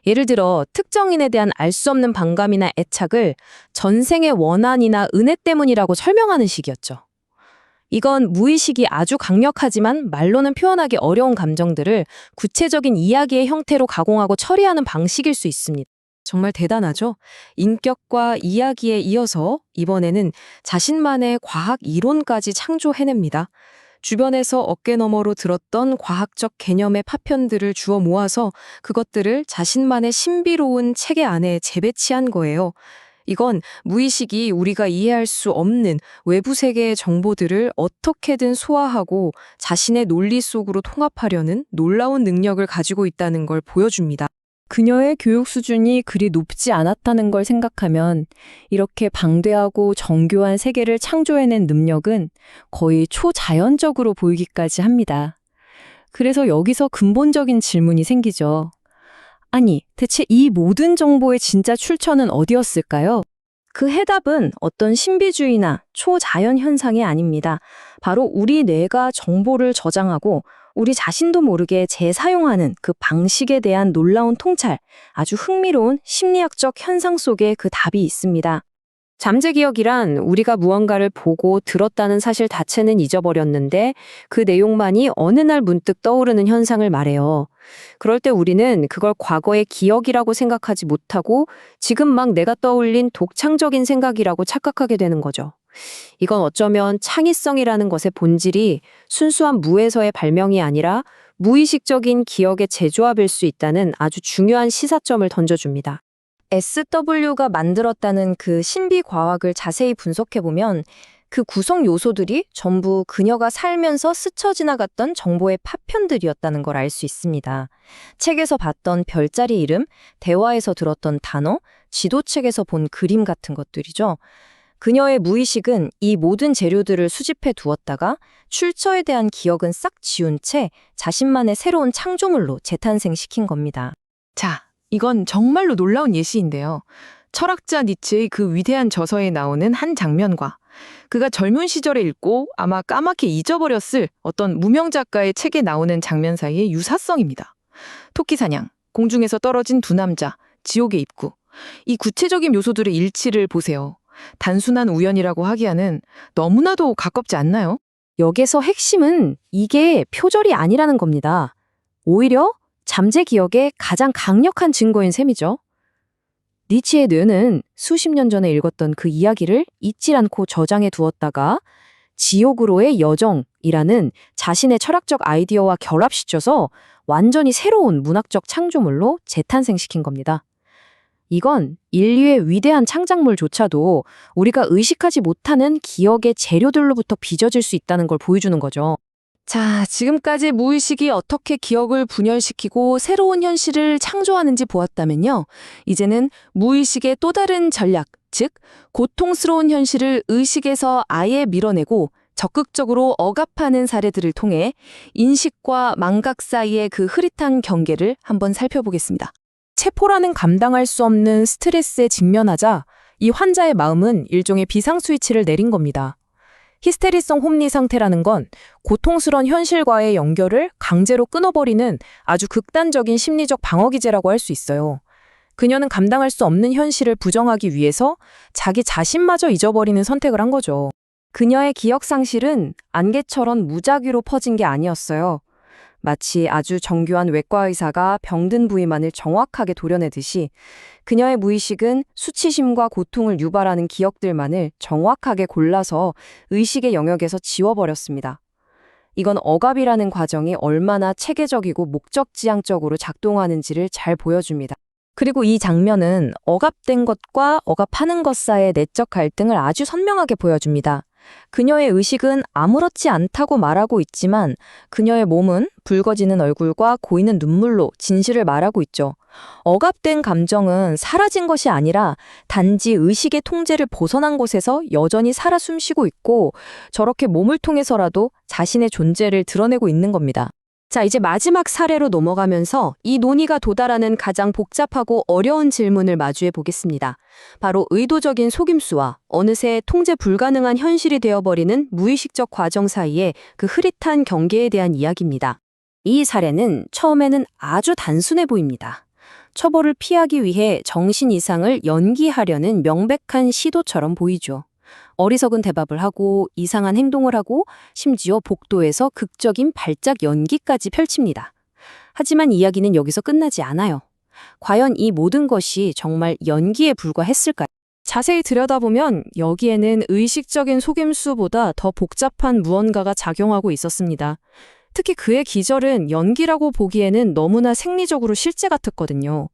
Speaker 1: 예를 들어 특정인에 대한 알 수 없는 반감이나 애착을 전생의 원한이나 은혜 때문이라고 설명하는 식이었죠. 이건 무의식이 아주 강력하지만 말로는 표현하기 어려운 감정들을 구체적인 이야기의 형태로 가공하고 처리하는 방식일 수 있습니다. 정말 대단하죠? 인격과 이야기에 이어서 이번에는 자신만의 과학 이론까지 창조해냅니다. 주변에서 어깨너머로 들었던 과학적 개념의 파편들을 주워 모아서 그것들을 자신만의 신비로운 체계 안에 재배치한 거예요. 이건 무의식이 우리가 이해할 수 없는 외부 세계의 정보들을 어떻게든 소화하고 자신의 논리 속으로 통합하려는 놀라운 능력을 가지고 있다는 걸 보여줍니다. 그녀의 교육 수준이 그리 높지 않았다는 걸 생각하면 이렇게 방대하고 정교한 세계를 창조해낸 능력은 거의 초자연적으로 보이기까지 합니다. 그래서 여기서 근본적인 질문이 생기죠. 아니, 대체 이 모든 정보의 진짜 출처는 어디였을까요? 그 해답은 어떤 신비주의나 초자연 현상이 아닙니다. 바로 우리 뇌가 정보를 저장하고 우리 자신도 모르게 재사용하는 그 방식에 대한 놀라운 통찰, 아주 흥미로운 심리학적 현상 속에 그 답이 있습니다. 잠재 기억이란 우리가 무언가를 보고 들었다는 사실 자체는 잊어버렸는데 그 내용만이 어느 날 문득 떠오르는 현상을 말해요. 그럴 때 우리는 그걸 과거의 기억이라고 생각하지 못하고 지금 막 내가 떠올린 독창적인 생각이라고 착각하게 되는 거죠. 이건 어쩌면 창의성이라는 것의 본질이 순수한 무에서의 발명이 아니라 무의식적인 기억의 재조합일 수 있다는 아주 중요한 시사점을 던져줍니다. SW가 만들었다는 그 신비 과학을 자세히 분석해보면 그 구성 요소들이 전부 그녀가 살면서 스쳐 지나갔던 정보의 파편들이었다는 걸 알 수 있습니다. 책에서 봤던 별자리 이름, 대화에서 들었던 단어, 지도책에서 본 그림 같은 것들이죠. 그녀의 무의식은 이 모든 재료들을 수집해 두었다가 출처에 대한 기억은 싹 지운 채 자신만의 새로운 창조물로 재탄생시킨 겁니다.
Speaker 2: 자, 이건 정말로 놀라운 예시인데요. 철학자 니츠의 그 위대한 저서에 나오는 한 장면과 그가 젊은 시절에 읽고 아마 까맣게 잊어버렸을 어떤 무명 작가의 책에 나오는 장면 사이의 유사성입니다. 토끼 사냥, 공중에서 떨어진 두 남자, 지옥의 입구. 이 구체적인 요소들의 일치를 보세요. 단순한 우연이라고 하기에는 너무나도 가깝지 않나요?
Speaker 1: 여기서 핵심은 이게 표절이 아니라는 겁니다. 오히려 잠재 기억의 가장 강력한 증거인 셈이죠. 니츠의 뇌는 수십 년 전에 읽었던 그 이야기를 잊질 않고 저장해 두었다가 지옥으로의 여정이라는 자신의 철학적 아이디어와 결합시켜서 완전히 새로운 문학적 창조물로 재탄생시킨 겁니다.
Speaker 12: 이건 인류의 위대한 창작물조차도 우리가 의식하지 못하는 기억의 재료들로부터 빚어질 수 있다는 걸 보여주는 거죠.
Speaker 2: 자, 지금까지 무의식이 어떻게 기억을 분열시키고 새로운 현실을 창조하는지 보았다면요. 이제는 무의식의 또 다른 전략, 즉 고통스러운 현실을 의식에서 아예 밀어내고 적극적으로 억압하는 사례들을 통해 인식과 망각 사이의 그 흐릿한 경계를 한번 살펴보겠습니다. 체포라는 감당할 수 없는 스트레스에 직면하자 이 환자의 마음은 일종의 비상 스위치를 내린 겁니다. 히스테리성 홈리 상태라는 건 고통스러운 현실과의 연결을 강제로 끊어버리는 아주 극단적인 심리적 방어 기제라고 할 수 있어요. 그녀는 감당할 수 없는 현실을 부정하기 위해서 자기 자신마저 잊어버리는 선택을 한 거죠.
Speaker 12: 그녀의 기억 상실은 안개처럼 무작위로 퍼진 게 아니었어요. 마치 아주 정교한 외과 의사가 병든 부위만을 정확하게 도려내듯이 그녀의 무의식은 수치심과 고통을 유발하는 기억들만을 정확하게 골라서 의식의 영역에서 지워버렸습니다. 이건 억압이라는 과정이 얼마나 체계적이고 목적지향적으로 작동하는지를 잘 보여줍니다. 그리고 이 장면은 억압된 것과 억압하는 것 사이의 내적 갈등을 아주 선명하게 보여줍니다. 그녀의 의식은 아무렇지 않다고 말하고 있지만 그녀의 몸은 붉어지는 얼굴과 고이는 눈물로 진실을 말하고 있죠. 억압된 감정은 사라진 것이 아니라 단지 의식의 통제를 벗어난 곳에서 여전히 살아 숨쉬고 있고 저렇게 몸을 통해서라도 자신의 존재를 드러내고 있는 겁니다.
Speaker 2: 자, 이제 마지막 사례로 넘어가면서 이 논의가 도달하는 가장 복잡하고 어려운 질문을 마주해 보겠습니다. 바로 의도적인 속임수와 어느새 통제 불가능한 현실이 되어버리는 무의식적 과정 사이의 그 흐릿한 경계에 대한 이야기입니다.
Speaker 12: 이 사례는 처음에는 아주 단순해 보입니다. 처벌을 피하기 위해 정신 이상을 연기하려는 명백한 시도처럼 보이죠. 어리석은 대답을 하고 이상한 행동을 하고 심지어 복도에서 극적인 발작 연기까지 펼칩니다. 하지만 이야기는 여기서 끝나지 않아요. 과연 이 모든 것이 정말 연기에 불과했을까요?
Speaker 2: 자세히 들여다보면 여기에는 의식적인 속임수보다 더 복잡한 무언가가 작용하고 있었습니다. 특히 그의 기절은 연기라고 보기에는 너무나 생리적으로 실제 같았거든요.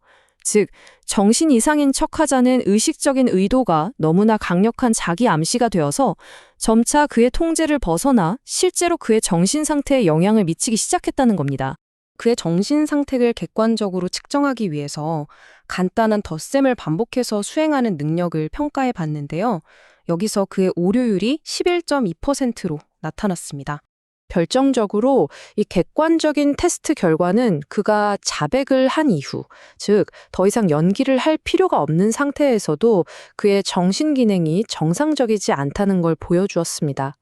Speaker 2: 즉, 정신 이상인 척하자는 의식적인 의도가 너무나 강력한 자기 암시가 되어서 점차 그의 통제를 벗어나 실제로 그의 정신 상태에 영향을 미치기 시작했다는 겁니다. 그의 정신 상태를 객관적으로 측정하기 위해서 간단한 덧셈을 반복해서 수행하는 능력을 평가해 봤는데요. 여기서 그의 오류율이 11.2%로 나타났습니다. 결정적으로 이 객관적인 테스트 결과는 그가 자백을 한 이후, 즉 더 이상 연기를 할 필요가 없는 상태에서도 그의 정신 기능이 정상적이지 않다는 걸 보여주었습니다.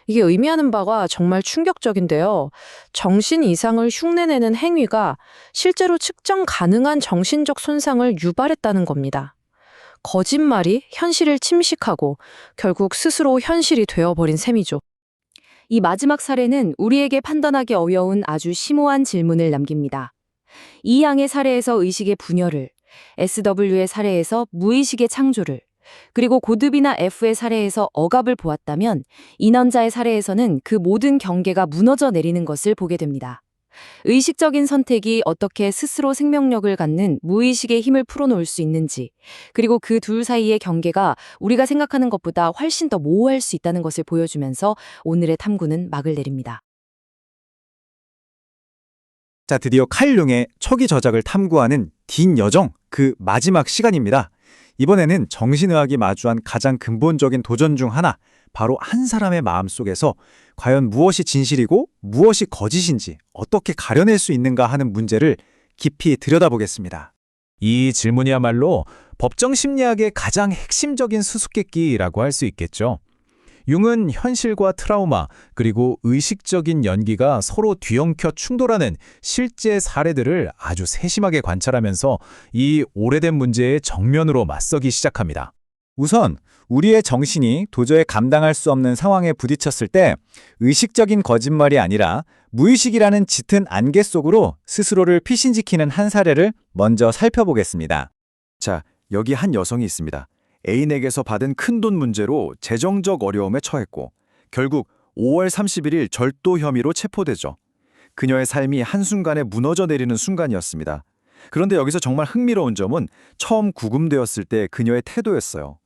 Speaker 2: 이게 의미하는 바가 정말 충격적인데요. 정신 이상을 흉내내는 행위가 실제로 측정 가능한 정신적 손상을 유발했다는 겁니다. 거짓말이 현실을 침식하고 결국 스스로 현실이 되어버린 셈이죠.
Speaker 12: 이 마지막 사례는 우리에게 판단하기 어려운 아주 심오한 질문을 남깁니다. 이 양의 사례에서 의식의 분열을, SW의 사례에서 무의식의 창조를, 그리고 고드비나 F의 사례에서 억압을 보았다면 인원자의 사례에서는 그 모든 경계가 무너져 내리는 것을 보게 됩니다. 의식적인 선택이 어떻게 스스로 생명력을 갖는 무의식의 힘을 풀어놓을 수 있는지, 그리고 그 둘 사이의 경계가 우리가 생각하는 것보다 훨씬 더 모호할 수 있다는 것을 보여주면서 오늘의 탐구는 막을 내립니다.
Speaker 8: 자, 드디어 칼 융의 초기 저작을 탐구하는 긴 여정, 그 마지막 시간입니다. 이번에는 정신의학이 마주한 가장 근본적인 도전 중 하나, 바로 한 사람의 마음속에서 과연 무엇이 진실이고 무엇이 거짓인지 어떻게 가려낼 수 있는가 하는 문제를 깊이 들여다보겠습니다.
Speaker 11: 이 질문이야말로 법정 심리학의 가장 핵심적인 수수께끼라고 할 수 있겠죠. 융은 현실과 트라우마 그리고 의식적인 연기가 서로 뒤엉켜 충돌하는 실제 사례들을 아주 세심하게 관찰하면서 이 오래된 문제의 정면으로 맞서기 시작합니다.
Speaker 5: 우선 우리의 정신이 도저히 감당할 수 없는 상황에 부딪혔을 때 의식적인 거짓말이 아니라 무의식이라는 짙은 안개 속으로 스스로를 피신시키는 한 사례를 먼저 살펴보겠습니다.
Speaker 13: 자, 여기 한 여성이 있습니다. 애인에게서 받은 큰돈 문제로 재정적 어려움에 처했고 결국 5월 31일 절도 혐의로 체포되죠. 그녀의 삶이 한순간에 무너져 내리는 순간이었습니다. 그런데 여기서 정말 흥미로운 점은 처음 구금되었을 때 그녀의 태도였어요.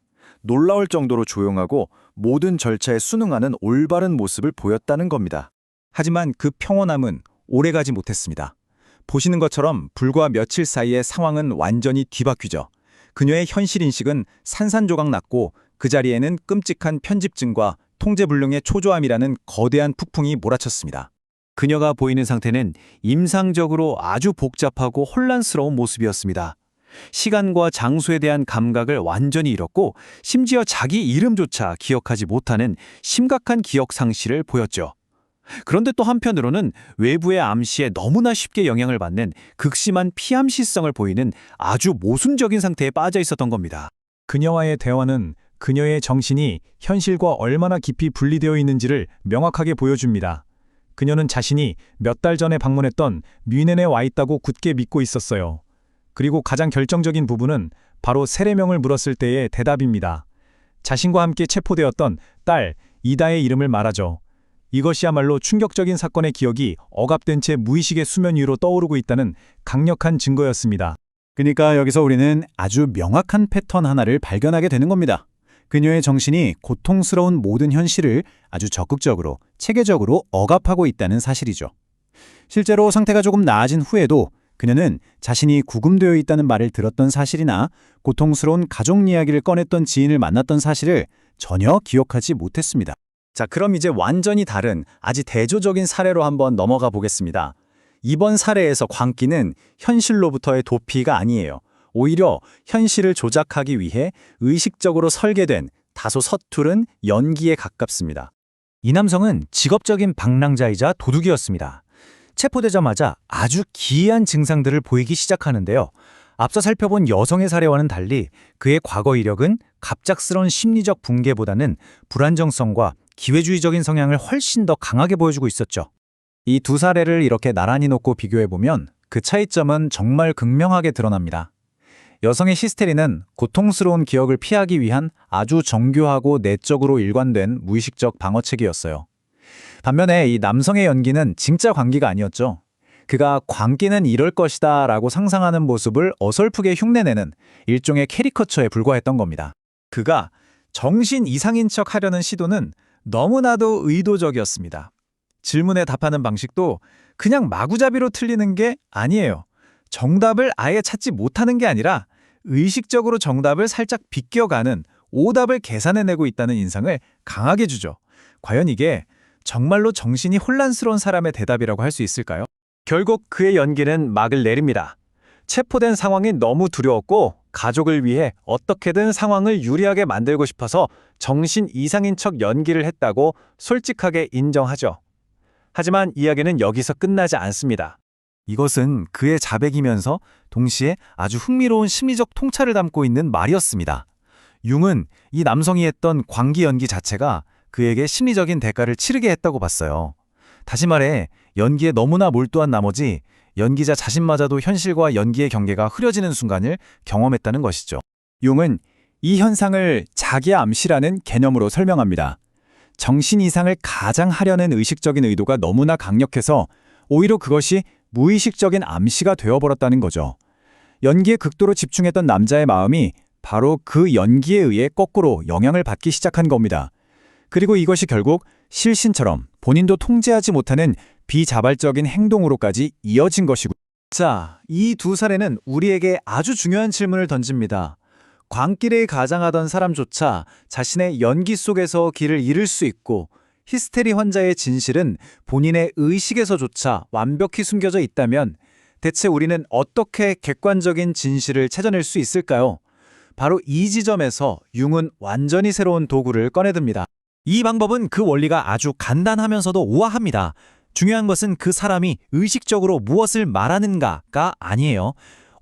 Speaker 13: 놀라울 정도로 조용하고 모든 절차에 순응하는 올바른 모습을 보였다는 겁니다.
Speaker 8: 하지만 그 평온함은 오래가지 못했습니다. 보시는 것처럼 불과 며칠 사이에 상황은 완전히 뒤바뀌죠. 그녀의 현실인식은 산산조각 났고 그 자리에는 끔찍한 편집증과 통제불능의 초조함이라는 거대한 폭풍이 몰아쳤습니다.
Speaker 5: 그녀가 보이는 상태는 임상적으로 아주 복잡하고 혼란스러운 모습이었습니다. 시간과 장소에 대한 감각을 완전히 잃었고 심지어 자기 이름조차 기억하지 못하는 심각한 기억 상실을 보였죠. 그런데 또 한편으로는 외부의 암시에 너무나 쉽게 영향을 받는 극심한 피암시성을 보이는 아주 모순적인 상태에 빠져 있었던 겁니다.
Speaker 11: 그녀와의 대화는 그녀의 정신이 현실과 얼마나 깊이 분리되어 있는지를 명확하게 보여줍니다. 그녀는 자신이 몇 달 전에 방문했던 뮌헨에 와 있다고 굳게 믿고 있었어요. 그리고 가장 결정적인 부분은 바로 세례명을 물었을 때의 대답입니다. 자신과 함께 체포되었던 딸 이다의 이름을 말하죠. 이것이야말로 충격적인 사건의 기억이 억압된 채 무의식의 수면 위로 떠오르고 있다는 강력한 증거였습니다.
Speaker 6: 그러니까 여기서 우리는 아주 명확한 패턴 하나를 발견하게 되는 겁니다. 그녀의 정신이 고통스러운 모든 현실을 아주 적극적으로, 체계적으로 억압하고 있다는 사실이죠. 실제로 상태가 조금 나아진 후에도 그녀는 자신이 구금되어 있다는 말을 들었던 사실이나 고통스러운 가족 이야기를 꺼냈던 지인을 만났던 사실을 전혀 기억하지 못했습니다.
Speaker 11: 자, 그럼 이제 완전히 다른 아주 대조적인 사례로 한번 넘어가 보겠습니다. 이번 사례에서 광기는 현실로부터의 도피가 아니에요. 오히려 현실을 조작하기 위해 의식적으로 설계된 다소 서투른 연기에 가깝습니다. 이 남성은 직업적인 방랑자이자 도둑이었습니다. 체포되자마자 아주 기이한 증상들을 보이기 시작하는데요. 앞서 살펴본 여성의 사례와는 달리 그의 과거 이력은 갑작스러운 심리적 붕괴보다는 불안정성과 기회주의적인 성향을 훨씬 더 강하게 보여주고 있었죠. 이 두 사례를 이렇게 나란히 놓고 비교해보면 그 차이점은 정말 극명하게 드러납니다. 여성의 히스테리는 고통스러운 기억을 피하기 위한 아주 정교하고 내적으로 일관된 무의식적 방어책이었어요. 반면에 이 남성의 연기는 진짜 광기가 아니었죠. 그가 광기는 이럴 것이다 라고 상상하는 모습을 어설프게 흉내내는 일종의 캐리커처에 불과했던 겁니다. 그가 정신 이상인 척 하려는 시도는 너무나도 의도적이었습니다. 질문에 답하는 방식도 그냥 마구잡이로 틀리는 게 아니에요. 정답을 아예 찾지 못하는 게 아니라 의식적으로 정답을 살짝 비껴가는 오답을 계산해내고 있다는 인상을 강하게 주죠. 과연 이게 정말로 정신이 혼란스러운 사람의 대답이라고 할 수 있을까요? 결국 그의 연기는 막을 내립니다. 체포된 상황이 너무 두려웠고 가족을 위해 어떻게든 상황을 유리하게 만들고 싶어서 정신 이상인 척 연기를 했다고 솔직하게 인정하죠. 하지만 이야기는 여기서 끝나지 않습니다. 이것은 그의 자백이면서 동시에 아주 흥미로운 심리적 통찰을 담고 있는 말이었습니다. 융은 이 남성이 했던 광기 연기 자체가 그에게 심리적인 대가를 치르게 했다고 봤어요. 다시 말해 연기에 너무나 몰두한 나머지 연기자 자신마저도 현실과 연기의 경계가 흐려지는 순간을 경험했다는 것이죠. 융은 이 현상을 자기 암시라는 개념으로 설명합니다. 정신 이상을 가장 하려는 의식적인 의도가 너무나 강력해서 오히려 그것이 무의식적인 암시가 되어버렸다는 거죠. 연기에 극도로 집중했던 남자의 마음이 바로 그 연기에 의해 거꾸로 영향을 받기 시작한 겁니다. 그리고 이것이 결국 실신처럼 본인도 통제하지 못하는 비자발적인 행동으로까지 이어진 것이고. 자, 이 두 사례는 우리에게 아주 중요한 질문을 던집니다. 광기를 가장하던 사람조차 자신의 연기 속에서 길을 잃을 수 있고 히스테리 환자의 진실은 본인의 의식에서조차 완벽히 숨겨져 있다면 대체 우리는 어떻게 객관적인 진실을 찾아낼 수 있을까요? 바로 이 지점에서 융은 완전히 새로운 도구를 꺼내듭니다. 이 방법은 그 원리가 아주 간단하면서도 우아합니다. 중요한 것은 그 사람이 의식적으로 무엇을 말하는가가 아니에요.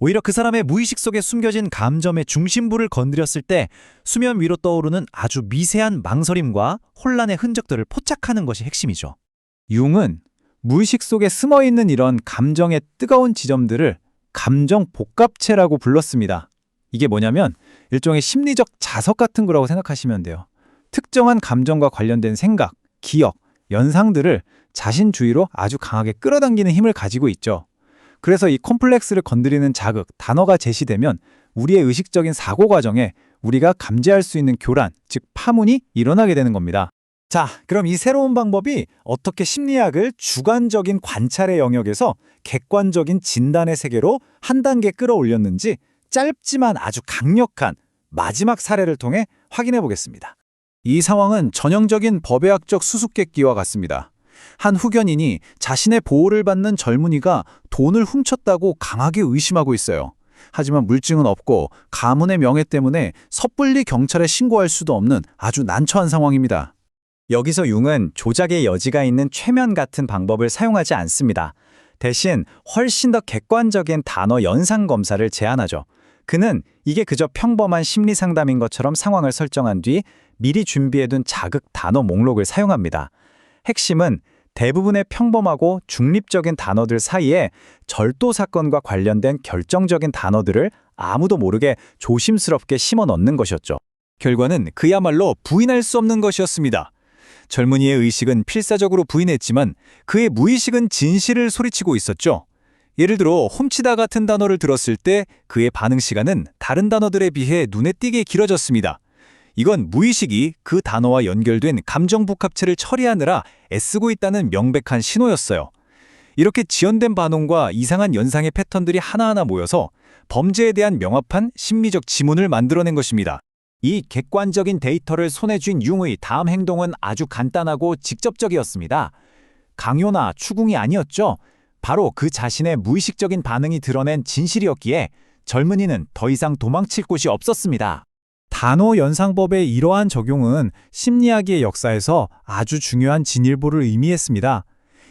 Speaker 11: 오히려 그 사람의 무의식 속에 숨겨진 감정의 중심부를 건드렸을 때 수면 위로 떠오르는 아주 미세한 망설임과 혼란의 흔적들을 포착하는 것이 핵심이죠. 융은 무의식 속에 숨어있는 이런 감정의 뜨거운 지점들을 감정 복합체라고 불렀습니다. 이게 뭐냐면 일종의 심리적 자석 같은 거라고 생각하시면 돼요. 특정한 감정과 관련된 생각, 기억, 연상들을 자신 주위로 아주 강하게 끌어당기는 힘을 가지고 있죠. 그래서 이 콤플렉스를 건드리는 자극, 단어가 제시되면 우리의 의식적인 사고 과정에 우리가 감지할 수 있는 교란, 즉 파문이 일어나게 되는 겁니다.
Speaker 8: 자, 그럼 이 새로운 방법이 어떻게 심리학을 주관적인 관찰의 영역에서 객관적인 진단의 세계로 한 단계 끌어올렸는지 짧지만 아주 강력한 마지막 사례를 통해 확인해 보겠습니다.
Speaker 6: 이 상황은 전형적인 법의학적 수수께끼와 같습니다. 한 후견인이 자신의 보호를 받는 젊은이가 돈을 훔쳤다고 강하게 의심하고 있어요. 하지만 물증은 없고 가문의 명예 때문에 섣불리 경찰에 신고할 수도 없는 아주 난처한 상황입니다.
Speaker 11: 여기서 융은 조작의 여지가 있는 최면 같은 방법을 사용하지 않습니다. 대신 훨씬 더 객관적인 단어 연상 검사를 제안하죠. 그는 이게 그저 평범한 심리 상담인 것처럼 상황을 설정한 뒤 미리 준비해둔 자극 단어 목록을 사용합니다. 핵심은 대부분의 평범하고 중립적인 단어들 사이에 절도 사건과 관련된 결정적인 단어들을 아무도 모르게 조심스럽게 심어 넣는 것이었죠.
Speaker 8: 결과는 그야말로 부인할 수 없는 것이었습니다. 젊은이의 의식은 필사적으로 부인했지만 그의 무의식은 진실을 소리치고 있었죠. 예를 들어 훔치다 같은 단어를 들었을 때 그의 반응 시간은 다른 단어들에 비해 눈에 띄게 길어졌습니다. 이건 무의식이 그 단어와 연결된 감정 복합체를 처리하느라 애쓰고 있다는 명백한 신호였어요. 이렇게 지연된 반응과 이상한 연상의 패턴들이 하나하나 모여서 범죄에 대한 명확한 심리적 지문을 만들어낸 것입니다.
Speaker 11: 이 객관적인 데이터를 손에 쥔 융의 다음 행동은 아주 간단하고 직접적이었습니다. 강요나 추궁이 아니었죠. 바로 그 자신의 무의식적인 반응이 드러낸 진실이었기에 젊은이는 더 이상 도망칠 곳이 없었습니다.
Speaker 6: 단어 연상법의 이러한 적용은 심리학의 역사에서 아주 중요한 진일보를 의미했습니다.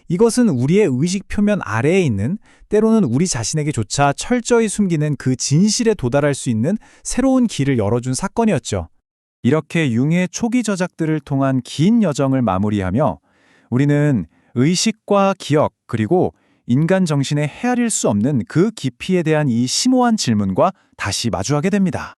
Speaker 6: 이것은 우리의 의식 표면 아래에 있는, 때로는 우리 자신에게조차 철저히 숨기는 그 진실에 도달할 수 있는 새로운 길을 열어준 사건이었죠. 이렇게 융의 초기 저작들을 통한 긴 여정을 마무리하며 우리는 의식과 기억 그리고 인간 정신의 헤아릴 수 없는 그 깊이에 대한 이 심오한 질문과 다시 마주하게 됩니다.